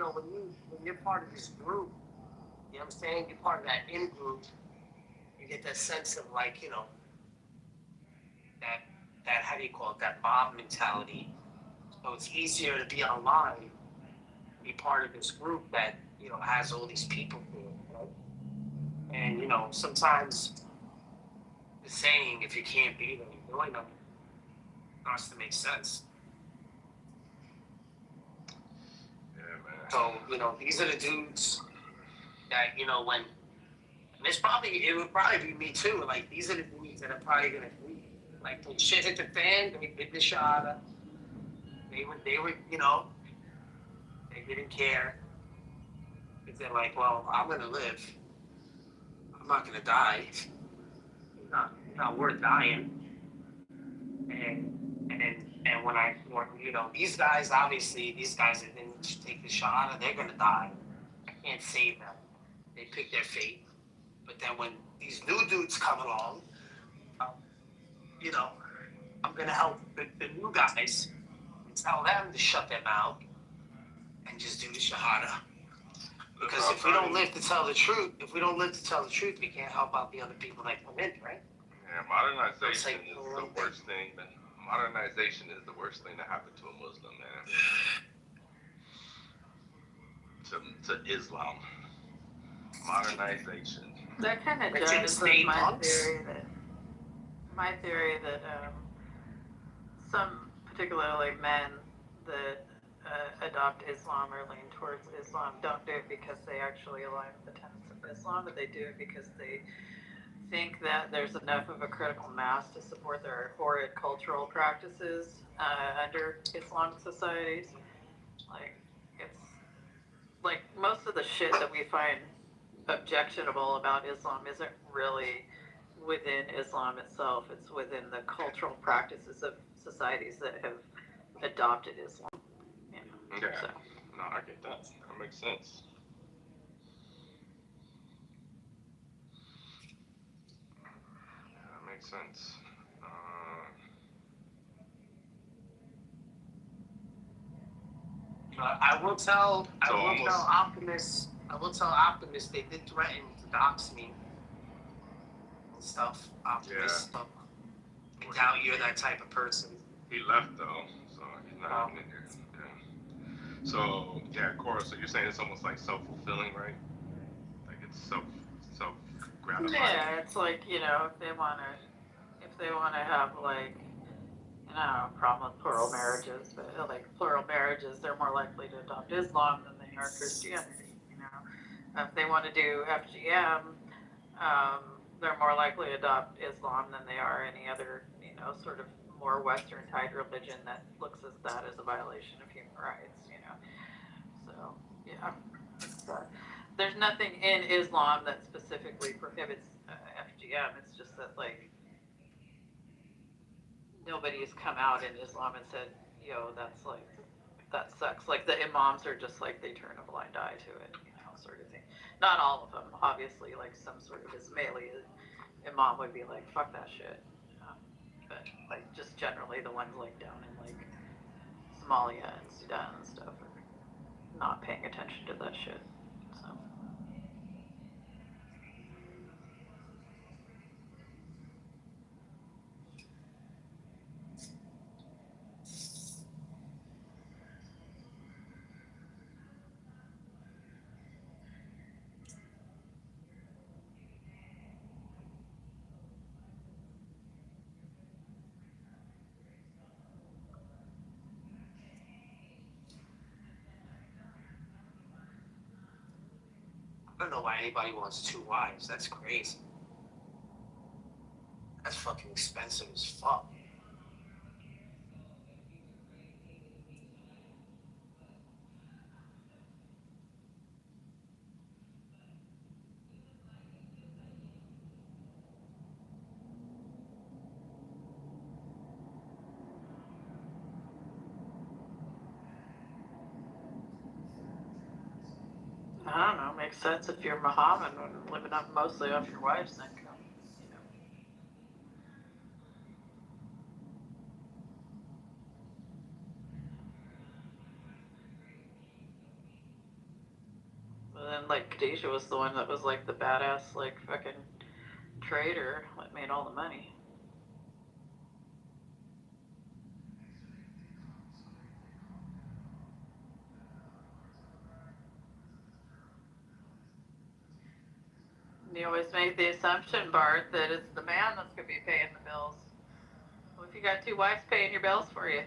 you're part of this group, you know what I'm saying? You're part of that in group. You get that sense of like that how do you call it? That mob mentality. So it's easier to be online, be part of this group that, has all these people here, right? And, sometimes the saying, if you can't beat them, join them, starts to make sense. Yeah, man. So, these are the dudes that, when, and it would probably be me too. Like, these are the dudes that are probably gonna leave. Like, when shit hit the fan, they did the shahada. They were, they didn't care. Because they're like, well, I'm gonna live. I'm not gonna die. It's not worth dying. And these guys, obviously, that didn't take the shahada, they're gonna die. I can't save them. They pick their fate. But then when these new dudes come along, you know, I'm gonna help the new guys and tell them to shut their mouth and just do the shahada. Because if we don't live to tell the truth, we can't help out the other people that come in, right? Yeah, modernization is the worst thing. Modernization is the worst thing that happened to a Muslim, man. To Islam. Modernization. That kind of It's in the jives state with monks. my theory that some, particularly men that adopt Islam or lean towards Islam, don't do it because they actually align with the tenets of Islam, but they do it because they think that there's enough of a critical mass to support their horrid cultural practices under Islamic societies. Like, it's like most of the shit that we find objectionable about Islam isn't really within Islam itself. It's within the cultural practices of societies that have adopted Islam. Yeah. So. No, I get that. That makes sense. Yeah, that makes sense. I will tell Optimus they did threaten to dox me and stuff. Optimus, yeah. I doubt you're that type of person. He left though, so he's not in here. Yeah. So yeah, Cora. So you're saying it's almost like self-fulfilling, right? Like it's self-gratifying. Yeah, it's like, if they wanna have like, a problem with plural marriages, but like plural marriages, they're more likely to adopt Islam than they are Christianity. If they want to do FGM, they're more likely to adopt Islam than they are any other, sort of more Western tied religion that looks at that as a violation of human rights. So yeah, there's nothing in Islam that specifically prohibits FGM. It's just that like nobody has come out in Islam and said, that's like, that sucks. Like the imams are just like, they turn a blind eye to it, sort of thing. Not all of them, obviously, like some sort of Ismaili imam would be like, fuck that shit. But like just generally the ones like down in like Somalia and Sudan and stuff are not paying attention to that shit. So. I don't know why anybody wants 2 wives. That's crazy. That's fucking expensive as fuck. I don't know, makes sense if you're Muhammad and living up mostly off your wife's income. But then like Khadijah was the one that was like the badass like fucking trader that made all the money. You always make the assumption, Bart, that it's the man that's going to be paying the bills. Well, if you got two wives paying your bills for you.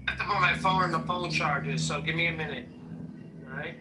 I have to put my phone on the phone charger, so give me a minute. All right?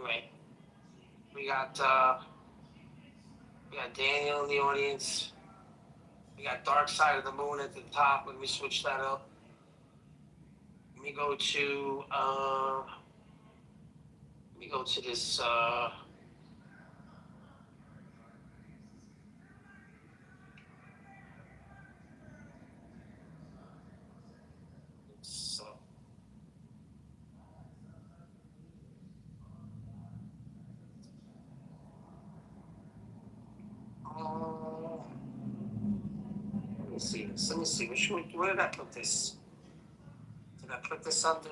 Anyway, we got Daniel in the audience. We got Dark Side of the Moon at the top. Let me switch that up. Let me go to this so let me see this. Let me see. Where did I put this? Did I put this under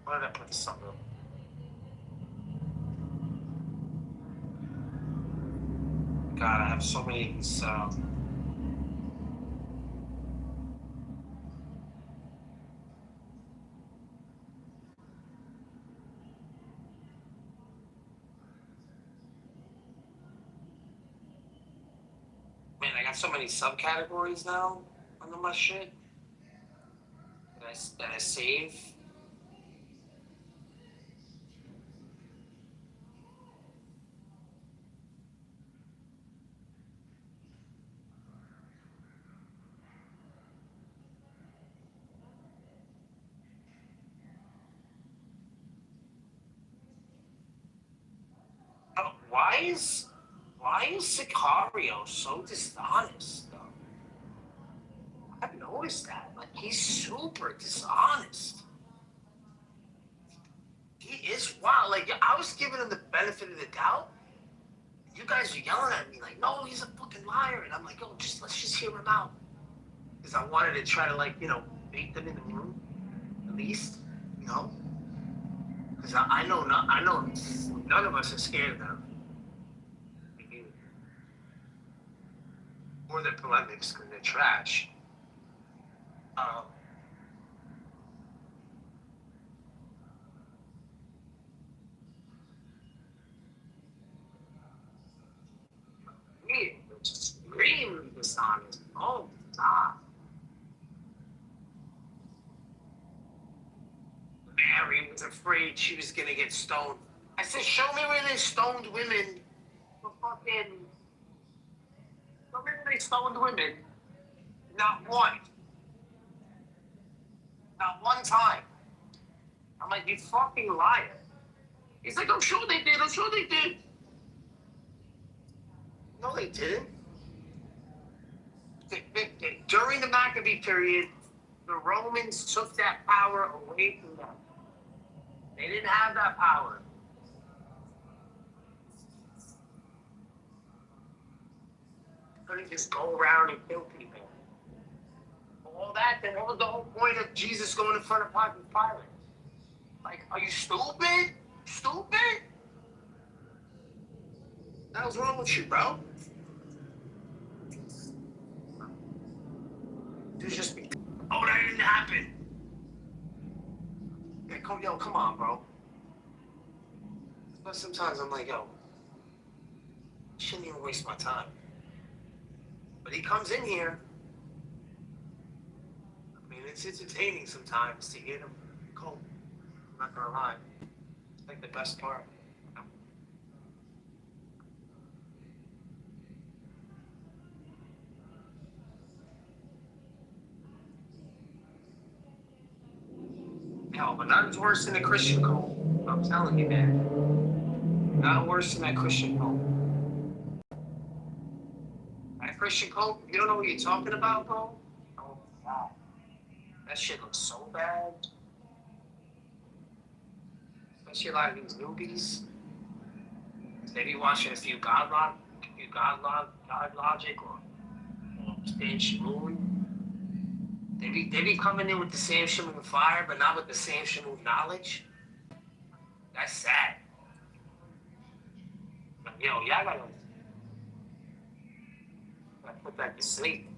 where did I put this under? God, I have so many of these man, I got so many subcategories now under my shit that I save. Oh, why is Sicario so dishonest though? I've noticed that. Like he's super dishonest. He is wild. Like I was giving him the benefit of the doubt. You guys are yelling at me like, no, he's a fucking liar. And I'm like, yo, let's just hear him out. Because I wanted to try to bait them in the room, at least, Because I know none of us are scared of them. Or their polemics because they're trash. Extremely dishonest. Oh, God. Mary was afraid she was gonna get stoned. I said, show me where they stoned women. For fucking. Show me where they stoned women. Not one. Not one time. I'm like, you fucking liar. He's like, I'm sure they did. I'm sure they did. No, they didn't. During the Maccabee period, the Romans took that power away from them. They didn't have that power. They couldn't just go around and kill people. All that, then what was the whole point of Jesus going in front of Pontius Pilate? Like, are you stupid? Stupid? What was wrong with you, bro? There's just be. Oh, that didn't happen. Yeah, come on, bro. But sometimes I'm like, yo, I shouldn't even waste my time. But he comes in here. I mean, it's entertaining sometimes to hear him cope. I'm not gonna lie. It's like the best part. Yo, but nothing's worse than a Christian cult. I'm telling you, man. Not worse than that Christian cult. That Christian cult, you don't know what you're talking about, bro? Oh, wow. That shit looks so bad. Especially a lot of these newbies. They be watching a few God Logic or Stan Shamoon. They be coming in with the Sam Shamoon fire, but not with the Sam Shamoon knowledge. That's sad. But, yo, y'all gotta put that to sleep.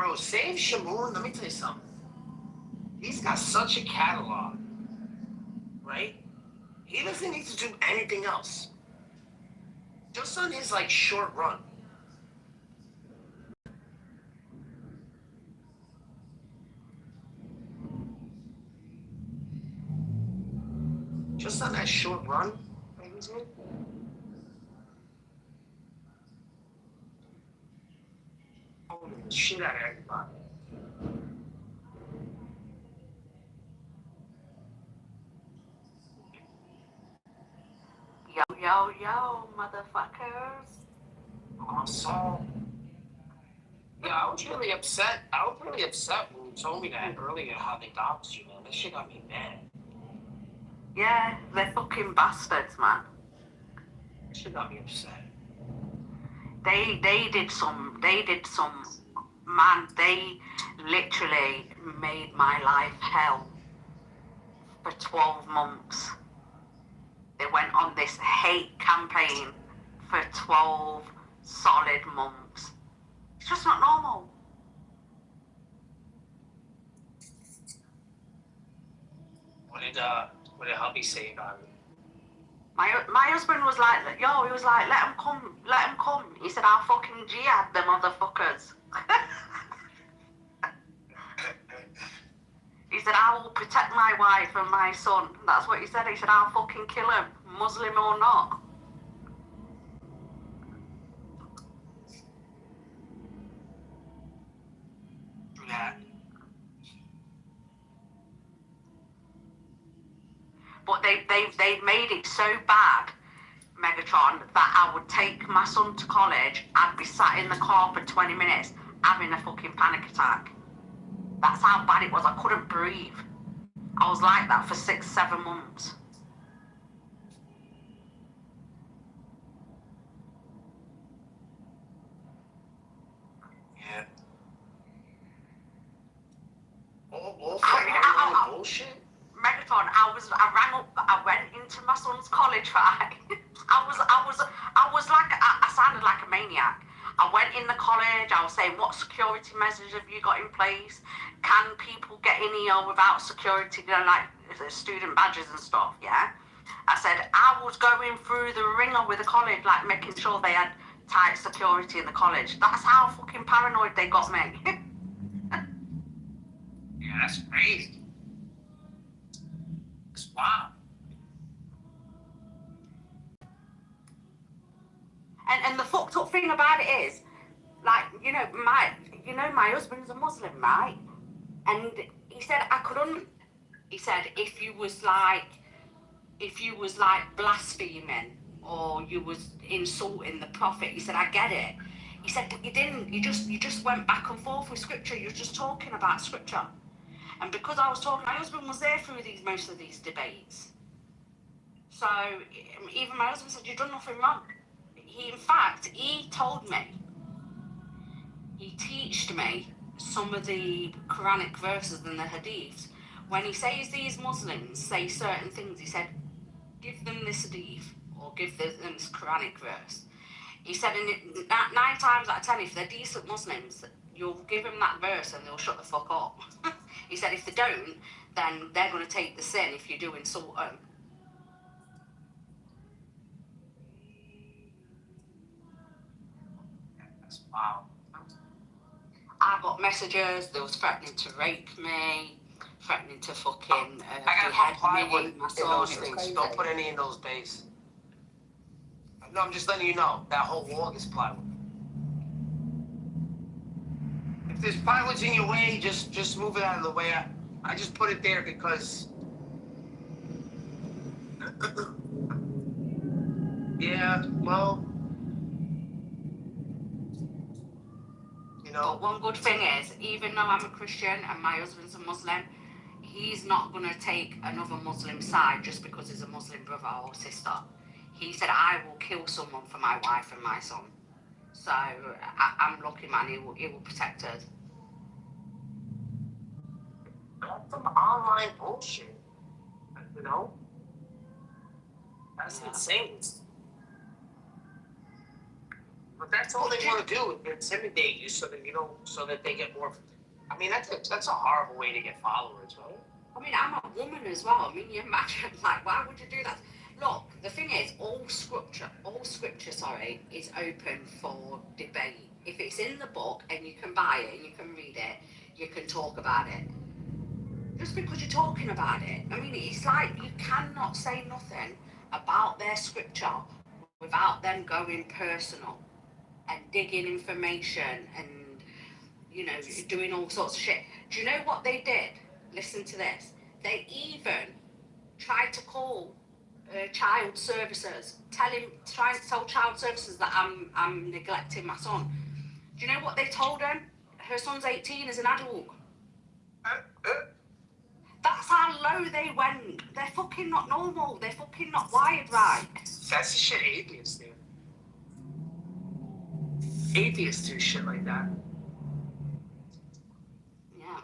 Bro, save Shamoon. Let me tell you something. He's got such a catalog, right? He doesn't need to do anything else. Just on his like short run. Just on that short run, owning the shit out of everybody. Yo, yo, yo, motherfuckers. So, yeah, I was really upset. I was really upset when you told me that earlier how they doxed you, man. That shit got me mad. Yeah, they're fucking bastards, man. That shit got me upset. They did some, man, they literally made my life hell for 12 months. They went on this hate campaign for 12 solid months. It's just not normal. What did hubby say about it? My husband was like, yo, he was like, let him come. He said, I'll fucking jihad the motherfuckers. He said, I will protect my wife and my son. That's what he said. He said, I'll fucking kill him, Muslim or not. Yeah. But they made it so bad, Megatron, that I would take my son to college. I'd be sat in the car for 20 minutes having a fucking panic attack. That's how bad it was. I couldn't breathe. I was like that for 6-7 months. Yeah. All for bullshit? Megatron, I went into my son's college I sounded like a maniac. I went in the college, I was saying, what security measures have you got in place? Can people get in here without security, like student badges and stuff, yeah? I said, I was going through the ringer with the college, like making sure they had tight security in the college. That's how fucking paranoid they got me. Yeah, that's crazy. That's wild. And the fucked up thing about it is, like, my husband's a Muslim, right? And he said he said if you was like blaspheming or you was insulting the prophet, he said, I get it. He said, but you didn't. You just went back and forth with scripture. You were just talking about scripture. And because I was talking, my husband was there through most of these debates. So even my husband said, you've done nothing wrong. In fact, he told me, he taught me some of the Quranic verses and the hadiths. When he says these Muslims say certain things, he said, give them this hadith or give them this Quranic verse. He said, 9 times out of 10, if they're decent Muslims, you'll give them that verse and they'll shut the fuck up. He said, if they don't, then they're going to take the sin if you do insult them. That's wild. I got messages, they was threatening to rape me, threatening to fucking I gotta comply with my in son. those things. Don't put any in those bays. No, I'm just letting you know that whole wall gets plywood. If there's plywood in your way, just move it out of the way. I just put it there because. Yeah, well. But one good thing is, even though I'm a Christian and my husband's a Muslim, he's not going to take another Muslim side just because he's a Muslim brother or sister. He said, I will kill someone for my wife and my son. So I'm lucky, man. He will protect us. That's some online bullshit. That's insane. But that's all they want to do, intimidate you so that you don't, so that they get more. I mean, that's a horrible way to get followers, right? I mean, I'm a woman as well. I mean, you imagine, like, why would you do that? Look, the thing is, all scripture, is open for debate. If it's in the book and you can buy it and you can read it, you can talk about it. Just because you're talking about it, I mean, it's like you cannot say nothing about their scripture without them going personal and digging information and, you know, doing all sorts of shit. Do you know what they did? Listen to this. They even tried to call child services, trying to tell child services that I'm neglecting my son. Do you know what they told them? Her son's 18 as an adult. That's how low they went. They're fucking not normal. They're fucking not wired right. That's the shit atheists do. Atheists do shit like that. Yeah.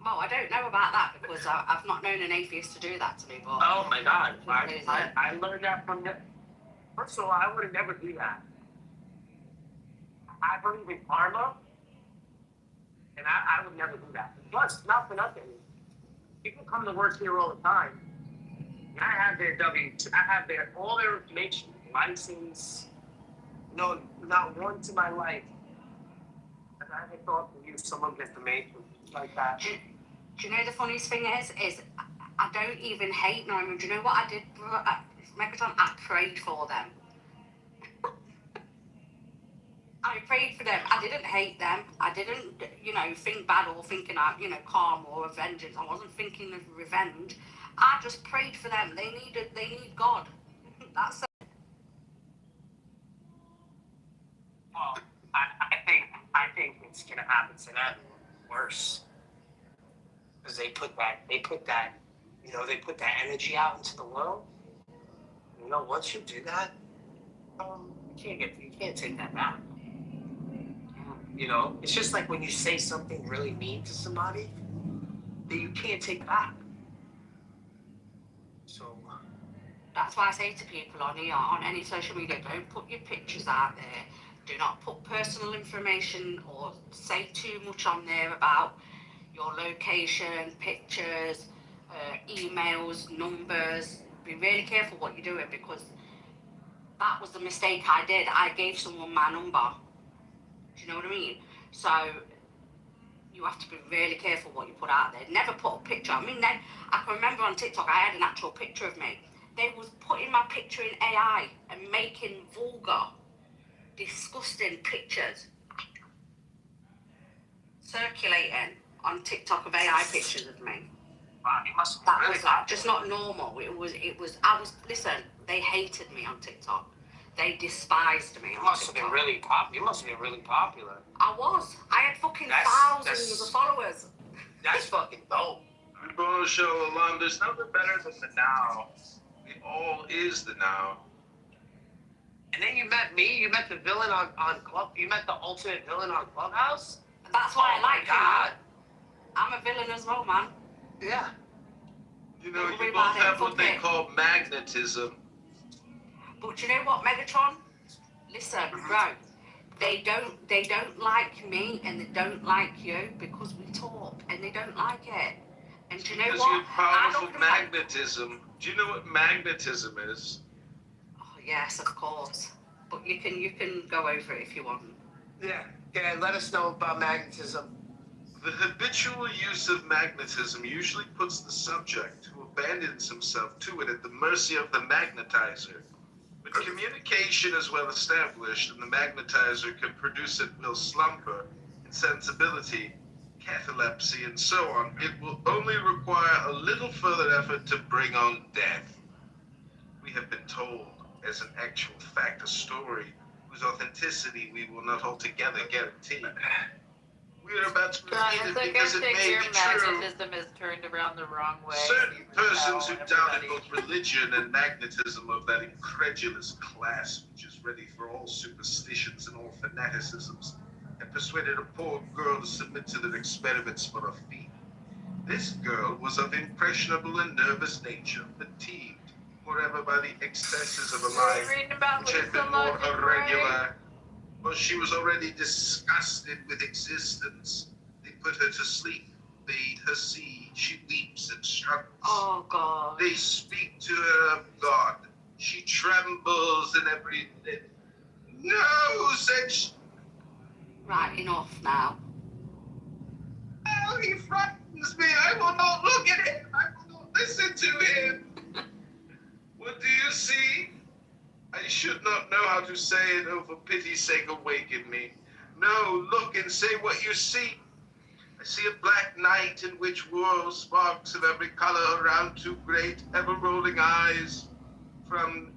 Well, I don't know about that because I've not known an atheist to do that to me. But oh my God, I learned that from the. First of all, I would never do that. I believe in karma, and I would never do that. Plus, not for nothing. People come to work here all the time. And I have their all their information, license. No, not once in my life have I ever thought to use someone's information like that. Do you know the funniest thing is I don't even hate Norman. Do you know what I did, Megatron? I prayed for them. I prayed for them. I didn't hate them. I didn't, you know, think bad or thinking out, you know, karma or vengeance. I wasn't thinking of revenge. I just prayed for them. They need God. That's it. Well, I think it's gonna happen to them worse. Because they put that, you know, they put that energy out into the world. You know, once you do that, you can't take that back. You know, it's just like when you say something really mean to somebody that you can't take back. So that's why I say to people on here, on any social media, don't put your pictures out there. Do not put personal information or say too much on there about your location, pictures, emails, numbers. Be really careful what you're doing because that was the mistake I did. I gave someone my number. Do you know what I mean? So you have to be really careful what you put out there. Never put a picture. I mean, then I can remember on TikTok I had an actual picture of me. They was putting my picture in AI and making vulgar, disgusting pictures circulating on TikTok of AI pictures of me. wow, you must That was like, just not normal. Listen, they hated me on TikTok. They despised me. You must have been really popular. I was. I had fucking thousands of followers. That's fucking dope. Bonjour, Alam. There's nothing better than the now. The all is the now. And then you met me. You met the villain on Club. You met the ultimate villain on Clubhouse. That's why I like God. you. I'm a villain as well, man. Yeah. You know, you both have what they call magnetism. But you know what, Megatron? Listen, bro. They don't like me and they don't like you because we talk and they don't like it. And do you know because what? You're powerful magnetism. Do you know what magnetism is? Oh yes, of course. But you can go over it if you want. Yeah. Let us know about magnetism. The habitual use of magnetism usually puts the subject who abandons himself to it at the mercy of the magnetizer. When communication is well established and the magnetizer can produce at will slumber, insensibility, catalepsy, and so on, it will only require a little further effort to bring on death. We have been told, as an actual fact, a story whose authenticity we will not altogether guarantee. We are about to repeat it because it may your be true. magnetism is turned around the wrong way. Certain persons who doubted both religion and magnetism of that incredulous class which is ready for all superstitions and all fanaticisms, and persuaded a poor girl to submit to their experiments for a fee. This girl was of impressionable and nervous nature, fatigued forever by the excesses of a life which had been more irregular But she was already disgusted with existence. They put her to sleep, bade her see. She weeps and struggles. Oh, God. They speak to her of God. She trembles in every limb. No, said she. Right, enough now. Oh, he frightens me. I will not look at him. I will not listen to him. What do you see? I should not know how to say it. Oh, for pity's sake, awaken me. No, look and say what you see. I see a black night in which whirl sparks of every color around two great, ever-rolling eyes. From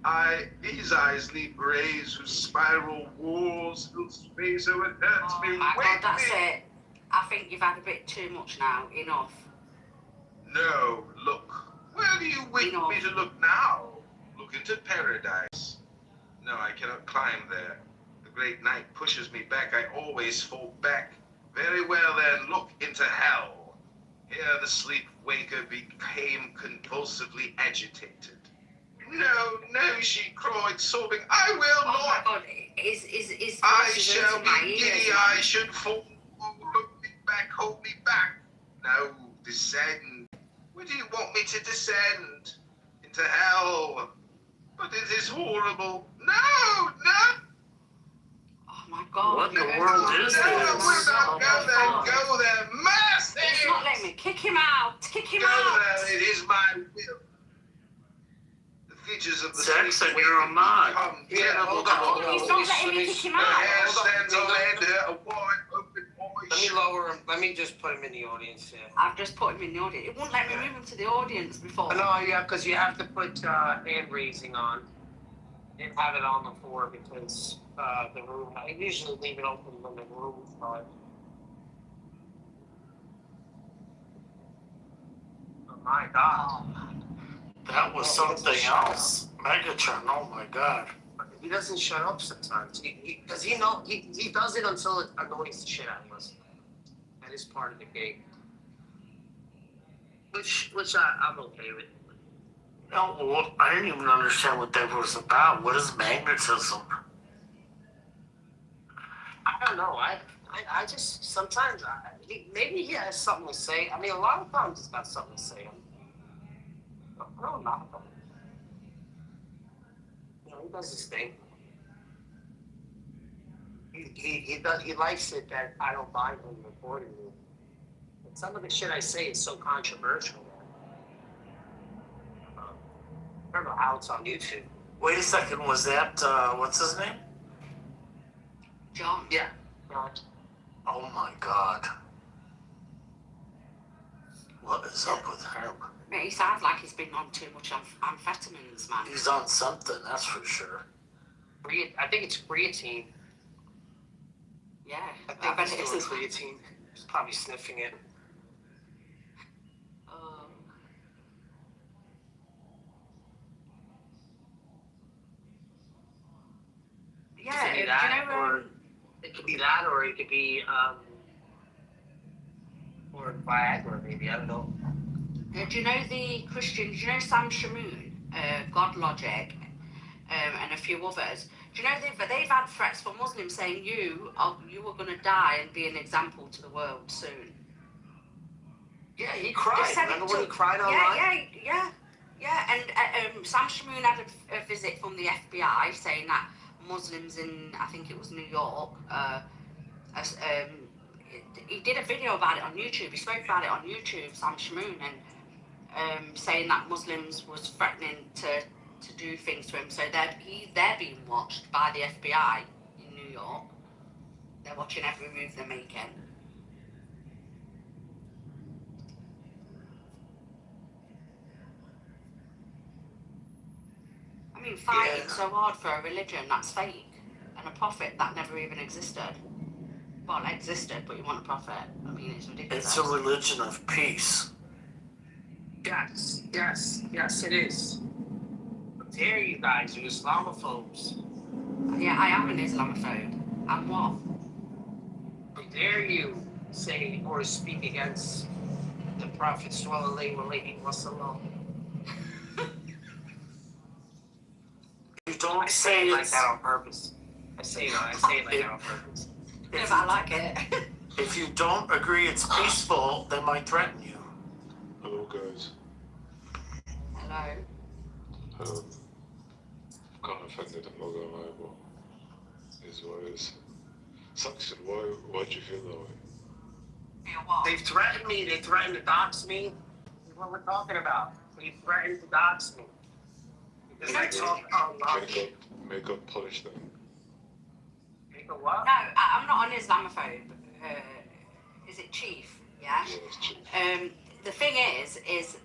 these eyes leap rays whose spiral walls fill space. Oh, it hurts me. My God, Wake that's me. it. I think you've had a bit too much now. Enough. No, look. Where do you wish me to look now? Look into paradise. No, I cannot climb there. The great night pushes me back. I always fall back. Very well then, look into hell. Here the sleep-waker became convulsively agitated. No, no, she cried, sobbing, I will Oh, not. my God. I shall be giddy, I should fall. Hold me back, hold me back. No, descend. Where do you want me to descend? Into hell. But it is horrible. No, no. Oh, my God. What in the world is No, I this? will not go there. Mercy! He's not letting me. Kick him out. Kick him Go out. there, it is my will. The features of the Jackson, sleep you're a mod. become Yeah, terrible. hold on, Oh, he's not letting me kick him Her out. hair Hold on, stands on hold on. end, her a wide open Let me voice. lower him. Let me just put him in the audience. Yeah. I've just put him in the audience. It wouldn't let me move him to the audience before. No, yeah, because you have to put hand raising on and have it on the floor because the room. I usually leave it open when the room starts. Oh my God. That was something else. Megatron, oh my God. He doesn't shut up sometimes. He does it until it annoys the shit out of us. That is part of the game. Which I'm okay with. No, well, I didn't even understand what that was about. What is magnetism? I don't know. I just sometimes maybe he has something to say. I mean, a lot of times he's got something to say. I don't know. You know, he does his thing. He likes it that I don't mind him recording me. And some of the shit I say is so controversial. I don't know how it's on YouTube. Wait a second, was that, what's his name? John. Yeah. Oh my God. What is up with him? Mate, he sounds like he's been on too much amphetamines, man. He's on something, that's for sure. I think it's creatine. Yeah. I think bet it's it doing is. creatine. He's probably sniffing it. Yeah, It could be do that, you know, or it could be that, or it could be or Viagra, maybe. I don't know. do you know the Christian, do you know Sam Shamoon, God Logic, and a few others? Do you know they've had threats from Muslims saying you are going to die and be an example to the world soon? Yeah, he cried. Remember when he cried online? Yeah. And Sam Shamoon had a visit from the FBI saying that Muslims in, I think it was New York, he did a video about it on YouTube. He spoke about it on YouTube, Sam Shamoon, and saying that Muslims was threatening to do things to him. So they're being watched by the FBI in New York. They're watching every move they're making. I mean, fighting so hard for a religion that's fake and a prophet that never even existed. Well, it existed, but you want a prophet. I mean, it's ridiculous. It's a religion of peace. Yes, it is. How dare you guys, you Islamophobes? Yeah, I am an Islamophobe. I'm what? How dare you say or speak against the Prophet sallallahu alaihi wasallam? You don't I say it like it's... that on purpose. I say it like that on purpose. Yeah, but I like it. If you don't agree it's peaceful, they might threaten you. Hello, guys. Hello. Kind of offended, I'm not gonna lie, but it's what it is. Saxon, why'd you feel that way? They've threatened me. They threatened to dox me. What we're talking about? They threatened to dox me. Because I talk online. Make up punish them. Make a what? No, I'm not an Islamophobe. Is it Chief? Yeah. Yeah, it's Chief. The thing is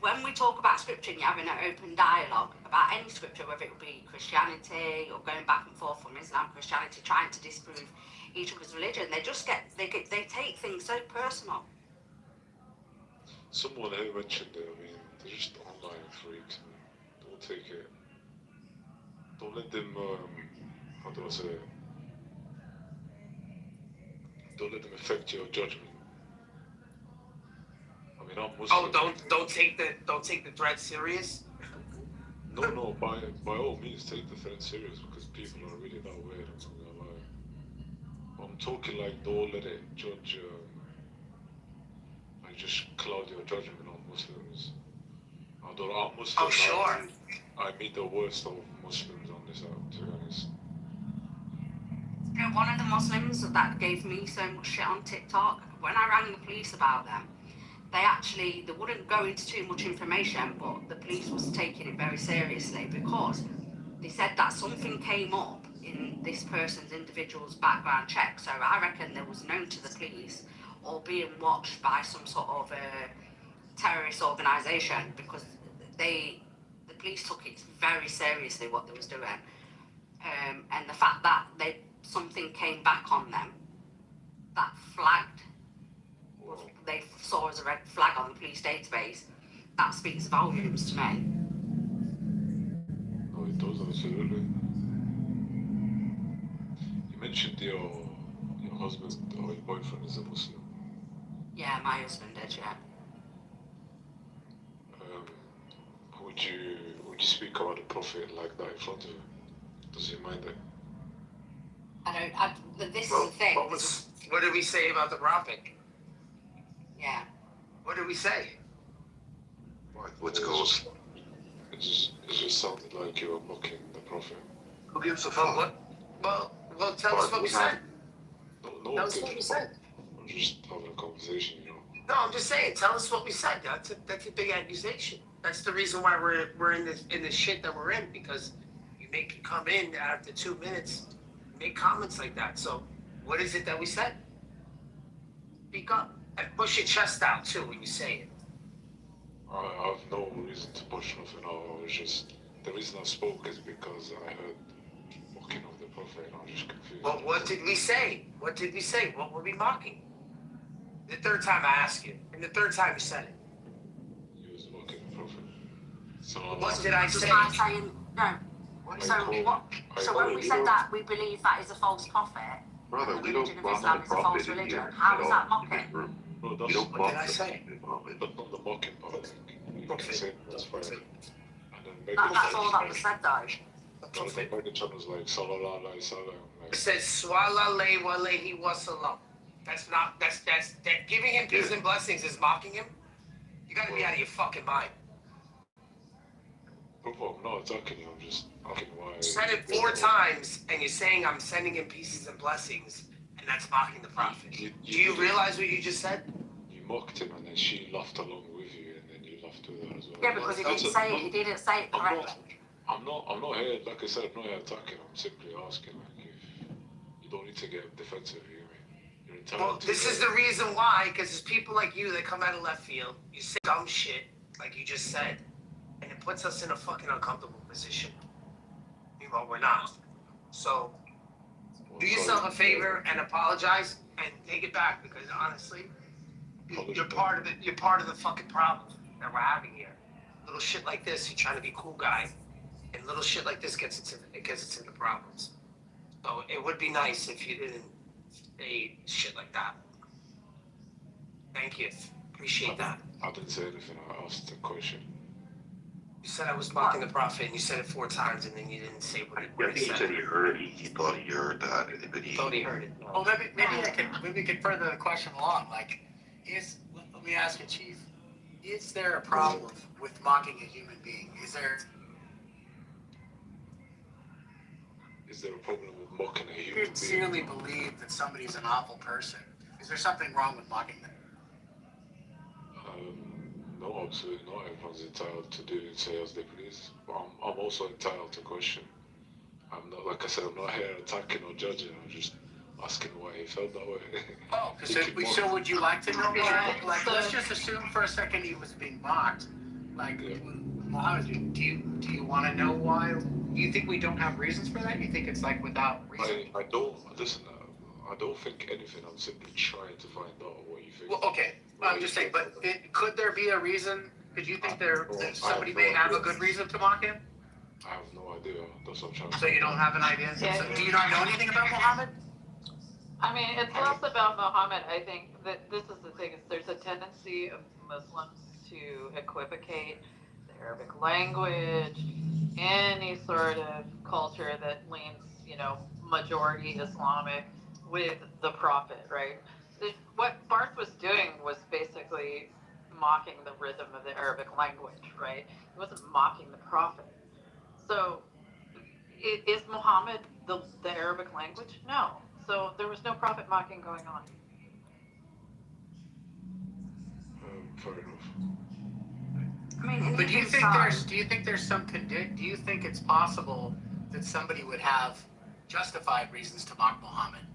when we talk about scripture and you're having an open dialogue about any scripture, whether it be Christianity or going back and forth from Islam, Christianity, trying to disprove each other's religion, they take things so personal. Someone here mentioned it, I mean, they're just online freaks, man. Don't take it. Don't let them, how do I say it? Don't let them affect your judgment. I mean, I'm Muslim. Oh, don't take the threat serious. No, by all means, take the threat serious because people are really that weird. I'm not gonna lie. But I'm talking like don't let it judge, like just cloud your judgment on Muslims. Although I'm Muslim, Oh, sure. I meet the worst of Muslims on this app, to be honest. You know, one of the Muslims that gave me so much shit on TikTok, when I rang the police about them, they wouldn't go into too much information, but the police was taking it very seriously because they said that something came up in this person's individual's background check. So I reckon there was known to the police or being watched by some sort of terrorist organisation because the police took it very seriously what they was doing. And the fact that something came back on them that flagged, they saw as a red flag on the police database, that speaks volumes to me. No, it does, absolutely. You mentioned your husband or your boyfriend is a Muslim. Yeah, my husband did, yeah. Would you speak about the Prophet like that in front of him? Does he mind it? This is the thing. What did we say about the Prophet? Yeah. What did we say? Let's go. It just sounded like you were mocking the Prophet. Who gives a Well, fuck? well, tell us what we said. No, Tell us what we said. I'm just having a conversation, you know. No, I'm just saying. Tell us what we said. That's a big accusation. That's the reason why we're in this shit that we're in, because you come in after 2 minutes, make comments like that. So what is it that we said? Speak up and push your chest out too when you say it. I have no reason to push nothing out. I was just, the reason I spoke is because I heard mocking of the Prophet and I was just confused. Well, what did we say? What did we say? What were we mocking? The third time I asked you, and the third time you said it. You was mocking the Prophet. So What did I say? Just by saying, no. So when we said that we believe that is a false prophet, Brother, and the we religion don't of Islam mock is the a false prophet in religion, here how at is all. that mocking? No, We that's, don't What mock did I the say? prophet. that's not the mocking part. You can say that's fine. And then That's all that was said though. Megatron was like, Sallallahu Alaihi Wasallam. It says swalla lay walehi wasalam. That's giving him peace and blessings is mocking him. You gotta be out of your fucking mind. Bro, I'm not attacking you, I'm just asking why. You said it 4 times, and you're saying I'm sending him pieces and blessings, and that's mocking the Prophet. Do you realize what you just said? You mocked him, and then she laughed along with you, and then you laughed with her as well. Yeah, because he didn't say it correctly. I'm not here, like I said, I'm not here attacking. I'm simply asking, like, if you don't need to get defensive, you mean? You're entitled Well, to this is the reason why, because there's people like you that come out of left field, you say dumb shit, like you just said, and it puts us in a fucking uncomfortable position. Meanwhile, we're not. So, do yourself a favor and apologize and take it back, because honestly, you're part of it. You're part of the fucking problem that we're having here. Little shit like this, you're trying to be cool guy, and little shit like this gets into problems. So it would be nice if you didn't say shit like that. Thank you. Appreciate that. I didn't say anything, I asked a question. You said I was mocking the prophet, and you said it 4 times, and then you didn't say what I it think he said he heard. He thought he heard that, but he thought he heard it. Well, maybe we could further the question along. Like, let me ask you, Chief, is there a problem with mocking a human being? Is there a problem with mocking a If human you being? sincerely believe that somebody's an awful person, is there something wrong with mocking them? No, absolutely not. Everyone's entitled to do and say as they please. But I'm also entitled to question. I'm not, like I said, I'm not here attacking or judging. I'm just asking why he felt that way. Oh, so would you like to know why? Like, let's just assume for a second he was being mocked. Like, Mohammed, do you want to know why? Do you think we don't have reasons for that? You think it's like without reason? I don't, listen, I don't think anything. I'm simply trying to find out what you think. Well, okay. I'm just saying, but could there be a reason? Could you think somebody may have a good reason to mock him? I have no idea. That's what I'm trying to So you don't have an idea? Yeah. So do you not know anything about Muhammad? I mean, it's less about Muhammad. I think that this is the thing, is there's a tendency of Muslims to equivocate the Arabic language, any sort of culture that leans, majority Islamic with the Prophet, right? What Barth was doing was basically mocking the rhythm of the Arabic language, right? He wasn't mocking the Prophet. So, is Muhammad the Arabic language? No. So there was no prophet mocking going on. Fair enough. I mean, but do you think it's possible that somebody would have justified reasons to mock Muhammad?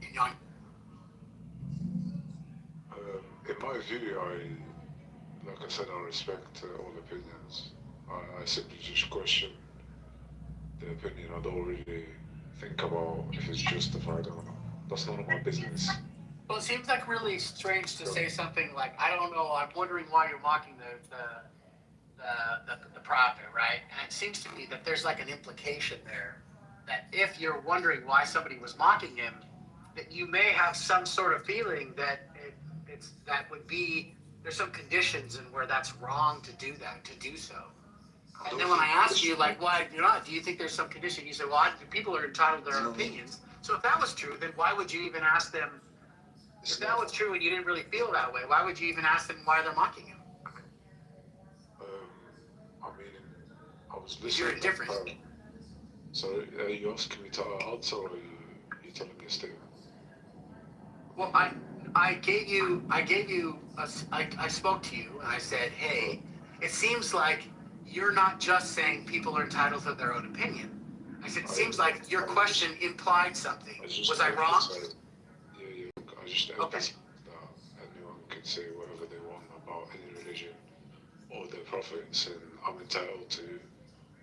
In my view, like I said, I respect all opinions. I simply just question the opinion. I don't really think about if it's justified or not. That's none of my business. Well, it seems like really strange to say something like, I don't know, I'm wondering why you're mocking the prophet, right? And it seems to me that there's like an implication there that if you're wondering why somebody was mocking him, that you may have some sort of feeling that there's some conditions in where that's wrong to do so. And then when I ask you, like, why do you think there's some condition? You say, well, people are entitled to their own opinions. So if that was true, then why would you even ask them? If that was true and you didn't really feel that way, why would you even ask them why they're mocking him? I mean, I was listening. You're indifferent. So are you asking me to answer, or are you telling me a statement? Well, I spoke to you and I said, hey, it seems like you're not just saying people are entitled to their own opinion. I said, it seems like your question implied something. Was I wrong? Yeah. I just emphasized that anyone can say whatever they want about any religion or their prophets, and I'm entitled to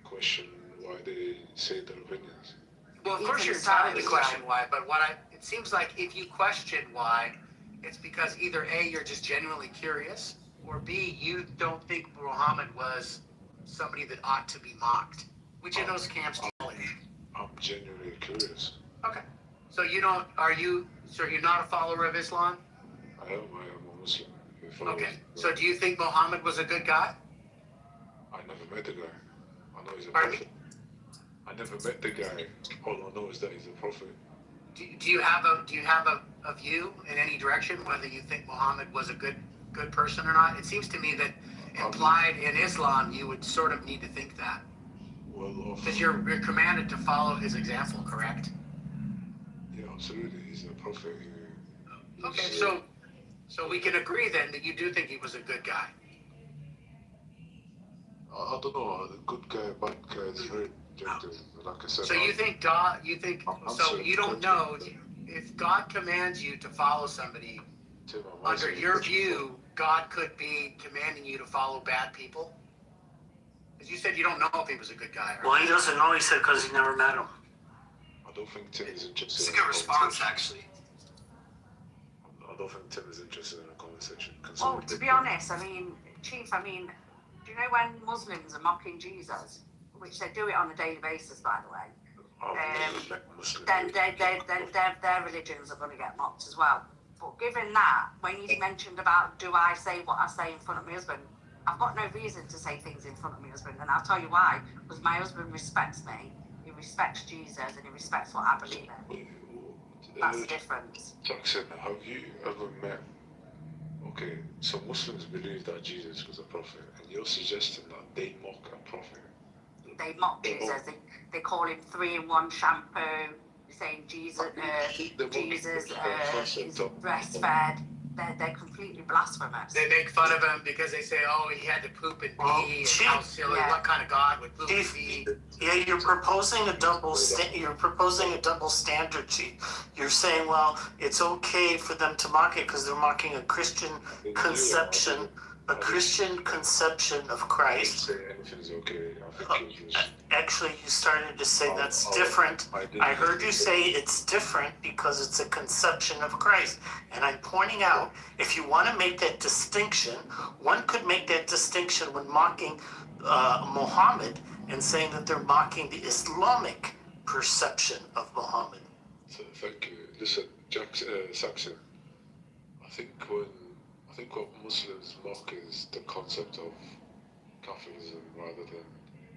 question why they say their opinions. Well, of course you're entitled to question why, but it seems like if you question why, it's because either A, you're just genuinely curious, or B, you don't think Muhammad was somebody that ought to be mocked. Which of those camps do you fall in? I'm genuinely curious. Okay. So you're not a follower of Islam? I am a Muslim. Okay. So do you think Muhammad was a good guy? I never met the guy. I know he's a Pardon prophet. I never met the guy. All I know is that he's a prophet. Do you have a view in any direction whether you think Muhammad was a good person or not? It seems to me that implied in Islam you would sort of need to think that. Well, because you're commanded to follow his example, correct? Yeah, absolutely. He's a prophet. Okay, so we can agree then that you do think he was a good guy. I don't know. Good guy, bad guy is very objective. Like I said. So you think God? You don't know if God commands you to follow somebody. Under your view, God could be commanding you to follow bad people. Because you said you don't know if he was a good guy. Well, he doesn't know. He said because he never met him. I don't think Tim is interested. It's a good response, actually. I don't think Tim is interested in a conversation. Well, to be honest, I mean, Chief, do you know when Muslims are mocking Jesus, which they do it on a daily basis, by the way, then their religions are going to get mocked as well. But given that, when you mentioned about do I say what I say in front of my husband, I've got no reason to say things in front of my husband, and I'll tell you why. Because my husband respects me, he respects Jesus, and he respects what I believe in. That's the difference. Jackson, have you ever met? Okay, so Muslims believe that Jesus was a prophet, and you're suggesting that they mock a prophet. They mock Jesus. They call him 3-in-1 shampoo. They're saying Jesus is breastfed. They're completely blasphemous. They make fun of him because they say, "Oh, he had to poop and pee, and how silly! Yeah. What kind of God would poop and pee?" Yeah, you're proposing a double standard, Chief. You're saying, well, it's okay for them to mock it because they're mocking a Christian conception of Christ. I didn't say anything's okay. I think it was Actually, you started to say that's different. I heard you say it's different because it's a conception of Christ. And I'm pointing out, if you want to make that distinction, one could make that distinction when mocking Muhammad and saying that they're mocking the Islamic perception of Muhammad. So thank you. Listen, Saxon, I think what Muslims mock is the concept of Catholicism rather than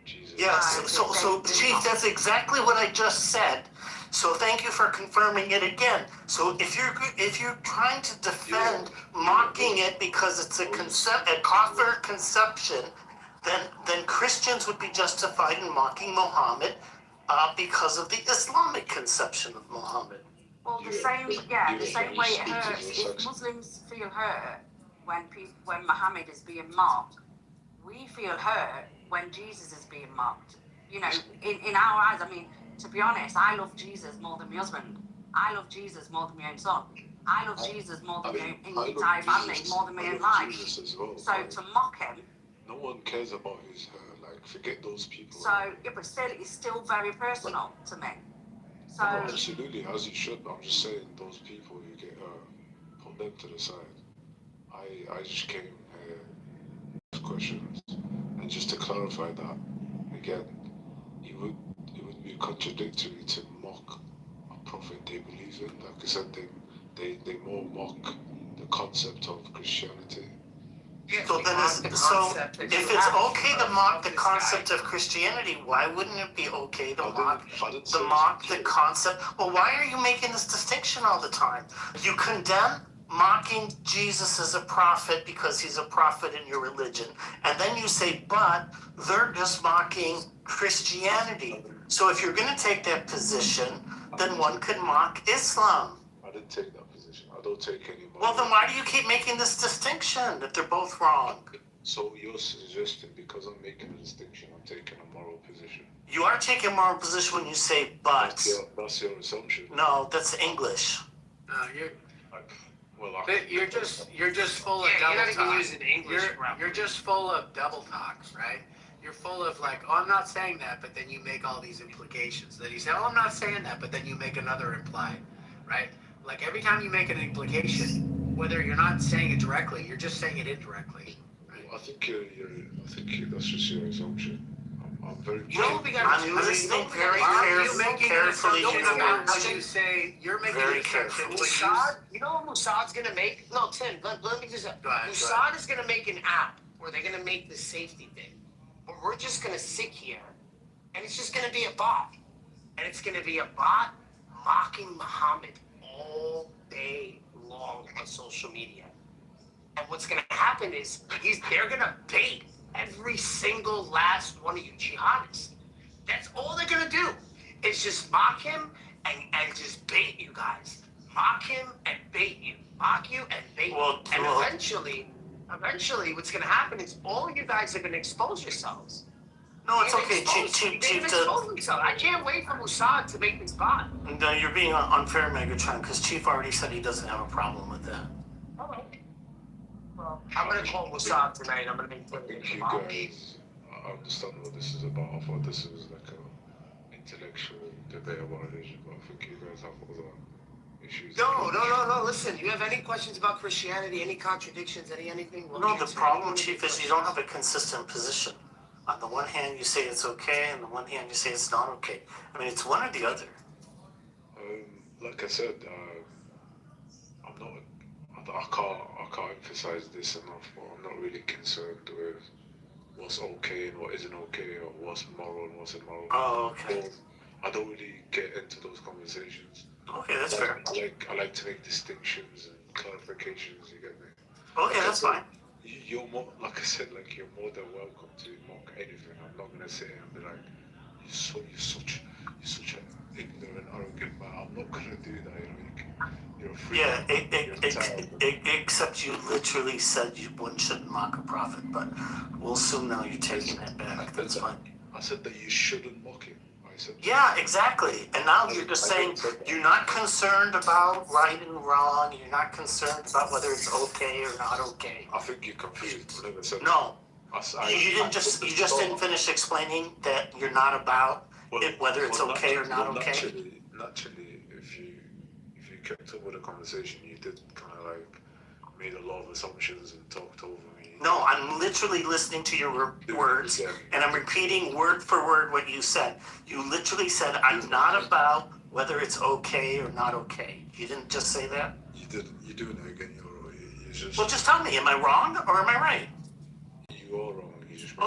Jesus. Yes, so Chief, that's exactly what I just said. So thank you for confirming it again. So if you're trying to defend mocking it because it's a Kafir conception, then Christians would be justified in mocking Muhammad because of the Islamic conception of Muhammad. Well, the same way it hurts. If Muslims feel hurt when Muhammad is being mocked, we feel hurt when Jesus is being mocked. You know, in our eyes, I mean, to be honest, I love Jesus more than my husband. I love Jesus more than my own son. I love Jesus more than my entire family, more than my own life. So to mock him, no one cares about his forget those people. So yeah, but still, it's still very personal to me. So no, absolutely, as it should. I'm just saying, those people, you get put them to the side. I just came here with questions, and just to clarify that again, it would be contradictory to mock a prophet they believe in. Like I said, they more mock the concept of Christianity. So if it's okay to mock the concept of Christianity, why wouldn't it be okay to mock the concept? Well, why are you making this distinction all the time? You condemn mocking Jesus as a prophet because he's a prophet in your religion, and then you say, but they're just mocking Christianity. So if you're going to take that position, then one could mock Islam. I didn't take that position. I don't take any more. Well, then why do you keep making this distinction if they're both wrong? So you're suggesting because I'm making a distinction, I'm taking a moral position. You are taking a moral position when you say but. That's your assumption. No, that's English. No, you're just full of double talk. You're not even using English. You're just full of double talks, right? You're full of like, oh, I'm not saying that, but then you make all these implications. Then you say, oh, I'm not saying that, but then you make another imply, right? Like every time you make an implication, whether you're not saying it directly, you're just saying it indirectly. Right? I think that's just your assumption. I'm very. I'm listening very carefully. What you say, you're making an assumption. You know what Mossad's gonna make? No, Tim, let me just. Mossad is gonna make an app where they're gonna make the safety thing. But we're just gonna sit here, and it's just gonna be a bot, and it's gonna be a bot mocking Muhammad all day long on social media. And what's gonna happen is they're gonna bait every single last one of you jihadists. That's all they're gonna do. Is just mock him and just bait you guys. Mock him and bait you. Mock you and bait you. And eventually what's gonna happen is all of you guys are gonna expose yourselves. No, it's okay, Chief. I can't wait for Mossad to make this bot. No, you're being unfair, Megatron, because Chief already said he doesn't have a problem with that. All right. Well, I'm gonna call Mossad tonight. I'm gonna make I think you guys understand what this is about. I thought this was like an intellectual debate about religion, but I think you guys have other issues. No. Listen, you have any questions about Christianity, any contradictions, anything? No, the problem, Chief, is you don't have a consistent position. On the one hand, you say it's okay, and on the one hand, you say it's not okay. I mean, it's one or the other. Like I said, I'm can't emphasize this enough, but I'm not really concerned with what's okay and what isn't okay, or what's moral and what's immoral. Oh, okay. So I don't really get into those conversations. Okay, that's fair. I like to make distinctions and clarifications. You get me? Okay, that's fine. You're more, like I said, like you're more than welcome to mock anything. I'm not gonna sit here and be like, you're such an ignorant, arrogant man. I'm not gonna do that. You're a freak. Yeah, except you literally said one shouldn't mock a prophet, but we'll assume now you're taking it back. That's fine. I said that you shouldn't mock him. Yeah, exactly. And now you're just saying you're not concerned about right and wrong. You're not concerned about whether it's okay or not okay. I think you're confused. I never said no. You just didn't finish explaining that you're not about whether it's okay or not okay. Naturally, if you kept up with the conversation, you did kind of like made a lot of assumptions and talked over me. No, I'm literally listening to your words, and I'm repeating word for word what you said. You literally said, I'm not about whether it's okay or not okay. You didn't just say that? You did. You're doing it again. Well, just tell me, am I wrong or am I right? You are wrong.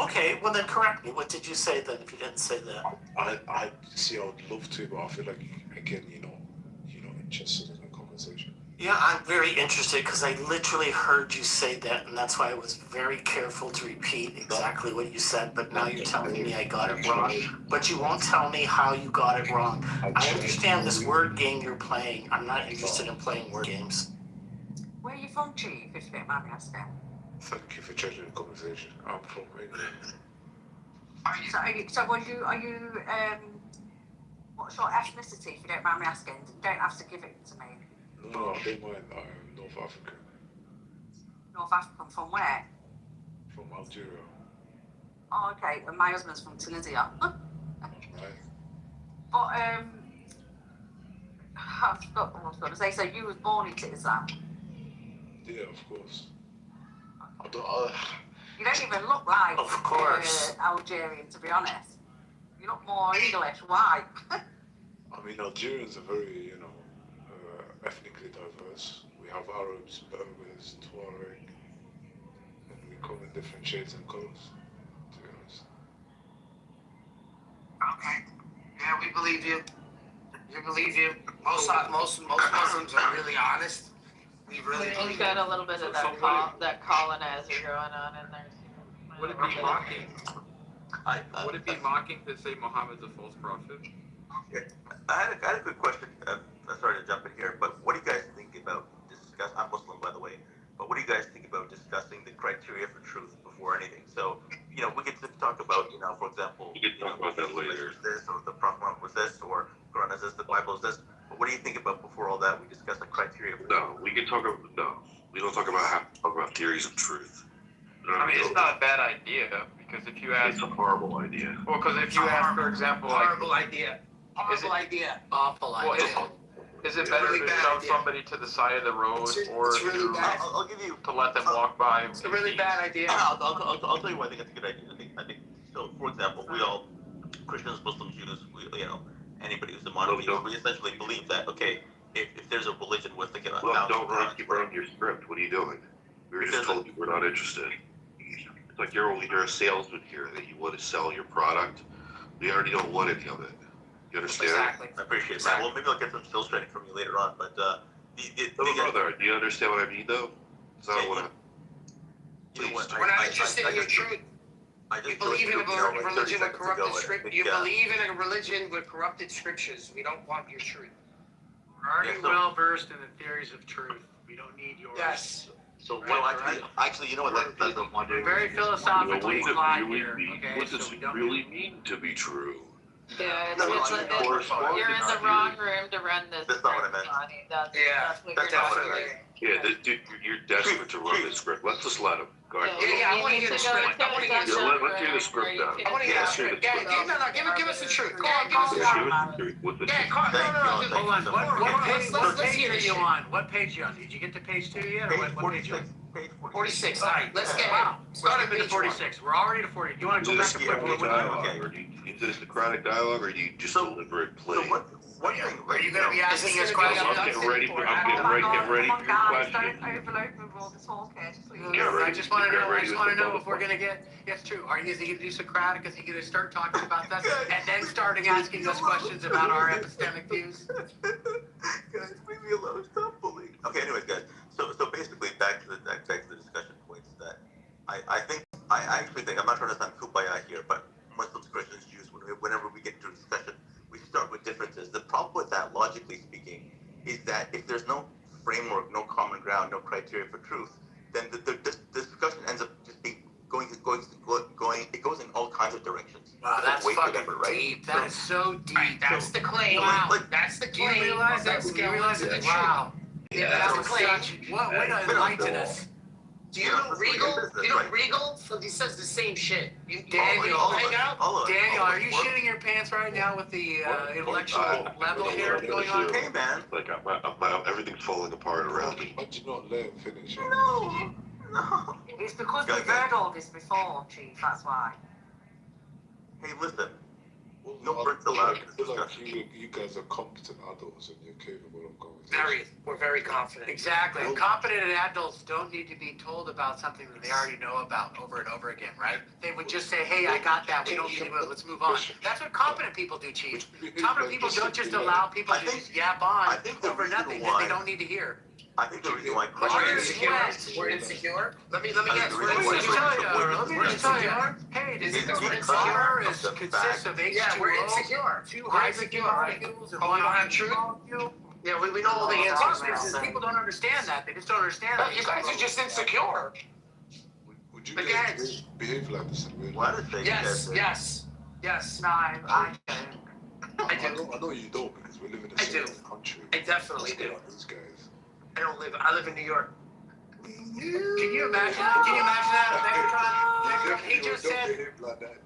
Okay, well then correct me. What did you say then if you didn't say that? I see, I would love to, but I feel like, again, you're not interested in the conversation. Yeah, I'm very interested because I literally heard you say that, and that's why I was very careful to repeat exactly what you said, but now you're telling me I got it wrong. But you won't tell me how you got it wrong. I understand this word game you're playing. I'm not interested in playing word games. Where are you from, Chief, if you don't mind me asking? Thank you for changing the conversation. I'm from England. So are you, what's your ethnicity, if you don't mind me asking? You don't have to give it to me. No, I don't mind. I am North African. North African, from where? From Algeria. Oh, okay. And my husband's from Tunisia. Right. But, I forgot what I was going to say. So you was born into Islam? Yeah, of course. You don't even look like of course. Algerian, to be honest. You look more English. Why? I mean, Algerians are very, ethnically diverse. We have Arabs, Berbers, Tuareg, and we come in different shades and colors, to be honest. Okay. Yeah, we believe you. We believe you. Most Muslims are really honest. We really You've got a little bit of that colonizer going on in there. Would it be mocking? Would it be mocking to say Muhammad's a false prophet? Yeah. I had a good question. Sorry to jump in here, but what do you guys think about I'm Muslim, by the way, but what do you guys think about discussing the criteria for truth before anything? So, we could talk about, for example, we could talk about that later. This, or the Prophet was this, or Quran is this, the Bible is this. But what do you think about before all that? We discuss the criteria. We don't talk about theories of truth. I mean, it's not a bad idea, because if you ask... It's a horrible idea. Well, because if you ask, for example, Horrible idea. Awful idea. Is it better to shove somebody to the side of the road, or really I'll give you to let them walk by? It's a really bad idea. I'll tell you why I think it's a good idea. I think so. For example, we all Christians, Muslims, Jews, anybody who's a monotheist, we essentially believe that if there's a religion with don't burn your script. What are you doing? We were just told you we're not interested. It's like you're a salesman here, that you want to sell your product. We already don't want any of it. You understand? Exactly. I appreciate that. Well, maybe I'll get some skills training from you later on. But brother, do you understand what I mean, though? Is that what We're not interested in your truth. You believe in a religion with corrupted scriptures. You believe in a religion with corrupted scriptures. We don't want your truth. We're already well versed in the theories of truth. We don't need yours. Yes. So, actually, you know what? That's we're very philosophically inclined here. What does it really mean to be true? Yeah, you're in the wrong room to run this. That's not what I meant. That's what that's you're not what doing. I meant. Yeah, dude, you're desperate to run this script. Let's just let him. Go ahead. Yeah, I want to hear the script. Let's hear the script now. I want to hear the script. Give us the truth. Go on, give us the truth. Hold on. What page are you on? What page are you on? Did you get to page 2 yet? Or what page are you on? Page 46. All right, let's get Start at page 46. We're already to 40. Do you want to go back to 40? Is it a Socratic dialogue, or do you just deliberate play? What are you going to be asking us questions? I'm getting ready for your guys, question. don't overload me with all the talk here. Just leave Get ready. I just want to Get know. I ready just with want to the know if we're gonna get. Yes, true. Are you going to do Socratic? Is he going to start talking about that and then starting asking us questions about our epistemic views? Guys, leave me alone. Stop bullying. Okay, anyways, guys. So basically, back to the discussion points that I actually think I'm not trying to sound kumbaya here, but Muslims, Christians, Jews, whenever we get into a discussion, we start with differences. The problem with that, logically speaking, is that if there's no framework, no common ground, no criteria for truth, then the discussion ends up just being going. It goes in all kinds of directions. Wow, that's fucking right? deep. That is so deep. Right, that's the claim. Wow. That's the Do you claim. realize that? Do you realize that? Wow. Yeah, that's the claim. What way to enlighten us? Do you know Regal? You know Regal? He says the same shit. Daniel, hang out? Daniel, are you shitting your pants right now with the intellectual level here going on? Hey, man. Like, everything's falling apart around me. But you not let him finish. No. It's because we've heard all this before, Chief, that's why. Hey, listen. No Brits allowed in this I feel like discussion. you guys are competent adults and you're capable of going. We're very confident. Exactly. And competent adults don't need to be told about something that they already know about over and over again, right? They would just say, hey, I got that. We don't need to, let's move on. That's what competent people do, Chief. Competent people don't just allow people to just yap on over nothing that they don't need to hear. I think the reason why We're insecure. Let me guess. Let me just tell you. Hey, this water consists of H2O. Yeah, we're insecure. Two hydrogen molecules and one we don't have oxygen truth? molecule. Yeah, we know all the The answers. problem is people don't understand that. They just don't understand that. You guys are just insecure. Would you But guys guys- behave like this in real Why life? did they Yes. No, I don't. I know you don't because we live in a I do. safe country. I definitely Just do. like these guys. I live in New York. Can you imagine that, Megatron? He just said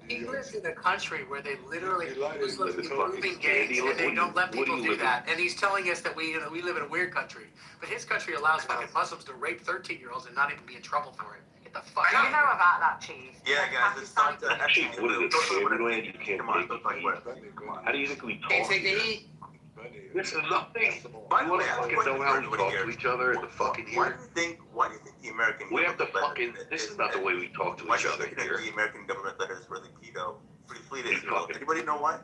he lives in a country where they literally Muslims be moving gangs and they don't let people do that. And he's telling us that we live in a weird country. But his country allows fucking Muslims to rape 13-year-olds and not even be in trouble for it. Get the fuck Do you know out. about that, Chief? Yeah, guys, it's not actually. What is it? Favorite you can't Come on, take don't the talk heat. about it. How do you think we Can't talk? take the heat. This is nothing. By We the want way, to I have a fucking question know for how we everybody talk here. to each other in the fucking Why here. do you think the American We have to government fucking. This is not the way we talk to Why each do you other think that here. the American government letters really veto free fleet Israel? Anybody know why?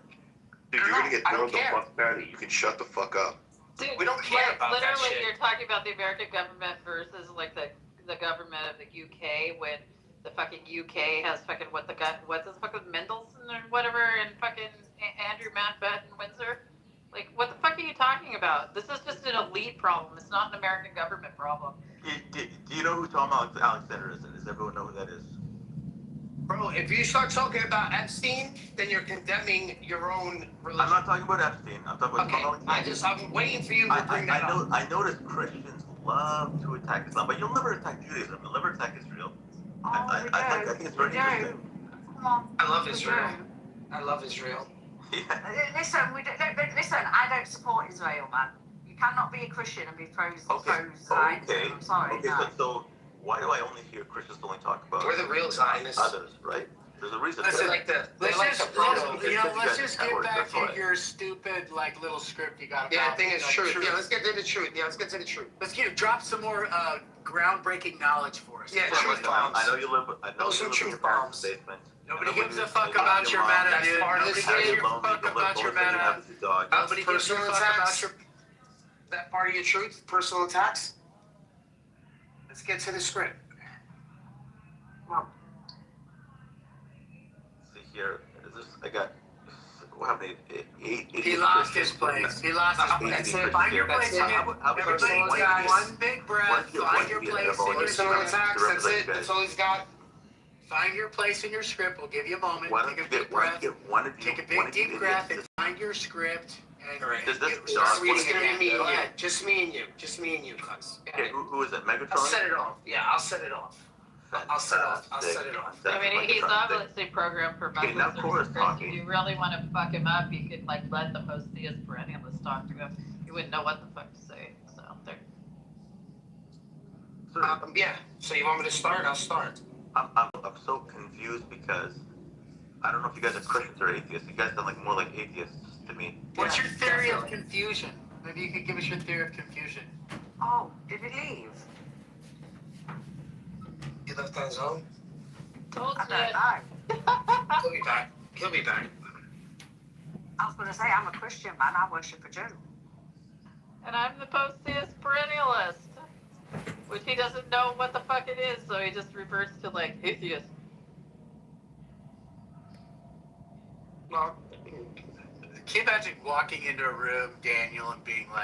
Dude, you're gonna get I don't thrown the care. fuck out. You can shut the fuck up. Dude, We don't care about that literally, shit. you're talking about the American government versus like the government of the UK when the fucking UK has fucking what's this fucking Mendelssohn or whatever and fucking Andrew Mountbatten Windsor. Like, what the fuck are you talking about? This is just an elite problem. It's not an American government problem. Do you know who Tom Alexander is? And does everyone know who that is? Bro, if you start talking about Epstein, then you're condemning your own religion. I'm not talking about Epstein. I'm talking about Tom Alexander. I'm waiting for you to bring that up. I notice Christians love to attack Islam, but you'll never attack Judaism. You'll never attack Israel. I think it's very interesting. Come on. I love Israel. I love Israel. Listen, listen, I don't support Israel, man. You cannot be a Christian and be pro-Zionism. I'm sorry, Okay, no. so why do I only hear Christians only talk about We're the real Zionists. others, right? There's a reason for Listen, that. like Let's Let's just get get back that's to why. your stupid like little script you got. Yeah, I about, think it's you know, true. Yeah, let's get to the truth. Yeah, let's get to the truth. Let's drop some more groundbreaking knowledge for us. Yeah, truth bombs. I know you live. I know Those you are live in truth your parents' bombs. basement. Nobody I know gives when a you fuck sleep about with your mom, meta, That's dude. part of Nobody the gives shit. a fuck about your meta. Nobody gives a Personal fuck about attacks. your. That part of your truth, personal attacks. Let's get to the script. See here. I got. What happened? He lost his place. He lost his place. That's it. Find your That's place it. in it. Everybody take one big breath. Find your place in your Personal script. attacks. That's it. That's all he's got. Find your place in your script. We'll give you a moment. Why don't Take a you big get one? breath. Take a big deep breath and find your script. And Does this start reading It's gonna again. be me Go and you. ahead. Just me and you. Just me and you, cuz. Okay, who is it? Megatron? I'll set it off. Yeah, I'll set it off. I'll set it off. I mean, he's obviously programmed for Okay, now Muslims. Cora's If talking. you really want to fuck him up, you could like let the host theist perennialist talk to him. You wouldn't know what the fuck to say. So there. Yeah. So you want me to start? I'll start. I'm so confused because I don't know if you guys are Christians or atheists. You guys sound like more like atheists to me. What's your theory of definitely. confusion? Maybe you could give us your theory of confusion. Oh, did he leave? He left on his own. Told I you. don't know. He'll be back. He'll be back. I was going to say, I'm a Christian man. I worship a Jew. And I'm the post-theist perennialist, which he doesn't know what the fuck it is, so he just reverts to like atheist. Well, Can you imagine walking into a room, Daniel, and being like,